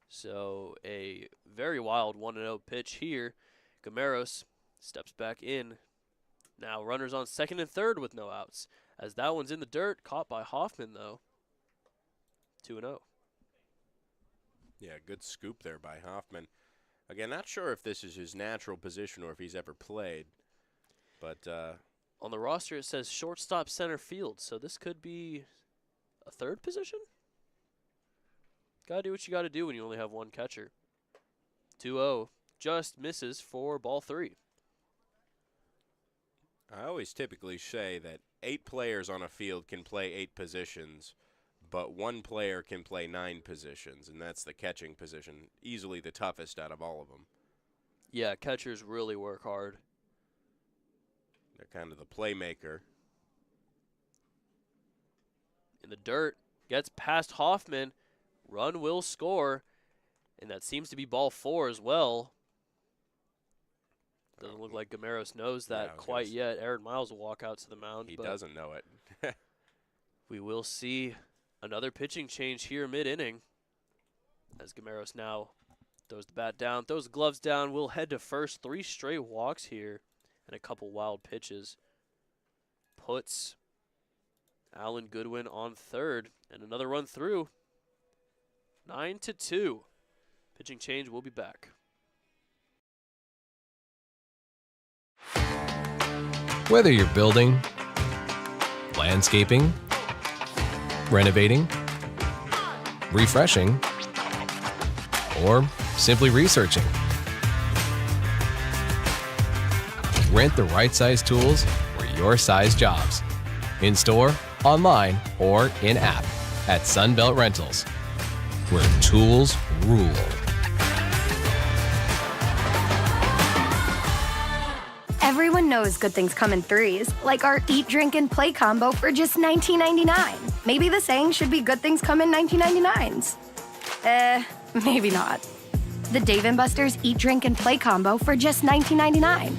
[SPEAKER 1] So a very wild 1-0 pitch here. Gameros steps back in. Now runners on second and third with no outs. As that one's in the dirt, caught by Hoffman, though. 2-0.
[SPEAKER 2] Yeah, good scoop there by Hoffman. Again, not sure if this is his natural position or if he's ever played. But
[SPEAKER 1] on the roster, it says shortstop center field. So this could be a third position? Got to do what you got to do when you only have one catcher. 2-0. Just misses for ball three.
[SPEAKER 2] I always typically say that 8 players on a field can play 8 positions, but 1 player can play 9 positions, and that's the catching position. Easily the toughest out of all of them.
[SPEAKER 1] Yeah, catchers really work hard.
[SPEAKER 2] They're kind of the playmaker.
[SPEAKER 1] In the dirt, gets past Hoffman. Run will score, and that seems to be ball 4 as well. Doesn't look like Gameros knows that quite yet. Aaron Miles will walk out to the mound.
[SPEAKER 2] He doesn't know it.
[SPEAKER 1] We will see another pitching change here mid-inning as Gameros now throws the bat down, throws the gloves down, will head to first. 3 straight walks here and a couple wild pitches. Puts Alan Goodwin on third and another run through. 9-2. Pitching change will be back.
[SPEAKER 14] Whether you're building, landscaping, renovating, refreshing, or simply researching, rent the right size tools for your size jobs. In store, online, or in app at Sunbelt Rentals, where tools rule.
[SPEAKER 3] Everyone knows good things come in threes, like our Eat, Drink, and Play combo for just $19.99. Maybe the saying should be good things come in 19.99s. Maybe not. The Dave & Buster's Eat, Drink, and Play combo for just $19.99.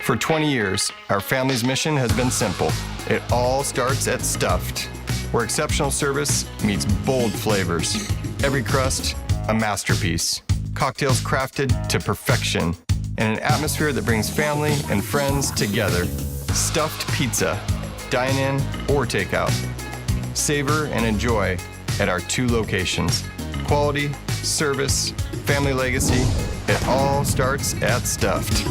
[SPEAKER 15] For 20 years, our family's mission has been simple. It all starts at Stuffed, where exceptional service meets bold flavors. Every crust, a masterpiece. Cocktails crafted to perfection in an atmosphere that brings family and friends together. Stuffed pizza, dine-in or takeout. Savor and enjoy at our 2 locations. Quality, service, family legacy, it all starts at Stuffed.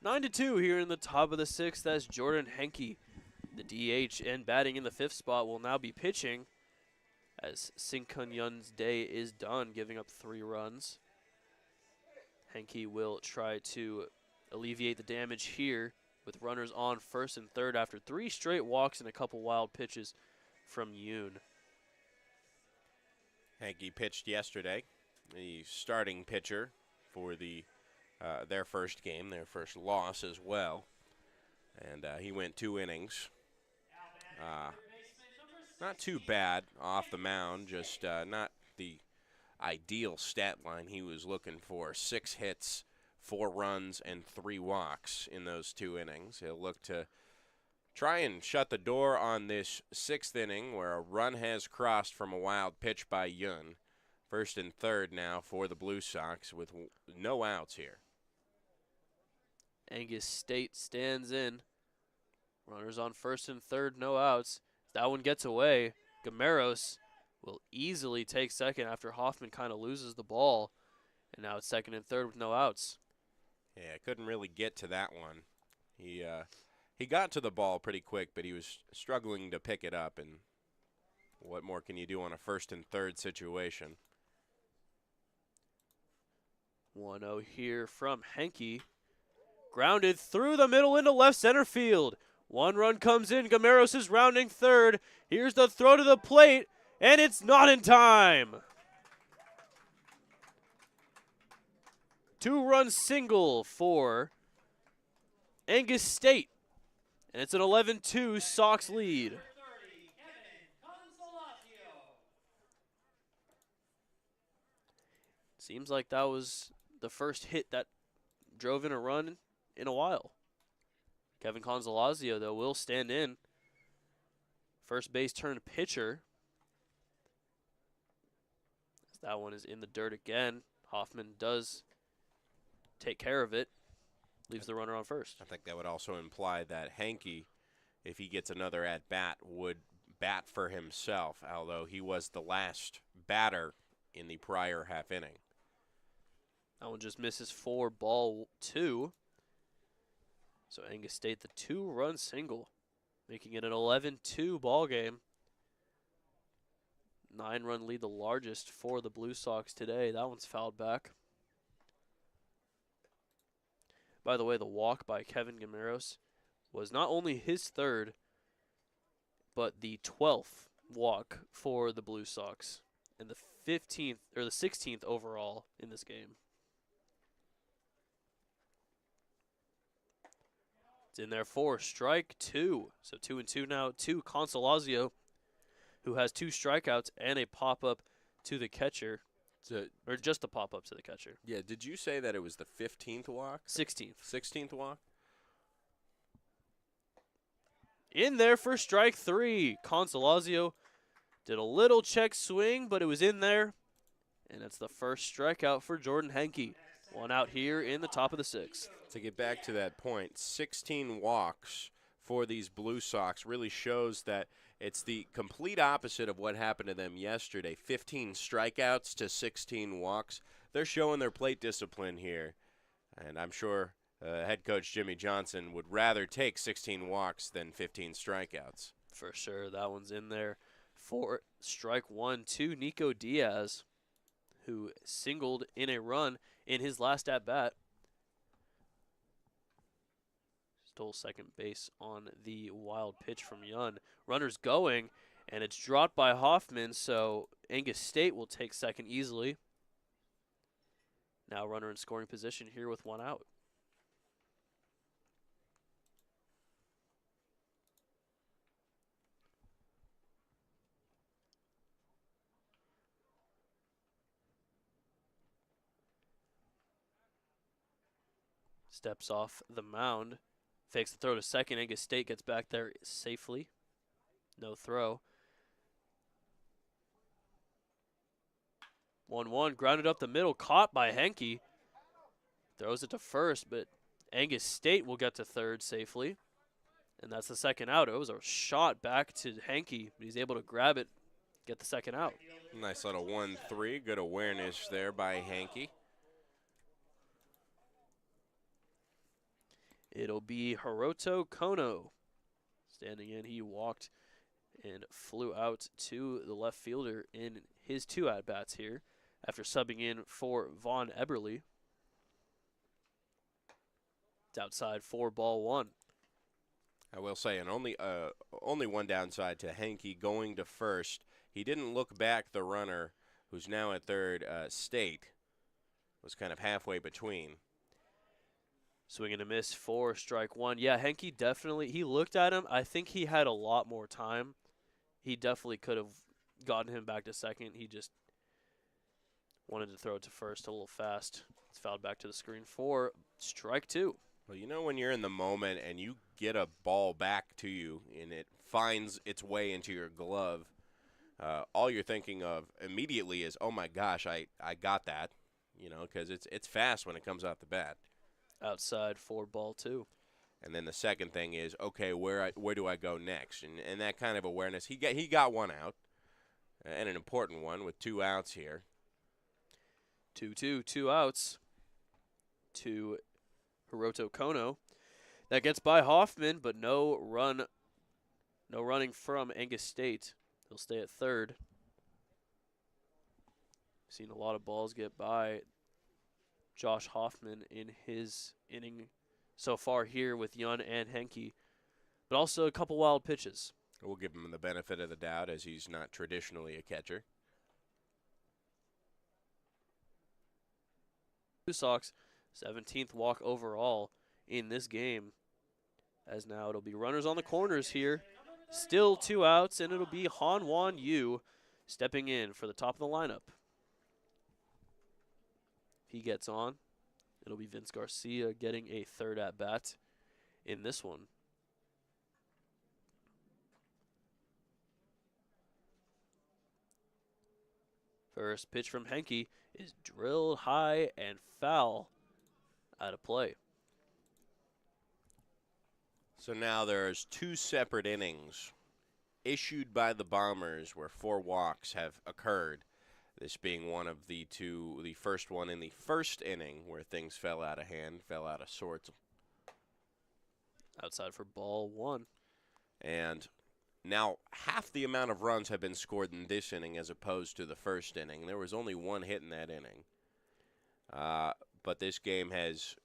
[SPEAKER 1] Nine to 2 here in the top of the 6th. That's Jordan Henke, the DH, and batting in the 5th spot will now be pitching as Sing Kun Yun's day is done, giving up 3 runs. Henke will try to alleviate the damage here with runners on first and third after 3 straight walks and a couple wild pitches from Yoon.
[SPEAKER 2] Henke pitched yesterday, the starting pitcher for their first game, their first loss as well. And he went 2 innings. Not too bad off the mound, just not the ideal stat line he was looking for. 6 hits, 4 runs, and 3 walks in those 2 innings. He'll look to try and shut the door on this 6th inning where a run has crossed from a wild pitch by Yun. First and third now for the Blue Sox with no outs here.
[SPEAKER 1] Angus State stands in. Runners on first and third, no outs. That one gets away. Gameros will easily take second after Hoffman kind of loses the ball. And now it's second and third with no outs.
[SPEAKER 2] Yeah, couldn't really get to that one. He got to the ball pretty quick, but he was struggling to pick it up. And what more can you do on a first and third situation?
[SPEAKER 1] 1-0 here from Henke. Grounded through the middle into left center field. 1 run comes in. Gameros is rounding third. Here's the throw to the plate, and it's not in time. 2-run single for Angus State, and it's an 11-2 Sox lead. Seems like that was the first hit that drove in a run in a while. Kevin Consolazio, though, will stand in. First base turned pitcher. That one is in the dirt again. Hoffman does take care of it. Leaves the runner on first.
[SPEAKER 2] I think that would also imply that Henke, if he gets another at-bat, would bat for himself, although he was the last batter in the prior half inning.
[SPEAKER 1] That one just misses for ball 2. So Angus State, the 2-run single, making it an 11-2 ball game. 9-run lead, the largest for the Blue Sox today. That one's fouled back. By the way, the walk by Kevin Gameros was not only his 3rd, but the 12th walk for the Blue Sox and the 15th or the 16th overall in this game. It's in there for strike 2. So 2-2 now to Consolazio, who has 2 strikeouts and a pop-up to the catcher. Or just a pop-up to the catcher.
[SPEAKER 2] Yeah, did you say that it was the 15th walk?
[SPEAKER 1] 16th.
[SPEAKER 2] 16th walk?
[SPEAKER 1] In there for strike 3. Consolazio did a little check swing, but it was in there. And it's the first strikeout for Jordan Henke. 1 out here in the top of the 6th.
[SPEAKER 2] To get back to that point, 16 walks for these Blue Sox really shows that it's the complete opposite of what happened to them yesterday. 15 strikeouts to 16 walks. They're showing their plate discipline here. And I'm sure head coach Jimmy Johnson would rather take 16 walks than 15 strikeouts.
[SPEAKER 1] For sure. That one's in there for strike 1 to Nico Diaz, who singled in a run in his last at-bat. Stole second base on the wild pitch from Yun. Runner's going, and it's dropped by Hoffman, so Angus State will take second easily. Now runner in scoring position here with 1 out. Steps off the mound. Fakes the throw to second. Angus State gets back there safely. No throw. 1-1. Grounded up the middle. Caught by Henke. Throws it to first, but Angus State will get to third safely. And that's the second out. It was a shot back to Henke, but he's able to grab it, get the second out.
[SPEAKER 2] Nice little 1-3. Good awareness there by Henke.
[SPEAKER 1] It'll be Hiroto Kono standing in. He walked and flew out to the left fielder in his 2 at-bats here after subbing in for Vaughn Eberle. It's outside for ball one.
[SPEAKER 2] I will say, and only one downside to Henke going to first. He didn't look back the runner, who's now at third. State was kind of halfway between.
[SPEAKER 1] Swing and a miss for strike one. Yeah, Henke definitely, he looked at him. I think he had a lot more time. He definitely could have gotten him back to second. He just wanted to throw it to first a little fast. It's fouled back to the screen for strike two.
[SPEAKER 2] Well, you know when you're in the moment and you get a ball back to you and it finds its way into your glove, all you're thinking of immediately is, oh my gosh, I got that, you know, because it's fast when it comes off the bat.
[SPEAKER 1] Outside for ball two.
[SPEAKER 2] And then the second thing is, okay, where do I go next? And that kind of awareness. He got one out, and an important one with 2 outs here.
[SPEAKER 1] 2-2, 2 outs to Hiroto Kono. That gets by Hoffman, but no running from Angus State. He'll stay at third. Seen a lot of balls get by Josh Hoffman in his inning so far here with Yun and Henke, but also a couple wild pitches.
[SPEAKER 2] We'll give him the benefit of the doubt as he's not traditionally a catcher.
[SPEAKER 1] Blue Sox, 17th walk overall in this game, as now it'll be runners on the corners here. Still 2 outs, and it'll be Han Wan Yu stepping in for the top of the lineup. If he gets on, it'll be Vince Garcia getting a third at-bat in this one. First pitch from Henke is drilled high and foul out of play.
[SPEAKER 2] So now there's 2 separate innings issued by the Bombers where 4 walks have occurred. This being one of the 2, the first one in the first inning where things fell out of hand, fell out of sorts.
[SPEAKER 1] Outside for ball one.
[SPEAKER 2] And now half the amount of runs have been scored in this inning as opposed to the first inning. There was only 1 hit in that inning. But this game is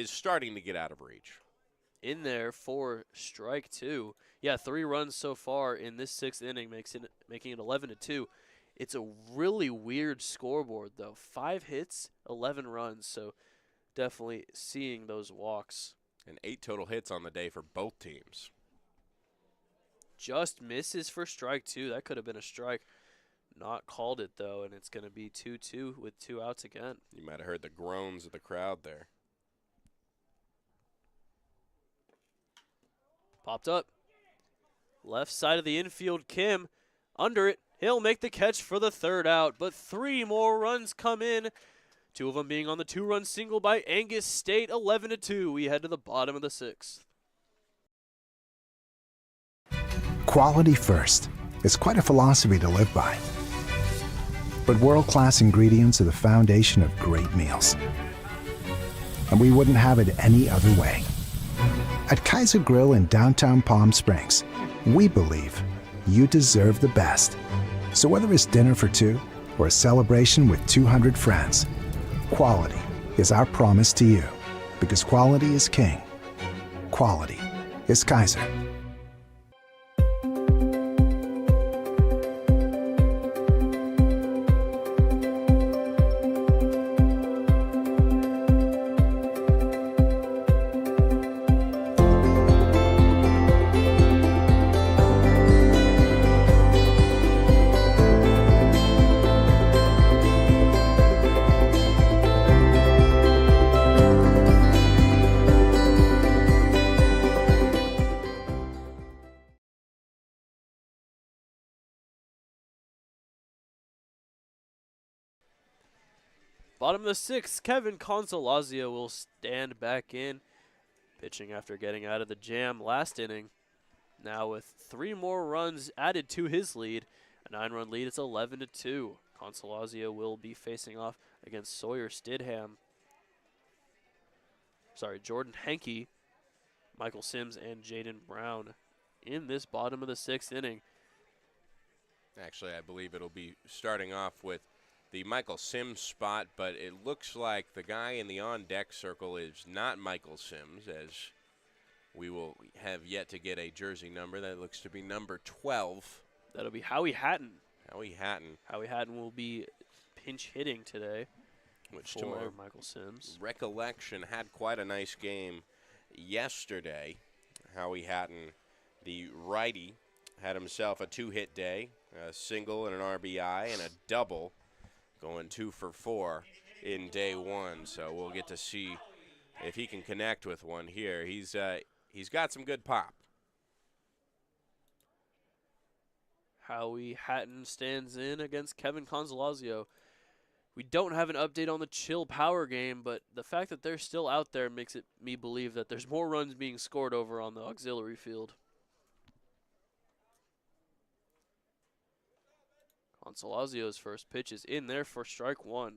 [SPEAKER 2] starting to get out of reach.
[SPEAKER 1] In there for strike two. Yeah, 3 runs so far in this 6th inning, making it 11-2. It's a really weird scoreboard, though. 5 hits, 11 runs, so definitely seeing those walks.
[SPEAKER 2] And 8 total hits on the day for both teams.
[SPEAKER 1] Just misses for strike two. That could have been a strike. Not called it, though, and it's going to be 2-2 with 2 outs again.
[SPEAKER 2] You might have heard the groans of the crowd there.
[SPEAKER 1] Popped up. Left side of the infield, Kim. Under it. He'll make the catch for the 3rd out, but 3 more runs come in. 2 of them being on the 2-run single by Angus State, 11-2. We head to the bottom of the 6th.
[SPEAKER 18] Quality first. It's quite a philosophy to live by. But world-class ingredients are the foundation of great meals. And we wouldn't have it any other way. At Kaiser Grill in downtown Palm Springs, we believe you deserve the best. So whether it's dinner for 2 or a celebration with 200 friends, quality is our promise to you. Because quality is king. Quality is Kaiser.
[SPEAKER 1] Bottom of the 6th, Kevin Consolazio will stand back in, pitching after getting out of the jam last inning. Now with 3 more runs added to his lead, a 9-run lead, it's 11-2. Consolazio will be facing off against Sawyer Stidham. Jordan Henke, Michael Sims, and Jaden Brown in this bottom of the 6th inning.
[SPEAKER 2] Actually, I believe it'll be starting off with the Michael Sims spot, but it looks like the guy in the on-deck circle is not Michael Sims, as we will have yet to get a jersey number. That looks to be number 12.
[SPEAKER 1] That'll be Howie Hatton.
[SPEAKER 2] Howie Hatton.
[SPEAKER 1] Howie Hatton will be pinch hitting today,
[SPEAKER 2] which
[SPEAKER 1] for
[SPEAKER 2] to my
[SPEAKER 1] Michael Sims.
[SPEAKER 2] recollection had quite a nice game yesterday. Howie Hatton, the righty, had himself a 2-hit day, a single and an RBI and a double, going 2 for 4 in day 1. So we'll get to see if he can connect with one here. He's got some good pop.
[SPEAKER 1] Howie Hatton stands in against Kevin Consolazio. We don't have an update on the Chill Power game, but the fact that they're still out there makes me believe that there's more runs being scored over on the auxiliary field. Consolazio's first pitch is in there for strike 1.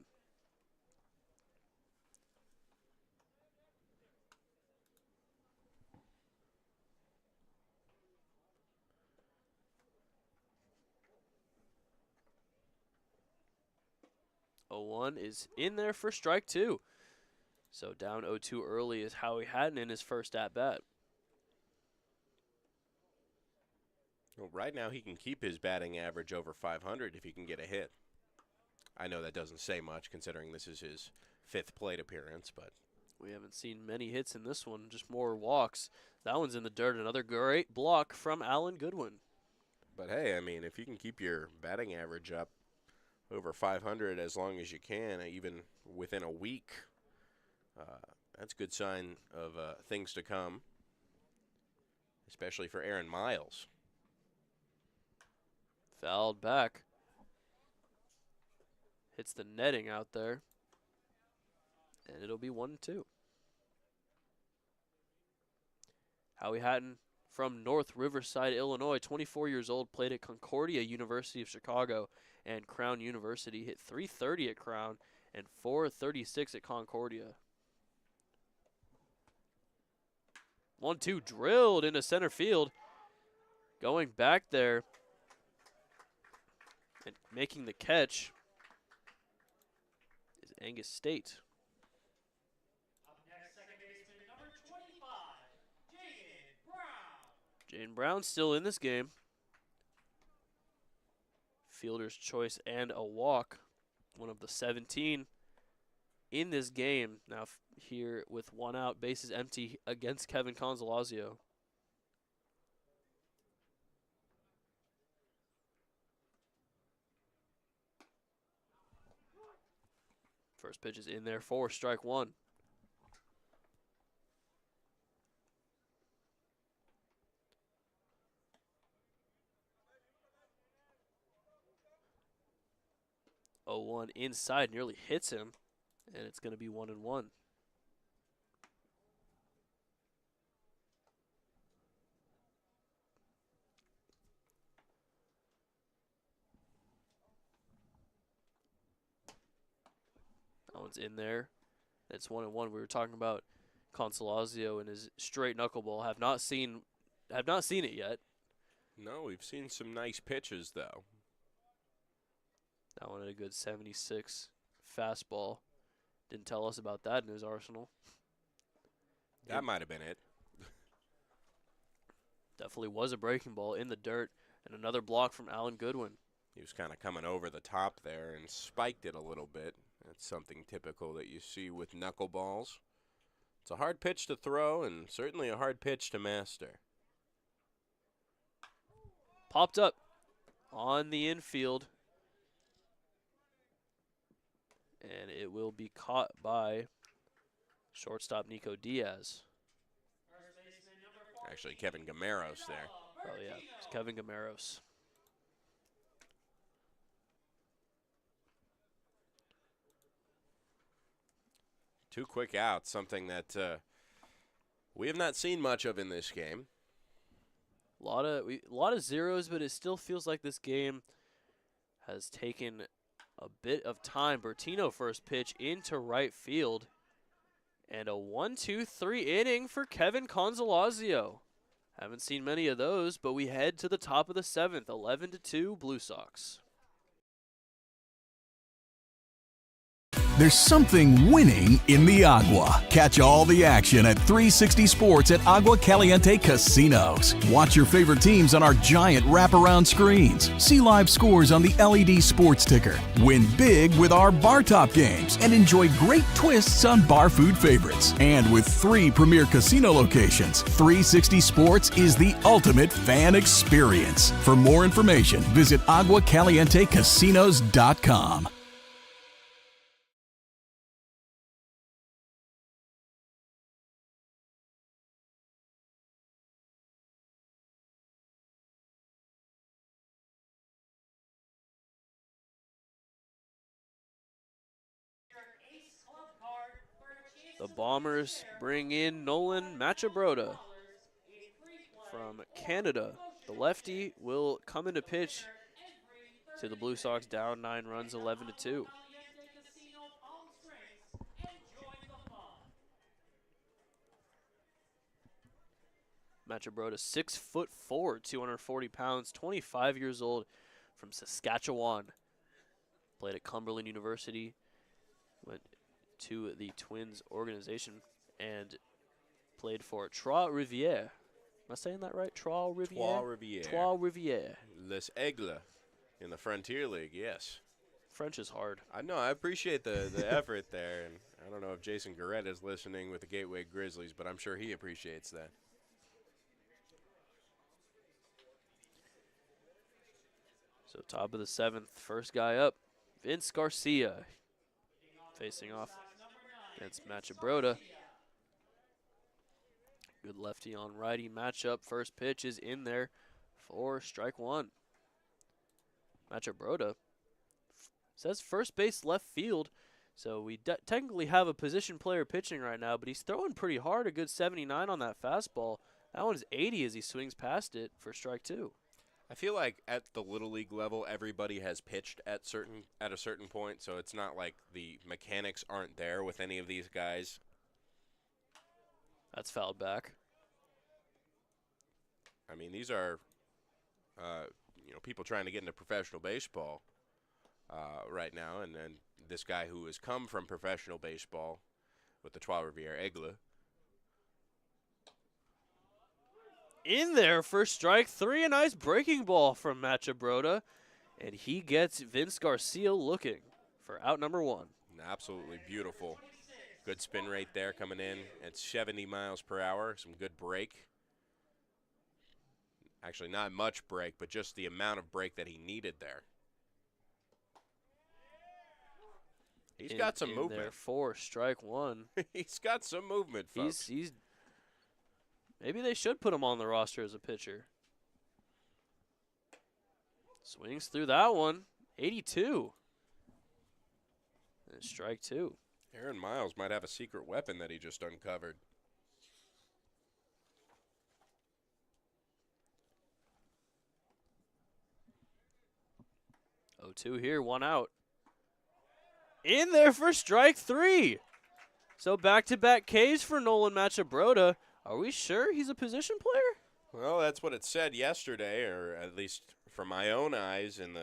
[SPEAKER 1] One is in there for strike 2. So down 0-2 early is Howie Hatton in his first at-bat.
[SPEAKER 2] Well, right now he can keep his batting average over 500 if he can get a hit. I know that doesn't say much considering this is his 5th plate appearance, but
[SPEAKER 1] we haven't seen many hits in this one, just more walks. That one's in the dirt. Another great block from Alan Goodwin.
[SPEAKER 2] But hey, I mean, if you can keep your batting average up over 500 as long as you can, even within a week, that's a good sign of things to come, especially for Aaron Miles.
[SPEAKER 1] Fouled back. Hits the netting out there. And it'll be 1-2. Howie Hatton from North Riverside, Illinois, 24 years old, played at Concordia University of Chicago and Crown University. Hit .330 at Crown and .436 at Concordia. 1-2 drilled into center field. Going back there and making the catch is Angus State. Jaden Brown still in this game. Fielder's choice and a walk. One of the 17 in this game. Now here with 1 out, bases empty against Kevin Consolazio. First pitch is in there for strike 1. One inside, nearly hits him, and it's going to be 1-1. That one's in there. It's 1-1. We were talking about Consolazio and his straight knuckleball. Have not seen it yet.
[SPEAKER 2] No, we've seen some nice pitches though.
[SPEAKER 1] That one had a good 76 fastball. Didn't tell us about that in his arsenal.
[SPEAKER 2] That might have been it.
[SPEAKER 1] Definitely was a breaking ball in the dirt, and another block from Alan Goodwin.
[SPEAKER 2] He was kind of coming over the top there and spiked it a little bit. That's something typical that you see with knuckleballs. It's a hard pitch to throw and certainly a hard pitch to master.
[SPEAKER 1] Popped up on the infield. And it will be caught by shortstop Nico Diaz.
[SPEAKER 2] Actually, Kevin Gamaros there.
[SPEAKER 1] Oh, yeah, it's Kevin Gamaros.
[SPEAKER 2] Two quick outs, something that we have not seen much of in this game.
[SPEAKER 1] A lot of zeros, but it still feels like this game has taken a bit of time. Bertino first pitch into right field. And a 1-2-3 inning for Kevin Consolazio. Haven't seen many of those, but we head to the top of the 7th, 11-2 Blue Sox.
[SPEAKER 4] There's something winning in the Agua. Catch all the action at 360 Sports at Agua Caliente Casinos. Watch your favorite teams on our giant wraparound screens. See live scores on the LED sports ticker. Win big with our bar top games and enjoy great twists on bar food favorites. And with 3 premier casino locations, 360 Sports is the ultimate fan experience. For more information, visit aguacalientecasinos.com.
[SPEAKER 1] The Bombers bring in Nolan Machabroda from Canada. The lefty will come into pitch to the Blue Sox, down 9 runs, 11-2. Machabroda, 6'4", 240 pounds, 25 years old, from Saskatchewan. Played at Cumberland University, went to the Twins organization, and played for Trois-Rivières. Am I saying that right? Trois-Rivières?
[SPEAKER 2] Trois-Rivières.
[SPEAKER 1] Trois-Rivières.
[SPEAKER 2] Les Aigles in the Frontier League, yes.
[SPEAKER 1] French is hard.
[SPEAKER 2] I know. I appreciate the effort there. And I don't know if Jason Garrett is listening with the Gateway Grizzlies, but I'm sure he appreciates that.
[SPEAKER 1] So top of the 7th, first guy up, Vince Garcia, facing off against Machabroda. Good lefty on righty matchup. First pitch is in there for strike 1. Machabroda says first base left field, so we technically have a position player pitching right now, but he's throwing pretty hard, a good 79 on that fastball. That one's 80 as he swings past it for strike 2.
[SPEAKER 2] I feel like at the Little League level, everybody has pitched at a certain point, so it's not like the mechanics aren't there with any of these guys.
[SPEAKER 1] That's fouled back.
[SPEAKER 2] I mean, these are people trying to get into professional baseball right now, and this guy who has come from professional baseball with the Trois-Rivières Aigle.
[SPEAKER 1] In there for strike 3, a nice breaking ball from Machabroda, and he gets Vince Garcia looking for out number 1.
[SPEAKER 2] Absolutely beautiful. Good spin rate there coming in at 70 miles per hour. Some good break. Actually, not much break, but just the amount of break that he needed there. He's got some movement.
[SPEAKER 1] There for strike 1.
[SPEAKER 2] He's got some movement, folks.
[SPEAKER 1] He's maybe they should put him on the roster as a pitcher. Swings through that one. 82. And strike 2.
[SPEAKER 2] Aaron Miles might have a secret weapon that he just uncovered.
[SPEAKER 1] Oh, 2 here, 1 out. In there for strike 3. So back-to-back Ks for Nolan Machabroda. Are we sure he's a position player?
[SPEAKER 2] Well, that's what it said yesterday, or at least from my own eyes in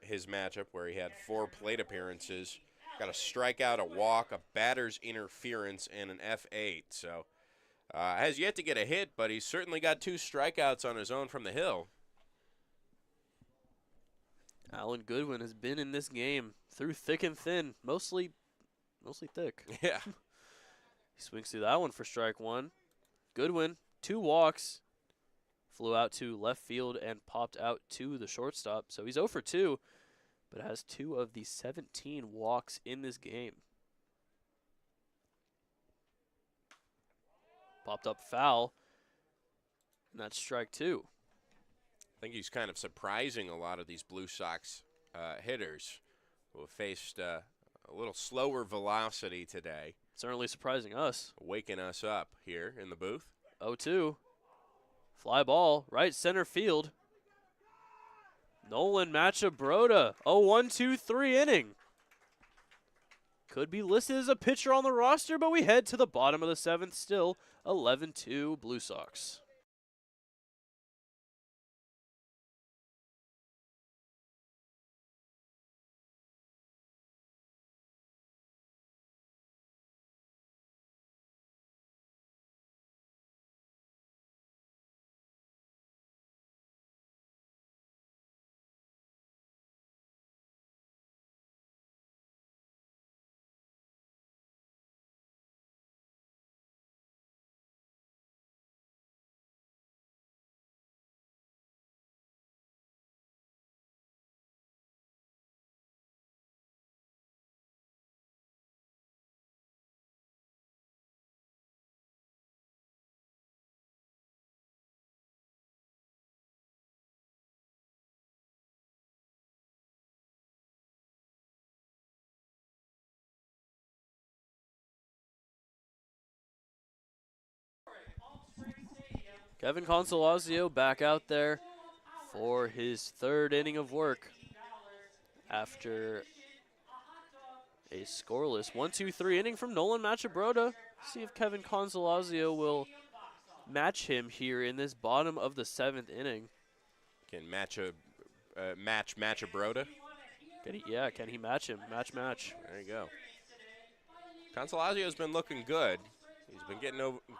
[SPEAKER 2] his matchup where he had 4 plate appearances. Got a strikeout, a walk, a batter's interference, and an F8. So has yet to get a hit, but he's certainly got 2 strikeouts on his own from the hill.
[SPEAKER 1] Alan Goodwin has been in this game through thick and thin, mostly thick.
[SPEAKER 2] Yeah.
[SPEAKER 1] He swings through that one for strike 1. Goodwin, 2 walks, flew out to left field and popped out to the shortstop. So he's 0 for 2, but has 2 of the 17 walks in this game. Popped up foul, and that's strike 2.
[SPEAKER 2] I think he's kind of surprising a lot of these Blue Sox hitters who have faced a little slower velocity today.
[SPEAKER 1] Certainly surprising us.
[SPEAKER 2] Waking us up here in the booth.
[SPEAKER 1] 0-2. Fly ball, right center field. Nolan Machabroda, a 1-2-3 inning. Could be listed as a pitcher on the roster, but we head to the bottom of the 7th still, 11-2 Blue Sox. Kevin Consolazio back out there for his third inning of work after a scoreless 1-2-3 inning from Nolan Machabroda. See if Kevin Consolazio will match him here in this bottom of the 7th inning.
[SPEAKER 2] Can match Machabroda?
[SPEAKER 1] Can he match him? Match.
[SPEAKER 2] There you go. Consolazio's been looking good. He's been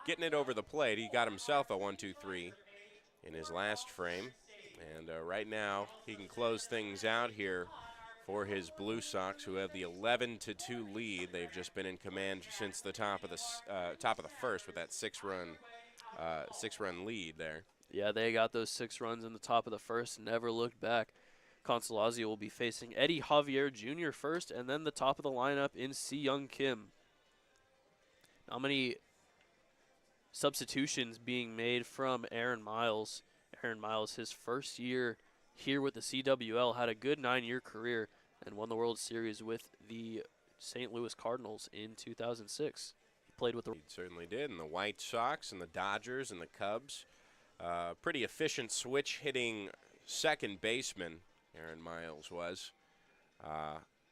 [SPEAKER 2] getting it over the plate. He got himself a 1-2-3 in his last frame. And right now, he can close things out here for his Blue Sox, who have the 11-2 lead. They've just been in command since the top of the first with that six-run lead there.
[SPEAKER 1] Yeah, they got those 6 runs in the top of the first, never looked back. Consolazio will be facing Eddie Javier Jr. first, and then the top of the lineup in Si-Young Kim. How many substitutions being made from Aaron Miles? Aaron Miles, his first year here with the CWL, had a good 9-year career and won the World Series with the St. Louis Cardinals in 2006. He played with the...
[SPEAKER 2] He certainly did, and the White Sox and the Dodgers and the Cubs. Pretty efficient switch-hitting second baseman, Aaron Miles was.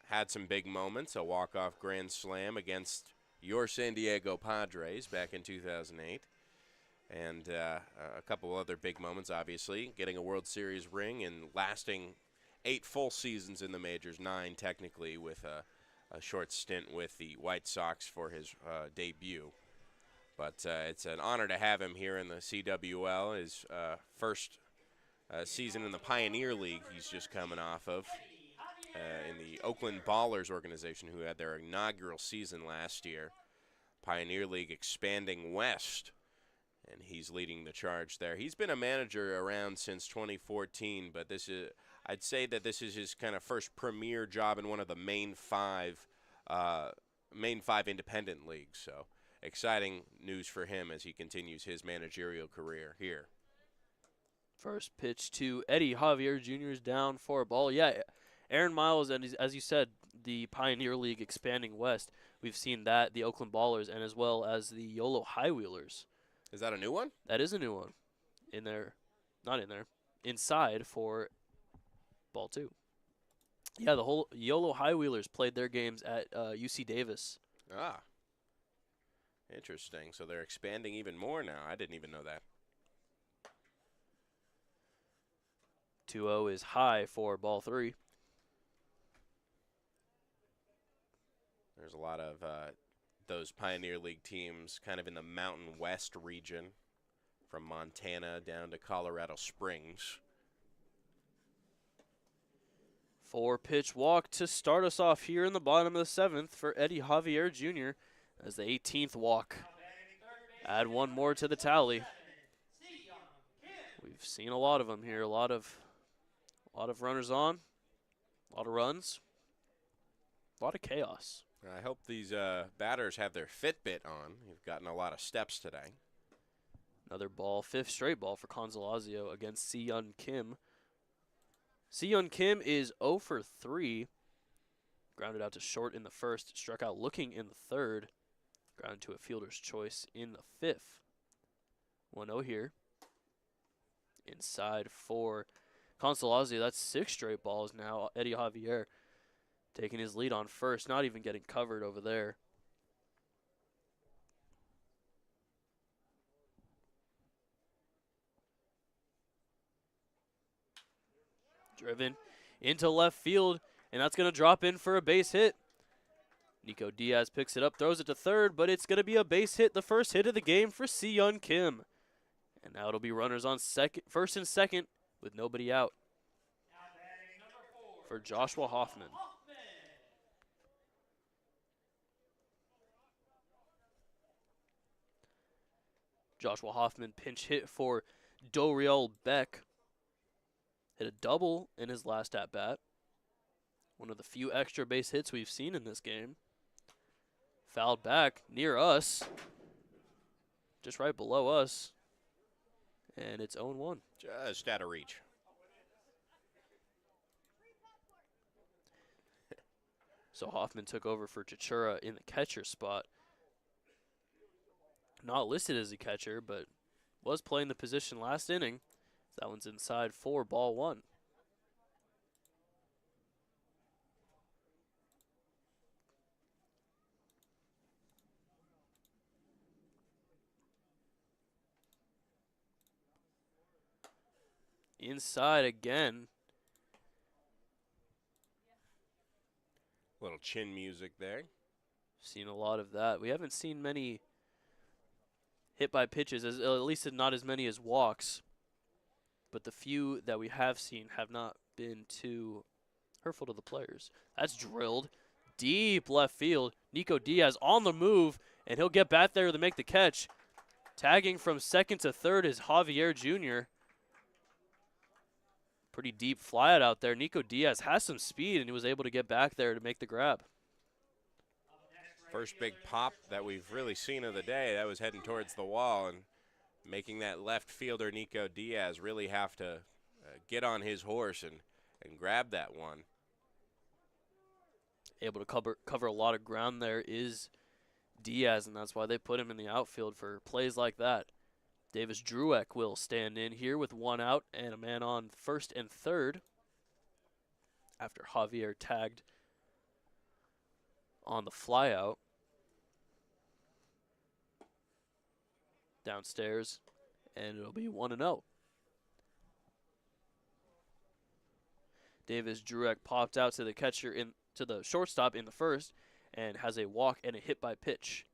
[SPEAKER 2] Had some big moments, a walk-off grand slam against your San Diego Padres back in 2008. And a couple other big moments, obviously, getting a World Series ring and lasting 8 full seasons in the majors, 9 technically, with a short stint with the White Sox for his debut. But it's an honor to have him here in the CWL. His first season in the Pioneer League he's just coming off of in the Oakland Ballers organization, who had their inaugural season last year. Pioneer League expanding west, and he's leading the charge there. He's been a manager around since 2014, but I'd say that this is his kind of first premier job in one of the main five independent leagues. So exciting news for him as he continues his managerial career here.
[SPEAKER 1] First pitch to Eddie Javier Jr. is down for a ball. Yeah, Aaron Miles, and as you said, the Pioneer League expanding west. We've seen that, the Oakland Ballers, and as well as the YOLO High Wheelers.
[SPEAKER 2] Is that a new one?
[SPEAKER 1] That is a new one. In there. Not in there. Inside for ball 2. Yeah, the whole YOLO High Wheelers played their games at UC Davis.
[SPEAKER 2] Ah. Interesting. So they're expanding even more now. I didn't even know that.
[SPEAKER 1] 2-0 is high for ball 3.
[SPEAKER 2] There's a lot of those Pioneer League teams kind of in the Mountain West region, from Montana down to Colorado Springs.
[SPEAKER 1] 4-pitch walk to start us off here in the bottom of the 7th for Eddie Javier Jr. as the 18th walk. Add one more to the tally. We've seen a lot of them here. A lot of runners on, a lot of runs, a lot of chaos.
[SPEAKER 2] I hope these batters have their Fitbit on. You've gotten a lot of steps today.
[SPEAKER 1] Another ball, 5th straight ball for Consolazio against Si-Young Kim. Si-Young Kim is 0 for 3. Grounded out to short in the 1st, struck out looking in the 3rd. Grounded to a fielder's choice in the 5th. 1-0 here. Inside for Consolazio. That's 6 straight balls now. Eddie Javier taking his lead on first, not even getting covered over there. Driven into left field, and that's going to drop in for a base hit. Nico Diaz picks it up, throws it to 3rd, but it's going to be a base hit, the first hit of the game for Si-Young Kim. And now it'll be runners on first and second with nobody out for Joshua Hoffman. Joshua Hoffman pinch hit for Doriel Beck. Hit a double in his last at-bat. One of the few extra base hits we've seen in this game. Fouled back near us. Just right below us. And it's 0-1.
[SPEAKER 2] Just out of reach.
[SPEAKER 1] So Hoffman took over for Chichura in the catcher spot. Not listed as a catcher, but was playing the position last inning. That one's inside for ball one. Inside again.
[SPEAKER 2] Little chin music there.
[SPEAKER 1] Seen a lot of that. We haven't seen many hit by pitches, at least not as many as walks. But the few that we have seen have not been too hurtful to the players. That's drilled deep left field. Nico Diaz on the move, and he'll get back there to make the catch. Tagging from second to third is Javier Jr. Pretty deep flyout out there. Nico Diaz has some speed, and he was able to get back there to make the grab.
[SPEAKER 2] First big pop that we've really seen of the day. That was heading towards the wall, and making that left fielder Nico Diaz really have to get on his horse and grab that one.
[SPEAKER 1] Able to cover a lot of ground there is Diaz, and that's why they put him in the outfield for plays like that. Davis Drueck will stand in here with one out and a man on first and third after Javier tagged on the flyout. Downstairs, and it'll be 1-0. Davis Drueck popped out to the catcher to the shortstop in the first and has a walk and a hit by pitch.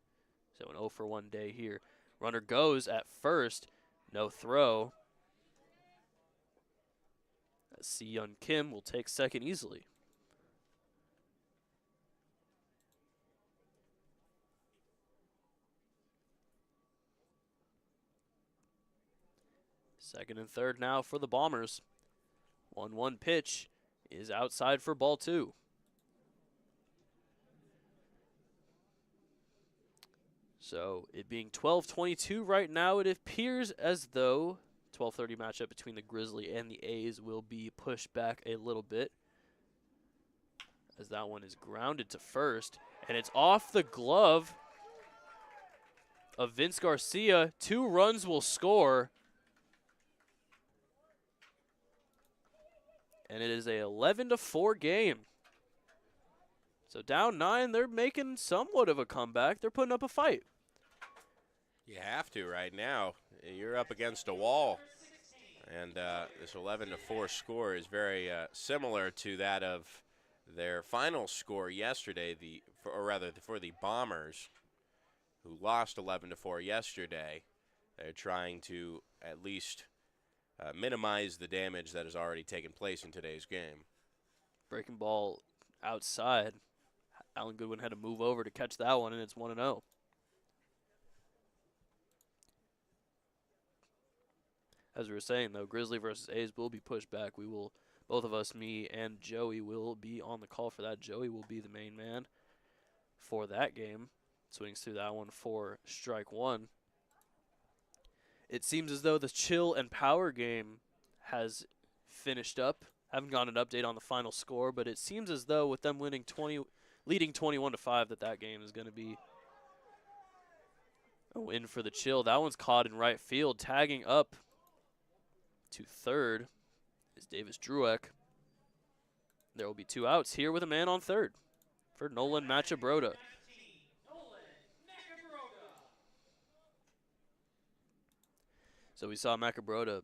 [SPEAKER 1] So an 0-for-1 day here. Runner goes at first, no throw. Si-Young Kim will take second easily. Second and third now for the Bombers. 1-1 pitch is outside for ball two. So it being 12-22 right now, it appears as though 12:30 matchup between the Grizzly and the A's will be pushed back a little bit, as that one is grounded to first, and it's off the glove of Vince Garcia. 2 runs will score, and it is a 11-4 game. So down 9, they're making somewhat of a comeback. They're putting up a fight.
[SPEAKER 2] You have to right now. You're up against a wall. And this 11-4 score is very similar to that of their final score yesterday, for the Bombers, who lost 11-4 yesterday. They're trying to at least minimize the damage that has already taken place in today's game.
[SPEAKER 1] Breaking ball outside. Alan Goodwin had to move over to catch that one, and it's 1-0. As we were saying, though, Grizzly versus A's will be pushed back. We will, both of us, me and Joey, will be on the call for that. Joey will be the main man for that game. Swings through that one for strike one. It seems as though the Chill and Power game has finished up. Haven't gotten an update on the final score, but it seems as though with them leading 21-5, that game is going to be a win for the Chill. That one's caught in right field. Tagging up to third is Davis Drueck. There will be 2 outs here with a man on third for Nolan Machabroda. So we saw Macabroda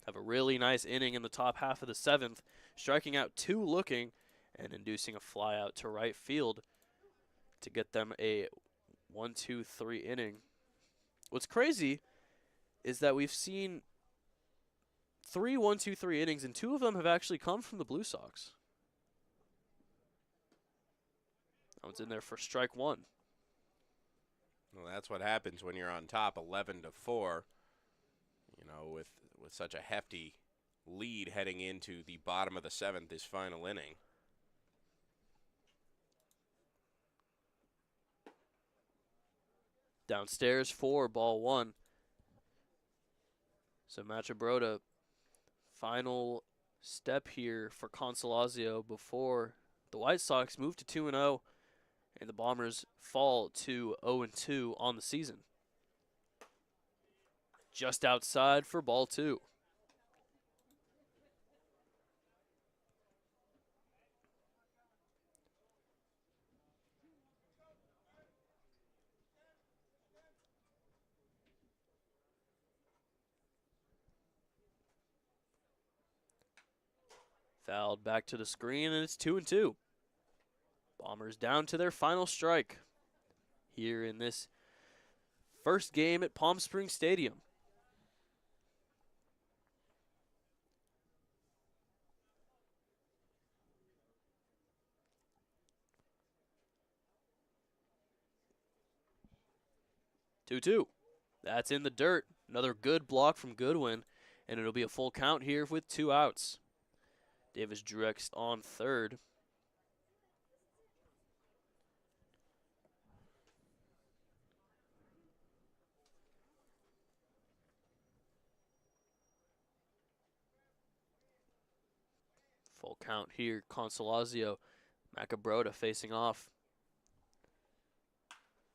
[SPEAKER 1] have a really nice inning in the top half of the 7th, striking out 2 looking and inducing a fly out to right field to get them a 1-2-3 inning. What's crazy is that we've seen 3 1-2-3 innings, and 2 of them have actually come from the Blue Sox. That one's in there for strike one.
[SPEAKER 2] Well, that's what happens when you're on top 11-4. You know, with such a hefty lead heading into the bottom of the 7th, this final inning.
[SPEAKER 1] Downstairs for ball one. So Machabroda, final step here for Consolazio before the White Sox move to 2-0 and the Bombers fall to 0-2 on the season. just outside for ball 2. Fouled back to the screen, and it's 2-2. Bombers down to their final strike here in this first game at Palm Springs Stadium. Two. That's in the dirt. Another good block from Goodwin, and it'll be a full count here with 2 outs. Davis Drex on third. Full count here. Consolazio, Macabrota facing off.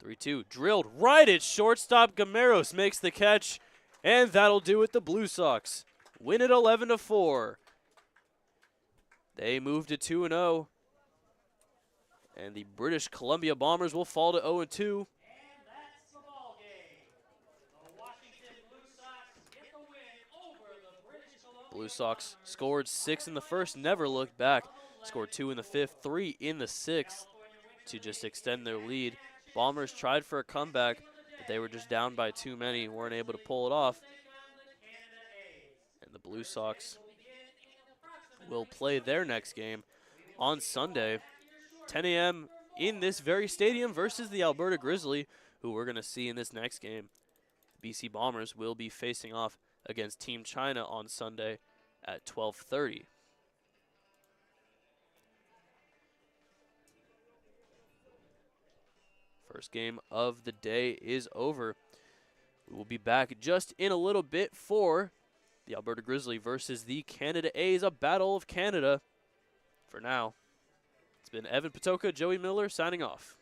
[SPEAKER 1] 3-2, drilled right at shortstop. Gameros makes the catch, and that'll do it. The Blue Sox win it 11-4. They move to 2-0, and the British Columbia Bombers will fall to 0-2. Blue Sox scored 6 in the first, never looked back. Scored 2 in the 5th, 3 in the 6th to just extend their lead. Bombers tried for a comeback, but they were just down by too many, weren't able to pull it off. And the Blue Sox will play their next game on Sunday, 10 a.m. in this very stadium versus the Alberta Grizzly, who we're going to see in this next game. BC Bombers will be facing off against Team China on Sunday at 12:30. First game of the day is over. We will be back just in a little bit for the Alberta Grizzly versus the Canada A's, a battle of Canada. For now, it's been Evan Patoka, Joey Miller signing off.